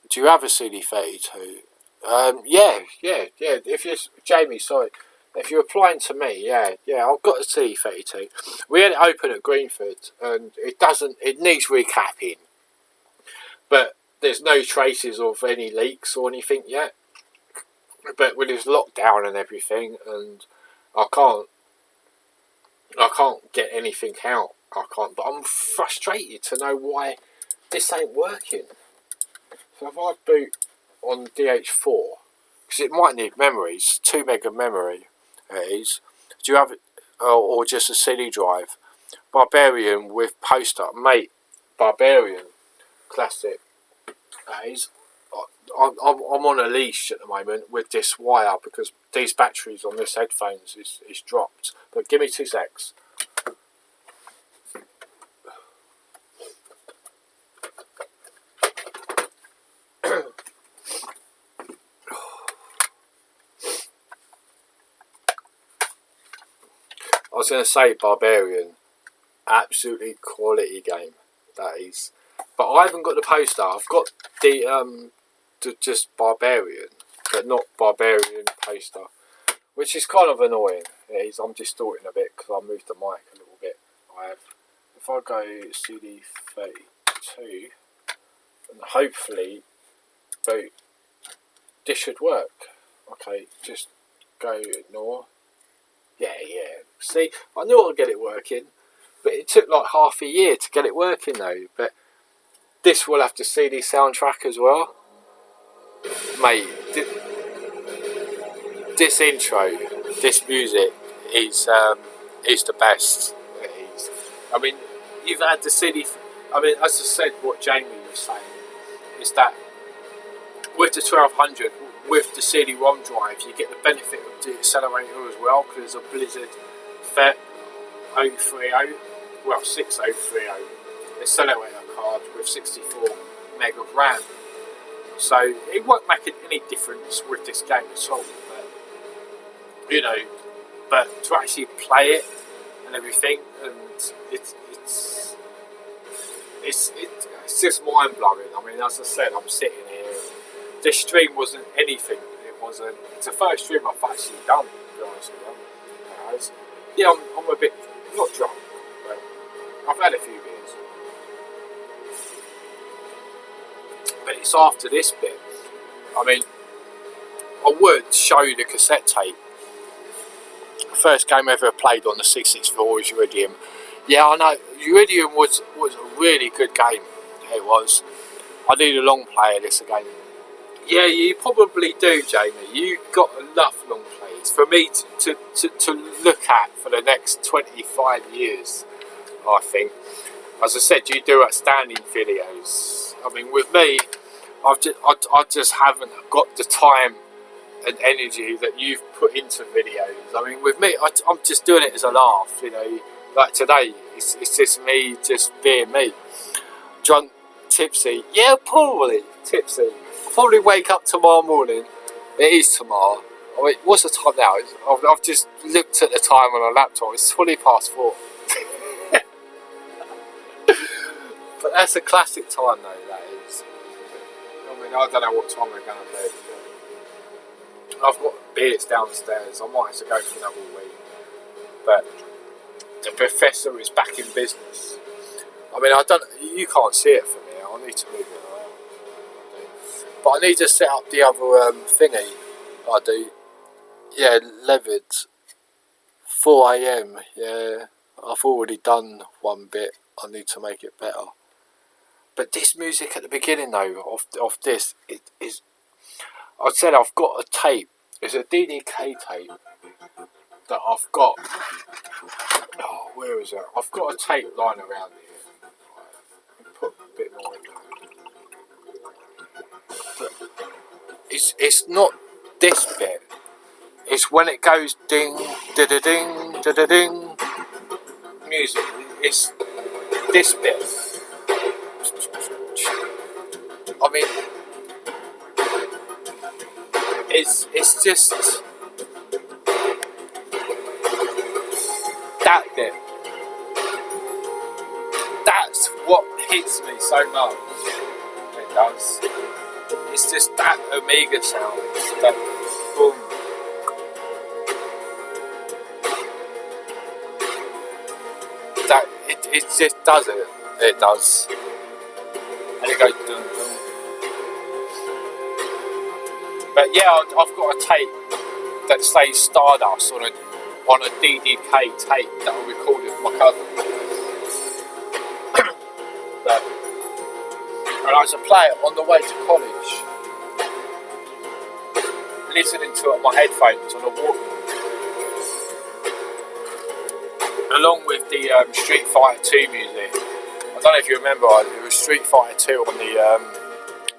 Do you have a CD32? Yeah. If you're Jamie, sorry, if you're applying to me, yeah, I've got a CD32. We had it open at Greenford, and it needs recapping, but there's no traces of any leaks or anything yet. But with this lockdown and everything, and I can't get anything out. But I'm frustrated to know why this ain't working. So if I boot on DH4, because it might need memories, 2 meg of memory it is. Do you have it, or just a CD drive? Barbarian with poster, mate. Barbarian, classic. That is. I'm on a leash at the moment with this wire because these batteries on this headphones is dropped. But give me 2 secs. I was going to say Barbarian, absolutely quality game, that is. But I haven't got the poster. I've got the just Barbarian, but not Barbarian poster, which is kind of annoying. It is. I'm distorting a bit because I moved the mic a little bit. If I go CD32, and hopefully boot, this should work. Okay, just go ignore. Yeah. See, I knew I'd get it working, but it took like half a year to get it working though. But this will have to CD soundtrack as well. Mate, this intro, this music is the best. It is. I mean, you've had the CD. I mean, as I said, what Jamie was saying is that with the 1200, with the CD-ROM drive, you get the benefit of the accelerator as well because there's a Blizzard FET 030, well 6030 accelerator card with 64 meg of RAM. So it won't make any difference with this game at all. But to actually play it and everything, and it's just mind blowing. I mean, as I said, I'm sitting here. This stream wasn't anything. It's the first stream I've actually done, to be honest with you. I'm a bit not drunk, but I've had a few beers. But it's after this bit. I mean, I would show you the cassette tape. First game I ever played on the 664 was Iridium. Yeah, I know. Iridium was a really good game. It was. I need a long play of this again. Yeah, you probably do, Jamie. You've got enough long play is for me to look at for the next 25 years, I think. As I said, you do outstanding videos. I mean, with me, I just haven't got the time and energy that you've put into videos. I mean, with me, I'm just doing it as a laugh, you know. Like today, it's just me just being me. Drunk, tipsy, yeah, probably tipsy. I'll probably wake up tomorrow morning. It is tomorrow. I mean, what's the time now? I've just looked at the time on a laptop. It's 4:20. But that's a classic time, though. That is. I mean, I don't know what time we're going to be. I've got beers downstairs. I might have to go for another week. But the professor is back in business. I mean, you can't see it from here. I need to move it around. But I need to set up the other thingy. I do. Yeah, levered. 4 AM. Yeah, I've already done one bit. I need to make it better. But this music at the beginning, though, of this, it is. I said I've got a tape. It's a DDK tape that I've got. Oh, where is it? I've got a tape lying around here. Right, put a bit more in there. But it's not this bit. It's when it goes ding, da da ding, da da ding. Music. It's this bit. I mean, it's just that bit. That's what hits me so much. It does. It's just that Amiga sound. That boom. That it just does it. It does. And it goes dun dun. But yeah, I've got a tape that says Stardust on a DDK tape that I recorded with my cousin. And I used to play it on the way to college, listening to it on my headphones on a Walkman, along with the Street Fighter 2 music. I don't know if you remember, it was Street Fighter 2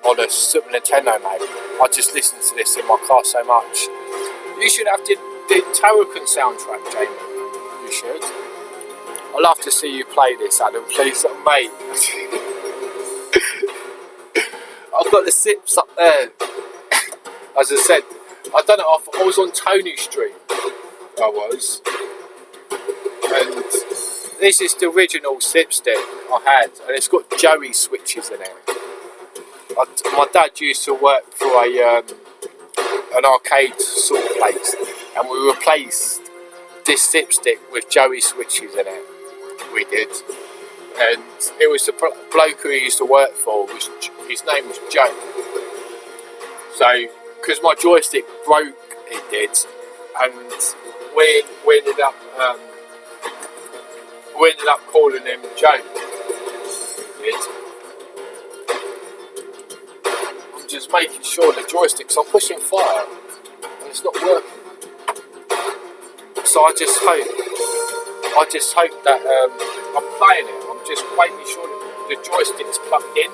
on the Super Nintendo, mate. I just listened to this in my car so much. You should have the Towakan soundtrack, Jamie. You should. I'd love to see you play this, Adam, please, mate. I've got the sips up there. As I said, I don't know, I was on Tony Street. I was. And this is the original sip stick I had, and it's got Joey switches in it. My dad used to work for an arcade sort of place, and we replaced this sip stick with Joey switches in it. We did. And it was the bloke who he used to work for, his name was Joe. So, because my joystick broke, it did, and we ended up calling him Joe. I'm just making sure the joysticks, I'm pushing fire, and it's not working. So I just hope that I'm playing it. I'm just making sure that the joystick's plugged in.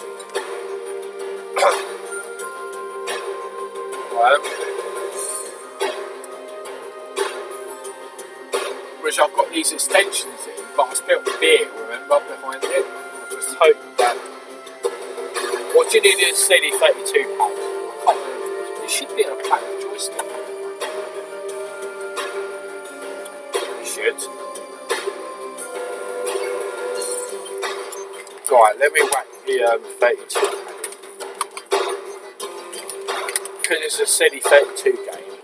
Which I've got these extensions in, but I spilled the beer, remember, behind it. I just hope that. What do you need in a CD32 pack? I can't remember. It should be in a pack of joystick. It should. Right, let me whack the 32 pack. Because it's a CD32 game.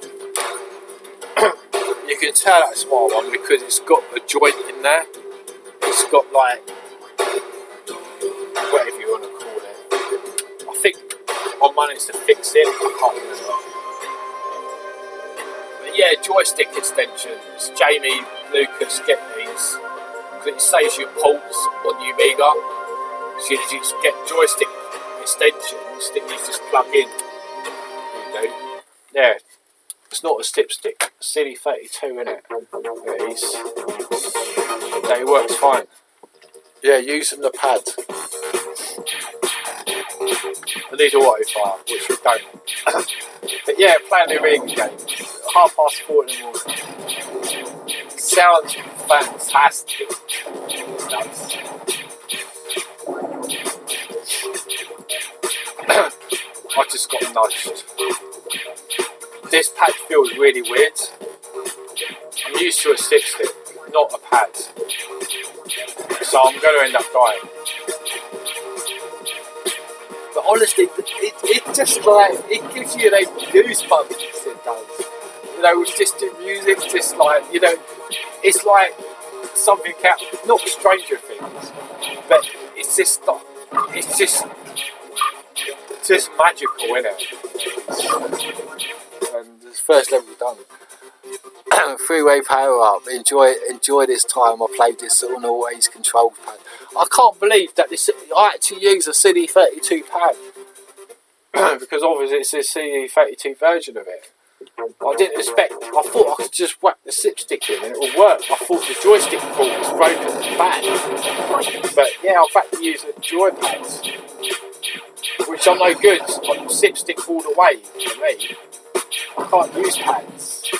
You can tell that small one because it's got a joint in there. It's got like, whatever you want to call it. I think I managed to fix it. I can't remember. But yeah, joystick extensions. Jamie, Lucas, get these. Because it saves you ports on the Amiga. So you just get joystick extensions that you just plug in. You know. There. It's not a Slipstick, CD32 in it. It is. Yeah, it works fine. Yeah, using the pad. I need auto fire, which we don't. But yeah, playing the amiga game. 4:30 in the morning. Sounds fantastic. It does. I just got nudged. This pad feels really weird. I'm used to a stick, not a pad. So I'm going to end up dying. But honestly, it just like, it gives you like goosebumps, it does. You know, with just the music, just like, you know, it's like something out, not Stranger Things, but it's just magical, isn't it? And the first level done. Three-way power up. Enjoy this time. I played this on always controlled pad. I can't believe that I actually use a CD32 pad because obviously it's a CD32 version of it. I didn't expect. I thought I could just whack the slipstick in and it would work. I thought the joystick port was broken bad, but yeah, I've had to use a joypad, which I'm no good. I'm slipstick all the way for me. I can't use pads.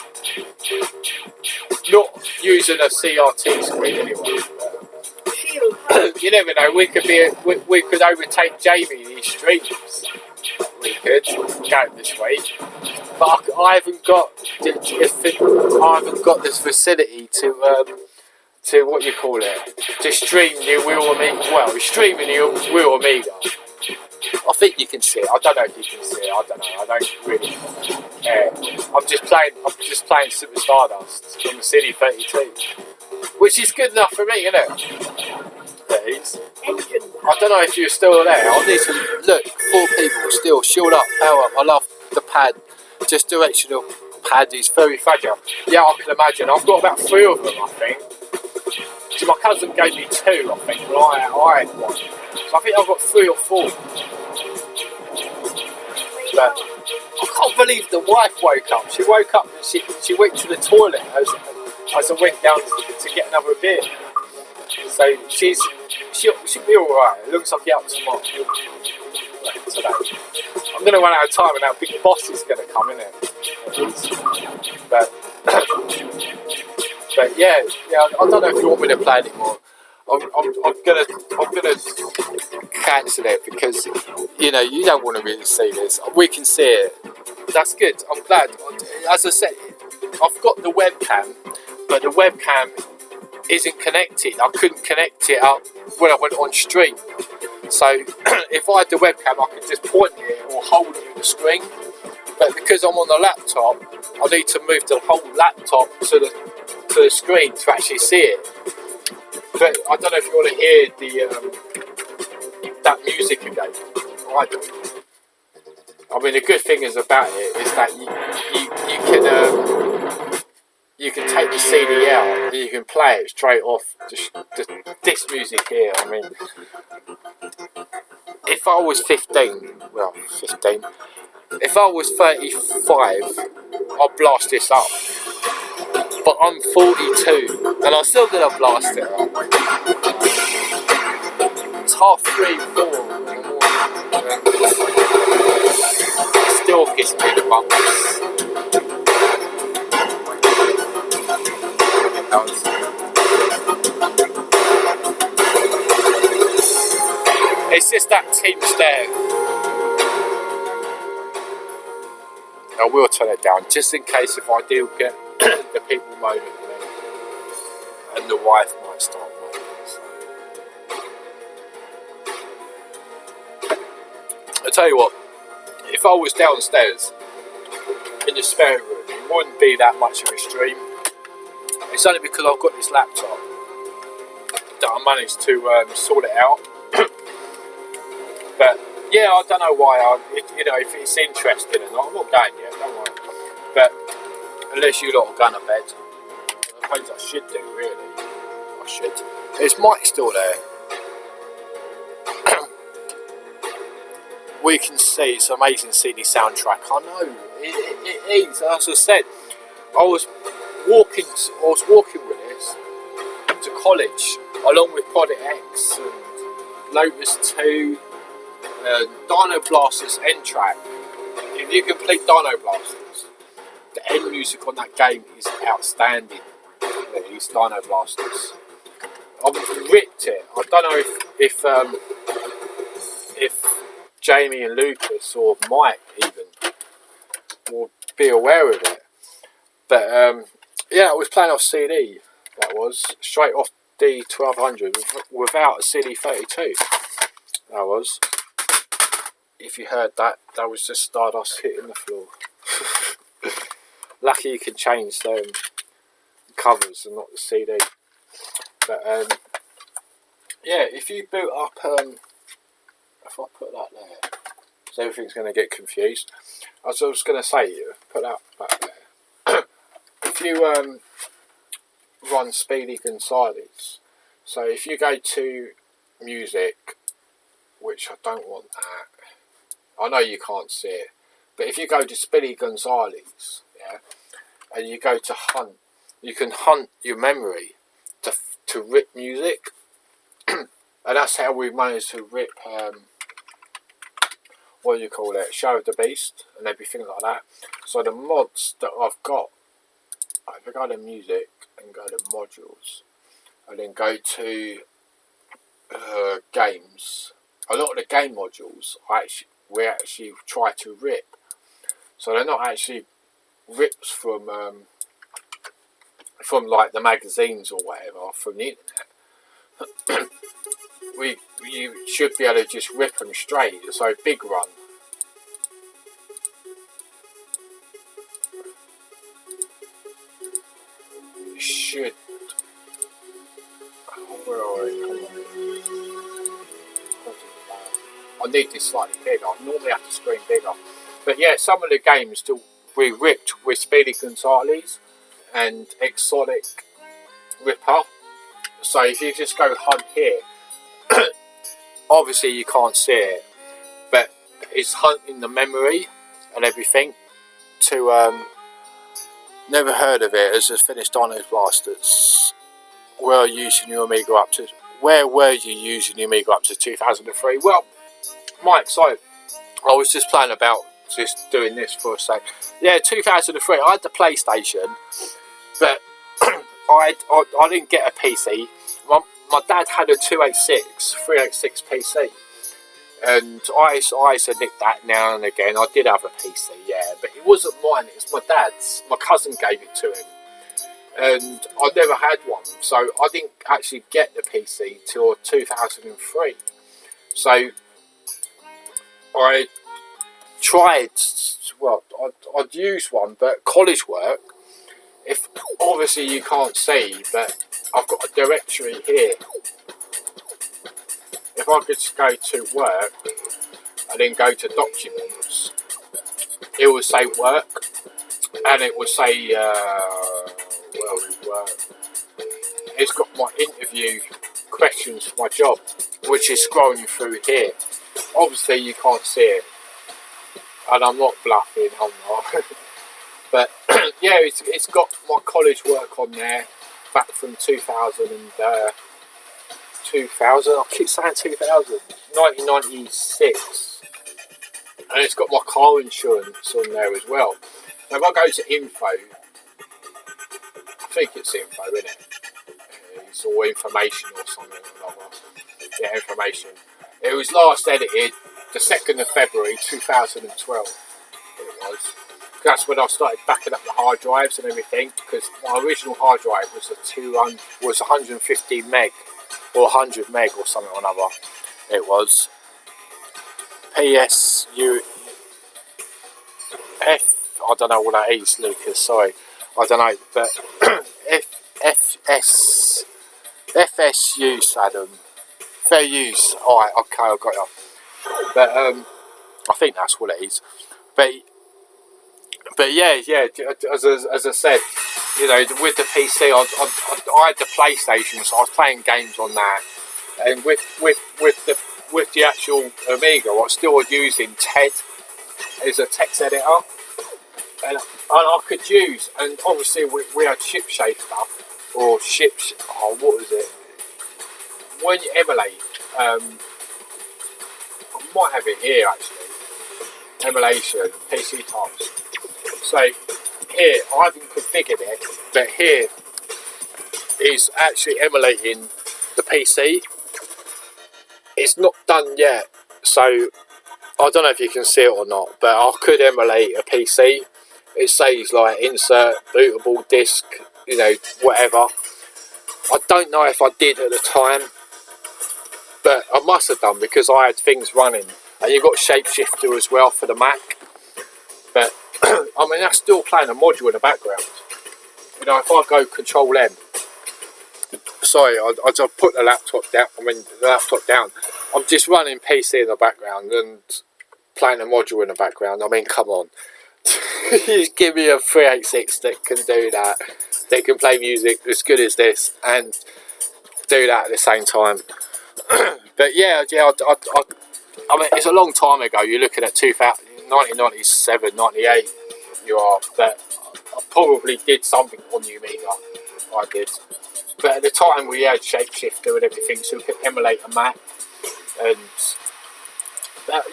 Not using a CRT screen anyway. You never know. We could overtake Jamie in his streams. We could go this week, but I haven't got this facility to what you call it, to stream the Wheel Amiga. Well, we're streaming the Wheel Amiga. I think you can see it. I don't know if you can see it. I don't know. I don't really care. I'm just playing Super Stardust on the CD32, which is good enough for me, isn't it? Please. I don't know if you're still there. I need to look. 4 people still. Shield up, power up. I love the pad. Just directional pad is very fragile. Yeah, I can imagine. I've got about 3 of them, I think. So my cousin gave me 2, I think. But I had 1. So I think I've got 3 or 4. But I can't believe the wife woke up. She woke up and she went to the toilet as I went down to get another beer. So she'll be alright. It looks like out tomorrow. Today. I'm going to run out of time and our big boss is going to come in it. But yeah, I don't know if you want me to play anymore. I'm gonna cancel it because you know you don't want to really see this. We can see it. That's good. I'm glad. As I said, I've got the webcam, but the webcam isn't connected. I couldn't connect it up when I went on stream. So if I had the webcam, I could just point it or hold it in the screen. But because I'm on the laptop, I need to move the whole laptop to the screen to actually see it. But I don't know if you want to hear that music again. I don't. I mean, the good thing is about it is that you can take the CD out and you can play it straight off. Just this music here. I mean, if I was 15, if I was 35, I'd blast this up. But I'm 42 and I'm still gonna blast it up. It's 3:30, 4 in the morning. It still gives me the bumps. It's just that tinge there. I will turn it down just in case if I do get the people moaning and the wife might start moaning. So. I tell you what, if I was downstairs in the spare room, it wouldn't be that much of a stream. It's only because I've got this laptop that I managed to sort it out. But yeah, I don't know why. If it's interesting or not, I'm not going yet. Don't worry. But unless you lot are going to bed, I suppose I should do. Really, I should. Is Mike still there? We can see it's an amazing CD soundtrack. I know it is. As I said, I was walking with this to college, along with Project X and Lotus 2, Dino Blasters End Track. If you complete Dino Blasters, the end music on that game is outstanding. It's Dino Blasters. I've ripped it. I don't know if Jamie and Lucas or Mike even will be aware of it. But yeah, I was playing off CD. That was straight off D1200 without a CD32. That was. If you heard that, that was just Stardust hitting the floor. Lucky you can change them covers and not the CD. But yeah, if you boot up, if I put that there, because everything's going to get confused. As I was going to say, put that back there. If you run Speedy Gonzales, so if you go to music, which I don't want that, I know you can't see it, but if you go to Speedy Gonzales, yeah, and you go to hunt, you can hunt your memory to rip music, and that's how we managed to rip what do you call it, Show of the Beast and everything like that. So the mods that I've got, if I go to music and go to modules and then go to games, a lot of the game modules we actually try to rip. So they're not actually rips from like the magazines or whatever from the internet. You should be able to just rip them straight. So Big Run. Should. Where are we? I need this slightly bigger. I normally have to screen bigger. But yeah, some of the games we ripped with Speedy Gonzales and Exotic Ripper. So if you just go hunt here, obviously you can't see it, but it's hunting the memory and everything to never heard of it as a finished Dino Blasters. Where you using your Amiga up to? Where were you using your Amiga up to 2003? Well, Mike, so I was just playing about just doing this for a sec. Yeah, 2003. I had the PlayStation, but I didn't get a PC. My dad had a 386 PC, and I used to nick that now and again. I did have a PC, yeah, but it wasn't mine. It was my dad's. My cousin gave it to him, and I never had one, so I didn't actually get the PC till 2003. So I tried. Well, I'd use one, but college work. If obviously you can't see, but I've got a directory here. If I could go to work and then go to documents, it will say work, and it will say where we work. It's got my interview questions for my job, which is scrolling through here. Obviously you can't see it, and I'm not bluffing, I'm not. But yeah, it's got my college work on there, back from 2000 and 2000. I keep saying 2000, 1996, and it's got my car insurance on there as well. Now if I go to info, I think it's info, isn't it? It's all information or something or other. Yeah, information. It was last edited the 2nd of February 2012. It was. That's when I started backing up the hard drives and everything, because my original hard drive was 150 meg or 100 meg or something or another. It was PSU F. I don't know what that is, Lucas. Sorry, I don't know, but FSU Saddam. Fair use. Alright, okay, I got you. But I think that's what it is. But yeah, as I said, you know, with the PC, I had the PlayStation, so I was playing games on that, and with the actual Amiga, I was still using TED as a text editor. and I could use, and obviously we had ship shaper or ships. Oh, what was it? When you emulate, I might have it here actually. Emulation, PC types. So here, I haven't configured it, but here is actually emulating the PC. It's not done yet, so I don't know if you can see it or not, but I could emulate a PC. It says like insert bootable disk, you know, whatever. I don't know if I did at the time, but I must have done because I had things running. And you've got Shapeshifter as well for the Mac. But I mean, that's still playing a module in the background. You know, if I go Control M, sorry, I just put the laptop down. I'm just running PC in the background and playing a module in the background. I mean, come on. You give me a 386 that can do that, that can play music as good as this and do that at the same time. But yeah, I mean, it's a long time ago. You're looking at 1997, 98. You are, but I probably did something on the Amiga. I did, but at the time we had Shapeshifter and everything, so we could emulate a Mac. And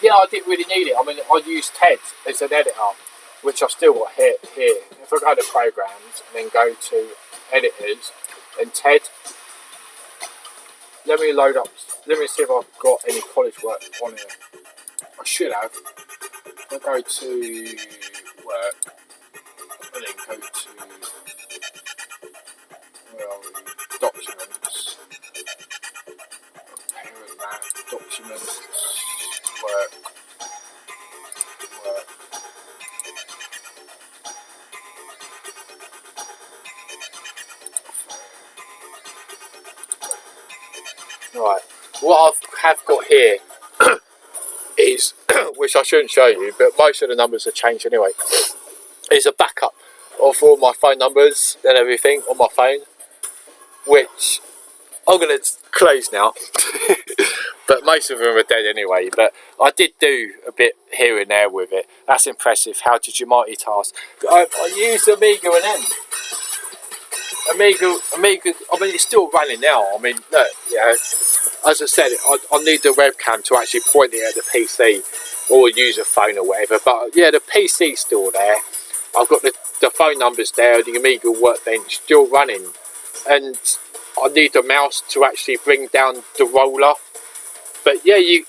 yeah, I didn't really need it. I mean, I used TED as an editor, which I've still got here. If I go to programs and then go to editors and TED, let me load up. Let me see if I've got any college work on here. I should have. I'll go to work and then go to documents. Parent map, documents, work. Right. What I have got here is, which I shouldn't show you, but most of the numbers have changed anyway, is a backup of all my phone numbers and everything on my phone, which I'm going to close now. But most of them are dead anyway. But I did do a bit here and there with it. That's impressive. How did you multitask? I used Amiga and M. Amiga, I mean, it's still running now. I mean, look, yeah, as I said, I need the webcam to actually point it at the PC or use a phone or whatever. But yeah, the PC's still there. I've got the phone numbers there, the Amiga workbench still running. And I need the mouse to actually bring down the roller. But yeah, you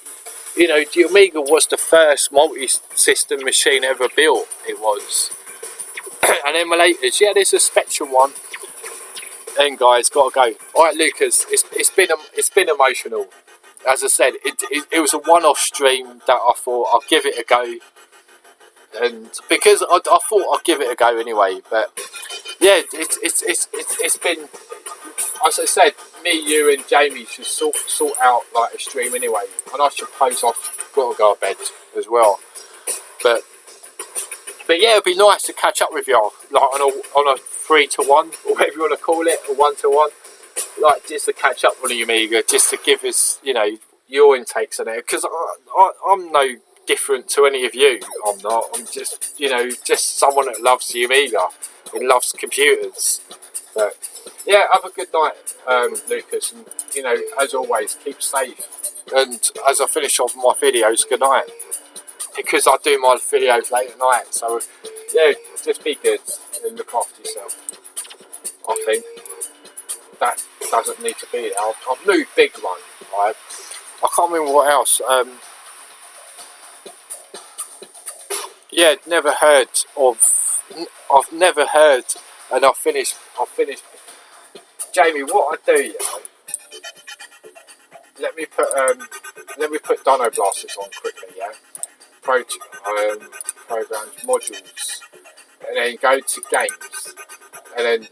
know, the Amiga was the first multi-system machine ever built. It was. And emulators, yeah, there's a Spectrum one. And guys, gotta go. All right, Lucas, it's been emotional. As I said, it was a one-off stream that I thought I'll give it a go, and because I thought I'd give it a go anyway. But yeah, it's been, as I said, me, you, and Jamie should sort out like a stream anyway, and I should post. I've got to go to bed as well, but yeah, it'd be nice to catch up with y'all, like on a 3-to-1, or whatever you want to call it, or 1-to-1, like just to catch up on the Amiga, just to give us, you know, your intakes on it, because I'm no different to any of you. I'm not. I'm just, you know, just someone that loves the Amiga and loves computers. But yeah, have a good night, Lucas, and you know, as always, keep safe. And as I finish off my videos, good night. Because I do my videos late at night, so yeah, just be good and look after yourself. I think that doesn't need to be there. I've moved big one, right? I can't remember what else. Yeah, never heard of. I've never heard, and I've finished. Jamie, what I do, you know, let me put Dino Blasters on quickly, yeah. Programs, modules, and then go to games, and then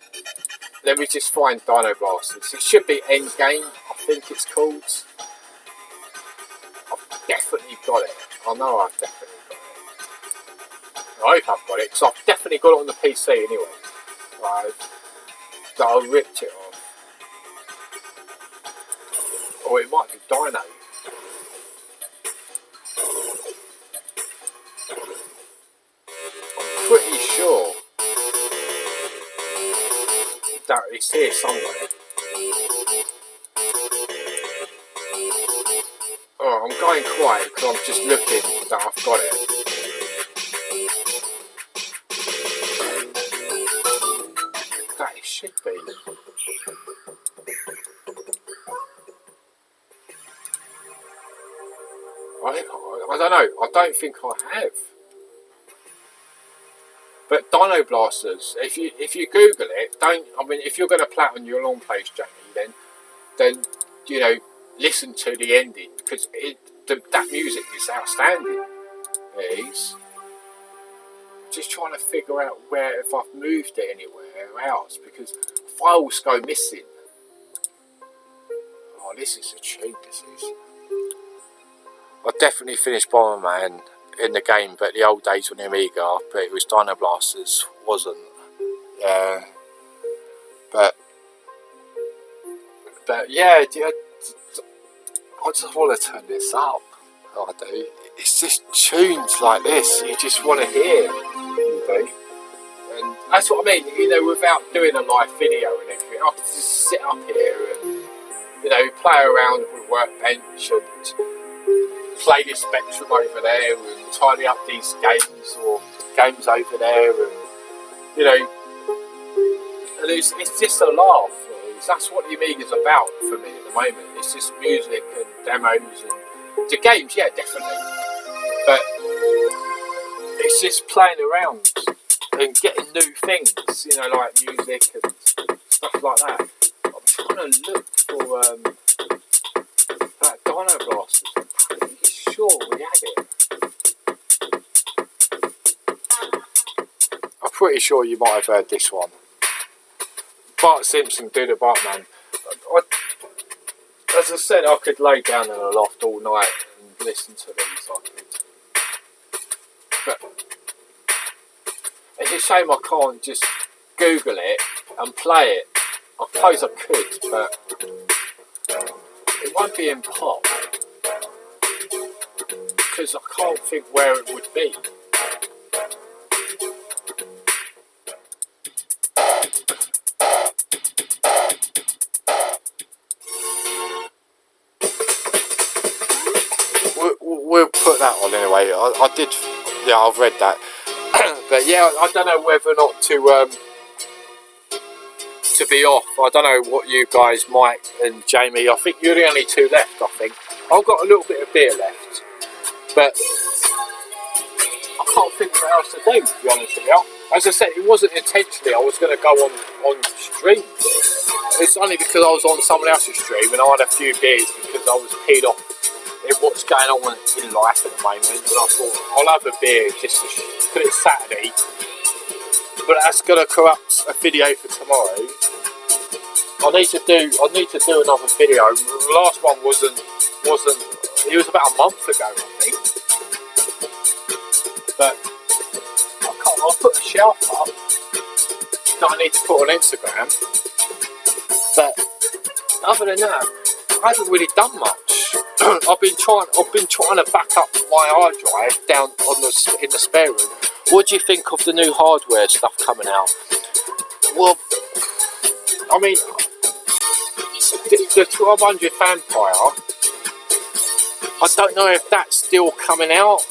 let me just find Dino Blasters. It should be Endgame, I think it's called. I've definitely got it. I know I've definitely got it. I hope I've got it, because I've definitely got it on the PC anyway. Right, so I ripped it off. Or it might be Dino. I'm pretty sure that it's here somewhere. Oh, I'm going quiet because I'm just looking that I've got it. That it should be. I don't know. I don't think I have. But Dino Blasters, if you Google it, if you're going to play it on your long place, Jamie, then you know, listen to the ending because that music is outstanding. It is. Just trying to figure out where if I've moved it anywhere else because files go missing. Oh, this is a tune. This is. I definitely finished Bomberman in the game, but the old days on the Amiga, but it was Dino Blasters, wasn't. Yeah. But yeah, I just want to turn this up. I do. It's just tunes like this you just want to hear. You do. And that's what I mean, you know, without doing a live video and everything, I can just sit up here and, you know, play around with Workbench and play this Spectrum over there and tidy up these games or games over there and, you know, and it's just a laugh. That's what the Amiga's about for me at the moment. It's just music and demos and the games, yeah, definitely. But it's just playing around and getting new things, you know, like music and stuff like that. I'm trying to look for that Dino Blasters. I'm pretty sure we had it. I'm pretty sure you might have heard this one. Bart Simpson, Do the Bartman. As I said, I could lay down in a loft all night and listen to these. I could. But it's a shame I can't just Google it and play it. I suppose I could, but it won't be in pop because I can't think where it would be. We'll put that on anyway. I did, yeah, I've read that. But yeah, I don't know whether or not to be off. I don't know what you guys, Mike and Jamie, I think you're the only two left, I think. I've got a little bit of beer left, but I can't think what else to do, to be honest with you. As I said, it wasn't intentionally I was going to go on stream. It's only because I was on someone else's stream and I had a few beers because I was peed off in what's going on in life at the moment, and I thought I'll have a beer just because it's Saturday, but that's going to corrupt a video for tomorrow. I need to do another video. The last one wasn't it was about a month ago, I think, but I'll put a shelf up that I need to put on Instagram, but other than that I haven't really done much. I've been trying to back up my hard drive down in the spare room. What do you think of the new hardware stuff coming out? Well, I mean, the 1200 Vampire, I don't know if that's still coming out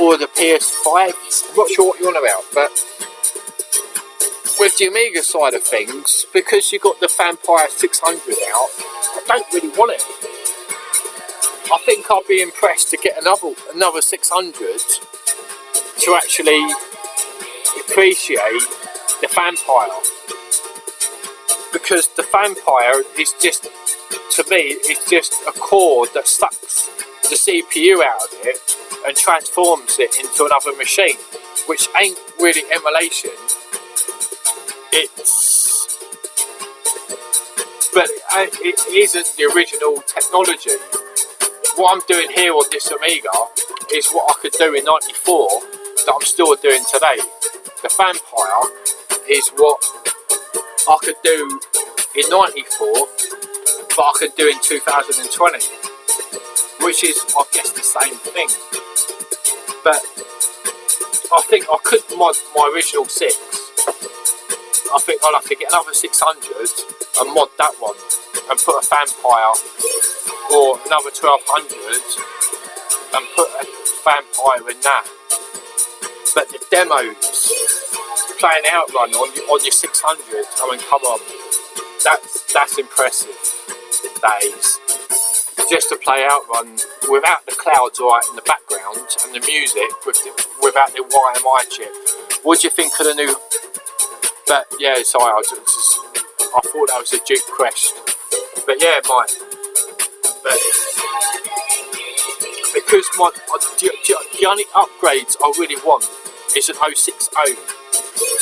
or the PS5. I'm not sure what you're on about, but with the Amiga side of things, because you got the Vampire 600 out, I don't really want it. I think I'll be impressed to get another 600 to actually appreciate the Vampire, because the Vampire is just, to me, it's just a cord that sucks the CPU out of it and transforms it into another machine, which ain't really emulation. But it isn't the original technology. What I'm doing here on this Amiga is what I could do in '94 that I'm still doing today. The Vampire is what I could do in '94, but I could do in 2020, which is, I guess, the same thing. But I think I could mod my original 6 I think I'll have to get another 600 and mod that one and put a vampire, or another 1200 and put a vampire in that. But the demos, playing Outrun on your 600, I mean, come on, that's impressive. That is. Just to play Outrun without the clouds right in the background and the music without the YMI chip. What do you think of the new? But yeah, sorry, I thought that was a Duke Quest. But yeah, mate. But because the only upgrades I really want is an 060.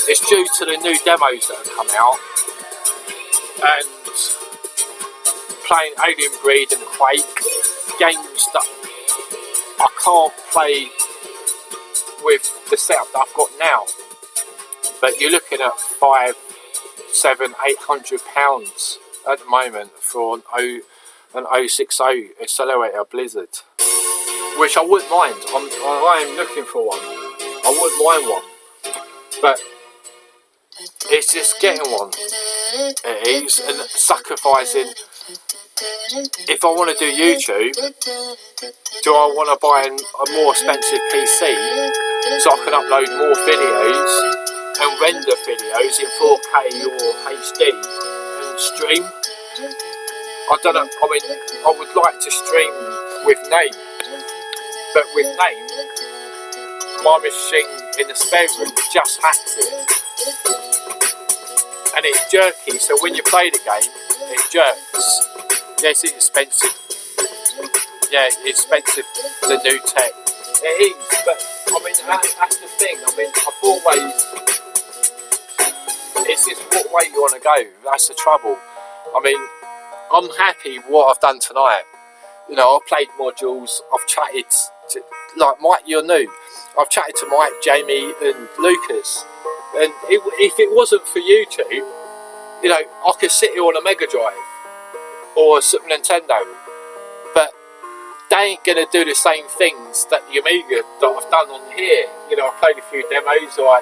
It's due to the new demos that have come out, and playing Alien Breed and Quake, games that I can't play with the setup that I've got now. But you're looking at £500, £700, £800 at the moment for an 060 accelerator Blizzard, which I wouldn't mind. I am looking for one. I wouldn't mind one, but it's just getting one. It is, and sacrificing. If I want to do YouTube, do I want to buy a more expensive PC so I can upload more videos and render videos in 4K or HD and stream? I don't know. I mean, I would like to stream with Name, but with Name, my machine in the spare room just hacks it, and it's jerky. So when you play the game, it jerks. Yes, it's expensive. Yeah, it's expensive, the new tech. It is, but I mean, that's the thing. I mean, I've always, it's just what way you want to go. That's the trouble. I mean, I'm happy with what I've done tonight. You know, I've played modules, I've chatted to, like Mike, you're new. I've chatted to Mike, Jamie and Lucas. And if it wasn't for YouTube, you know, I could sit here on a Mega Drive or a Super Nintendo, but they ain't gonna do the same things that the Amiga that I've done on here. You know, I've played a few demos, I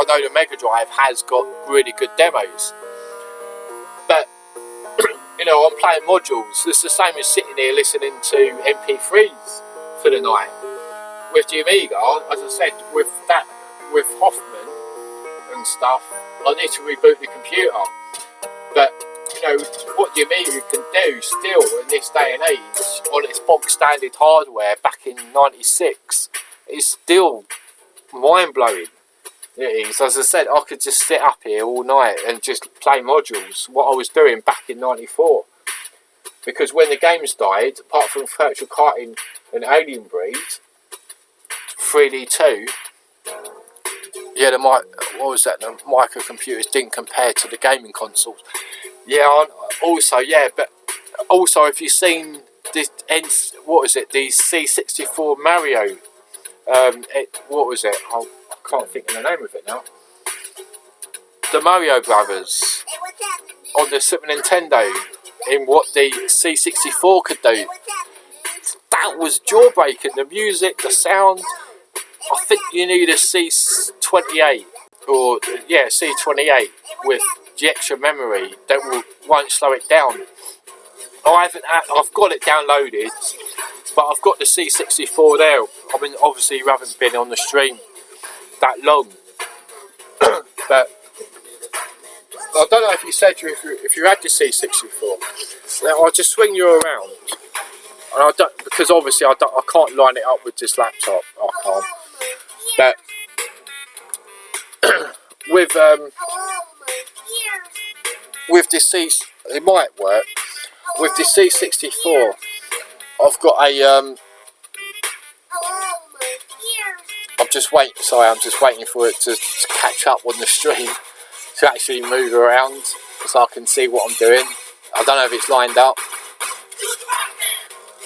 know the Mega Drive has got really good demos, but you know, I'm playing modules. It's the same as sitting here listening to MP3s for the night. With the Amiga, as I said, with Hoffman and stuff, I need to reboot the computer. But you know, what the Amiga can do still in this day and age on its bog standard hardware back in '96 is still mind blowing. It is. As I said, I could just sit up here all night and just play modules, what I was doing back in '94. Because when the games died, apart from Virtual Karting and Alien Breed, 3D2, yeah, what was that? The microcomputers didn't compare to the gaming consoles. Yeah, also, yeah, but also, if you've seen this, what is it? The C64 Mario. What was it? I can't think of the name of it now. The Mario Brothers on the Super Nintendo, in what the C64 could do. That was jaw-breaking. The music, the sound. I think you need a C28 or yeah, C28 with the extra memory that won't slow it down. I've got it downloaded, but I've got the C64 there. I mean, obviously you haven't been on the stream that long, but I don't know if you said if you had the C64. Now I'll just swing you around, and I don't, because obviously I can't line it up with this laptop. I can't. But with the it might work. With the C64, I've got a I'm just waiting for it to catch up on the stream to actually move around so I can see what I'm doing. I don't know if it's lined up,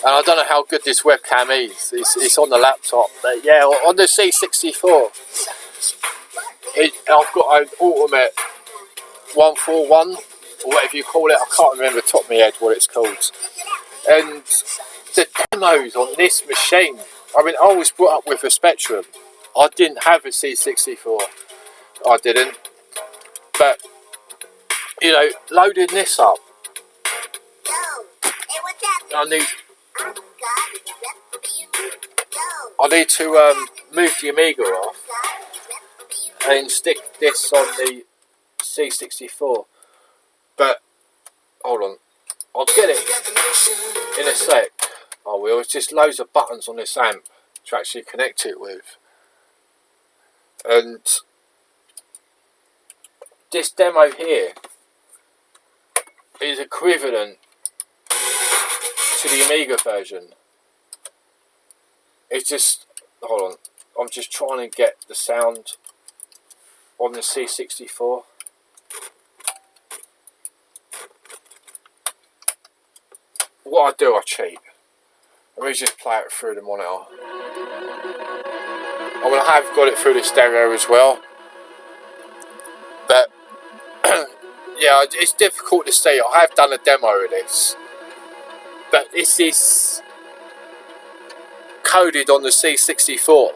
and I don't know how good this webcam is. It's on the laptop, but yeah, on the C64, I've got an Ultimate 141 or whatever you call it. I can't remember top of my head what it's called. And the demos on this machine, I mean, I was brought up with a Spectrum. I didn't have a C64. I didn't. But you know, loading this up, I need to move the Amiga off and stick this on the C64. But hold on, I'll get it in a sec. Oh, well, it's just loads of buttons on this amp to actually connect it with, and this demo here is equivalent to the Amiga version. It's just, hold on, I'm just trying to get the sound on the C64. What I do, I cheat. Let me just play it through the monitor. I mean, I have got it through the stereo as well, but yeah, it's difficult to see. I have done a demo of this, but this is coded on the C64,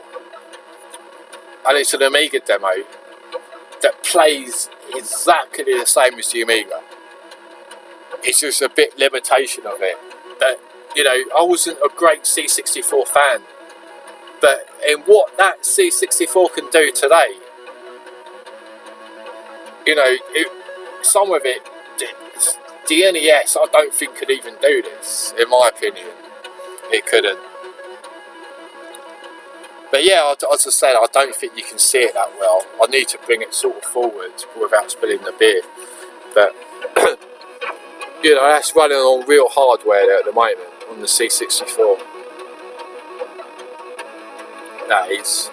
and it's an Amiga demo that plays exactly the same as the Amiga. It's just a bit limitation of it. But, you know, I wasn't a great C64 fan, but in what that C64 can do today, you know, some of it, the NES I don't think could even do this, in my opinion. It couldn't. But yeah, as I said, I don't think you can see it that well. I need to bring it sort of forward without spilling the beer. But, you know, that's running on real hardware there at the moment, on the C64. That is.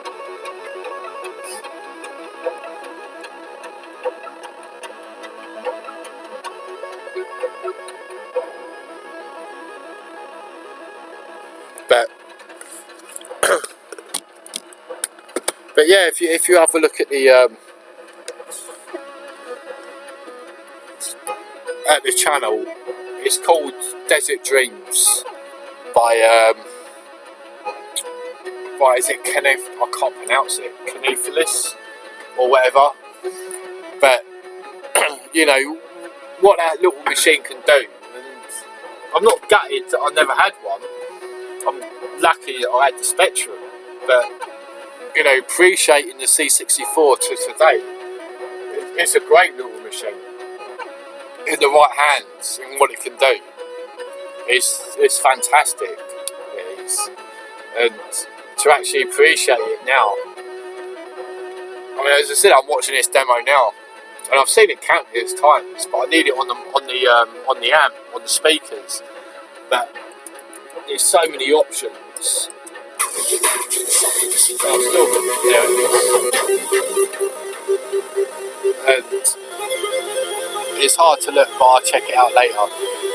But yeah, if you have a look at the channel, it's called Desert Dreams by is it Kenneth? I can't pronounce it. Kenephilis or whatever. But you know what that little machine can do. And I'm not gutted that I never had one. I'm lucky that I had the Spectrum. But you know, appreciating the C64 to today, it's a great little machine. In the right hands, and what it can do, it's fantastic. It is. And to actually appreciate it now. I mean, as I said, I'm watching this demo now, and I've seen it countless times, but I need it on the amp, on the speakers. But there's so many options. So I'm still going to do this, and it's hard to look, but I'll check it out later.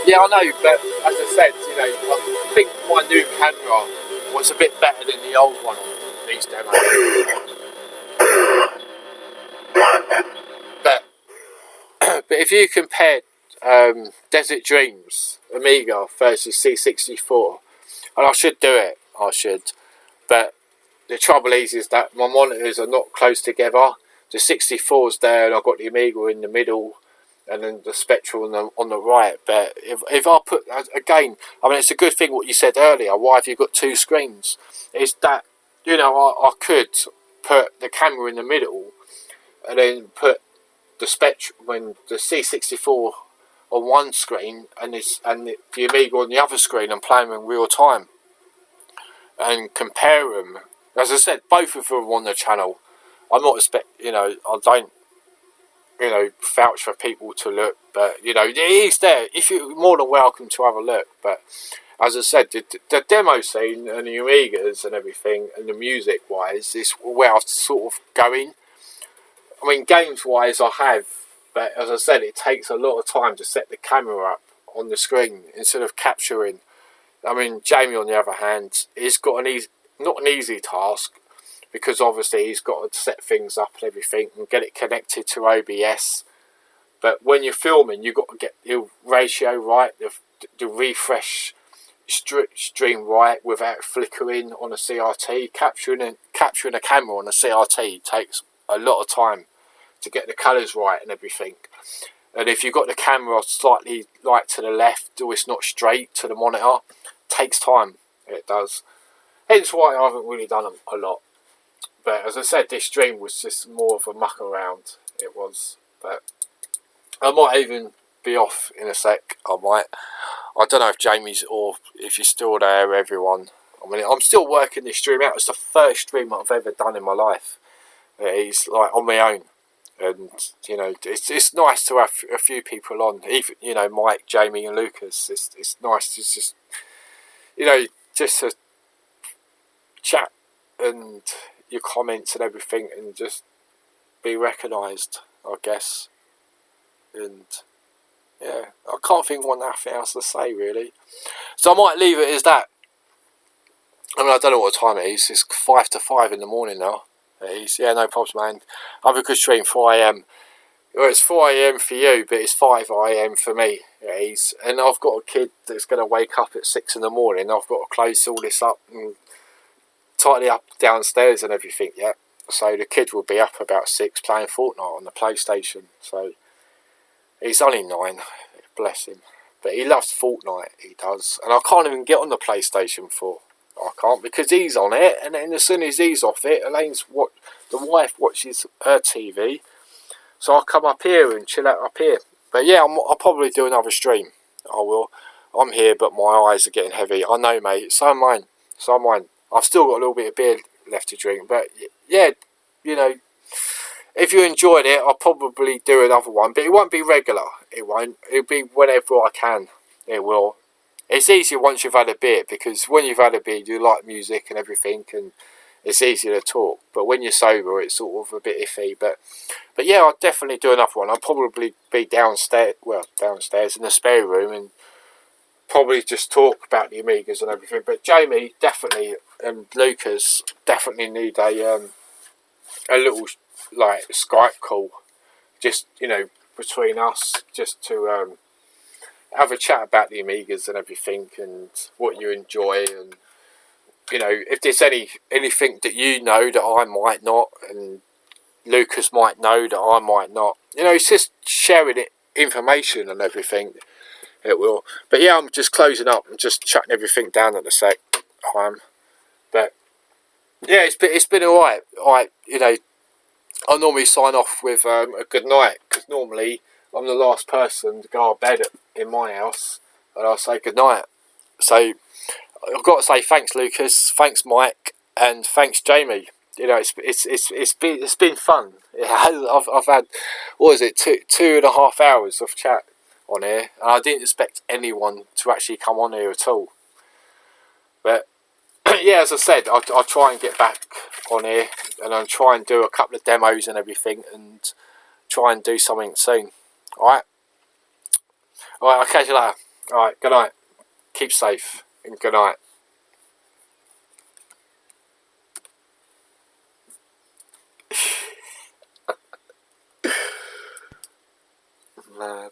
Yeah, I know, but as I said, you know, I think my new camera was a bit better than the old one on these demos. But if you compared Desert Dreams Amiga versus C64, and I should do it, but the trouble is that my monitors are not close together. The 64's there, and I've got the Amiga in the middle, and then the Spectrum on the right. But if I put, again, I mean, it's a good thing what you said earlier, why have you got two screens? Is that, you know, I could put the camera in the middle and then put the Spectrum, when the C64 on one screen and the Amiga on the other screen, and play them in real time and compare them. As I said, both of them on the channel. I'm not you know, I don't, you know, vouch for people to look, but you know, it is there. If you're more than welcome to have a look. But as I said, the demo scene and the Amigas and everything, and the music wise, is where I'm sort of going. I mean, games wise, I have, but as I said, it takes a lot of time to set the camera up on the screen instead of capturing. I mean, Jamie, on the other hand, he's got not an easy task, because obviously he's got to set things up and everything and get it connected to OBS. But when you're filming, you've got to get the ratio right, the refresh stream right without flickering on a CRT. Capturing a camera on a CRT takes a lot of time to get the colours right and everything. And if you've got the camera slightly like to the left, or it's not straight to the monitor, it takes time. It does. Hence why I haven't really done a lot. But as I said, this stream was just more of a muck around. It was. But I might even be off in a sec. I might. I don't know if Jamie's, or if you're still there, everyone. I mean, I'm still working this stream out. It's the first stream I've ever done in my life. It's like on my own. And, you know, it's nice to have a few people on, even, you know, Mike, Jamie and Lucas. It's nice to just, you know, just to chat and your comments and everything, and just be recognised, I guess. And, yeah, I can't think of nothing else to say, really. So I might leave it as that. I mean, I don't know what time it is. It's 5 to 5 in the morning now. It is. Yeah, no problems, man. Have a good stream, 4 AM. Well, it's 4 AM for you, but it's 5 AM for me. And I've got a kid that's going to wake up at 6 in the morning. I've got to close all this up and tidy up downstairs and everything, yeah. So the kid will be up about 6 playing Fortnite on the PlayStation. So he's only 9, bless him. But he loves Fortnite, he does. And I can't even get on the PlayStation 4. I can't, because he's on it. And then as soon as he's off it, the wife watches her TV. So I'll come up here and chill out up here. But yeah, I'll probably do another stream. I will. I'm here, but my eyes are getting heavy. I know, mate. So am mine. So am mine. I've still got a little bit of beer left to drink. But yeah, you know, if you enjoyed it, I'll probably do another one. But it won't be regular. It won't. It'll be whenever I can. It will. It's easier once you've had a beer, because when you've had a beer, you like music and everything, and it's easier to talk. But when you're sober, it's sort of a bit iffy. But yeah, I'll definitely do another one. I'll probably be downstairs in the spare room, and probably just talk about the Amigas and everything. But Jamie definitely, and Lucas definitely need a little like Skype call, just, you know, between us, just to have a chat about the Amigas and everything, and what you enjoy, and, you know, if there's anything that you know that I might not, and Lucas might know that I might not. You know, it's just sharing information and everything. It will. But yeah, I'm just closing up. I'm just shutting everything down at the sec. But yeah, it's been alright. You know, I normally sign off with a good night, because normally I'm the last person to go to bed in my house, and I'll say good night. So I've got to say thanks, Lucas. Thanks, Mike, and thanks, Jamie. You know, it's been fun. I've had, what is it, 2.5 hours of chat on here, and I didn't expect anyone to actually come on here at all. But yeah, as I said, I'll try and get back on here, and I'll try and do a couple of demos and everything, and try and do something soon. Alright, I'll catch you later. Alright, good night. Keep safe, and good night. Mad.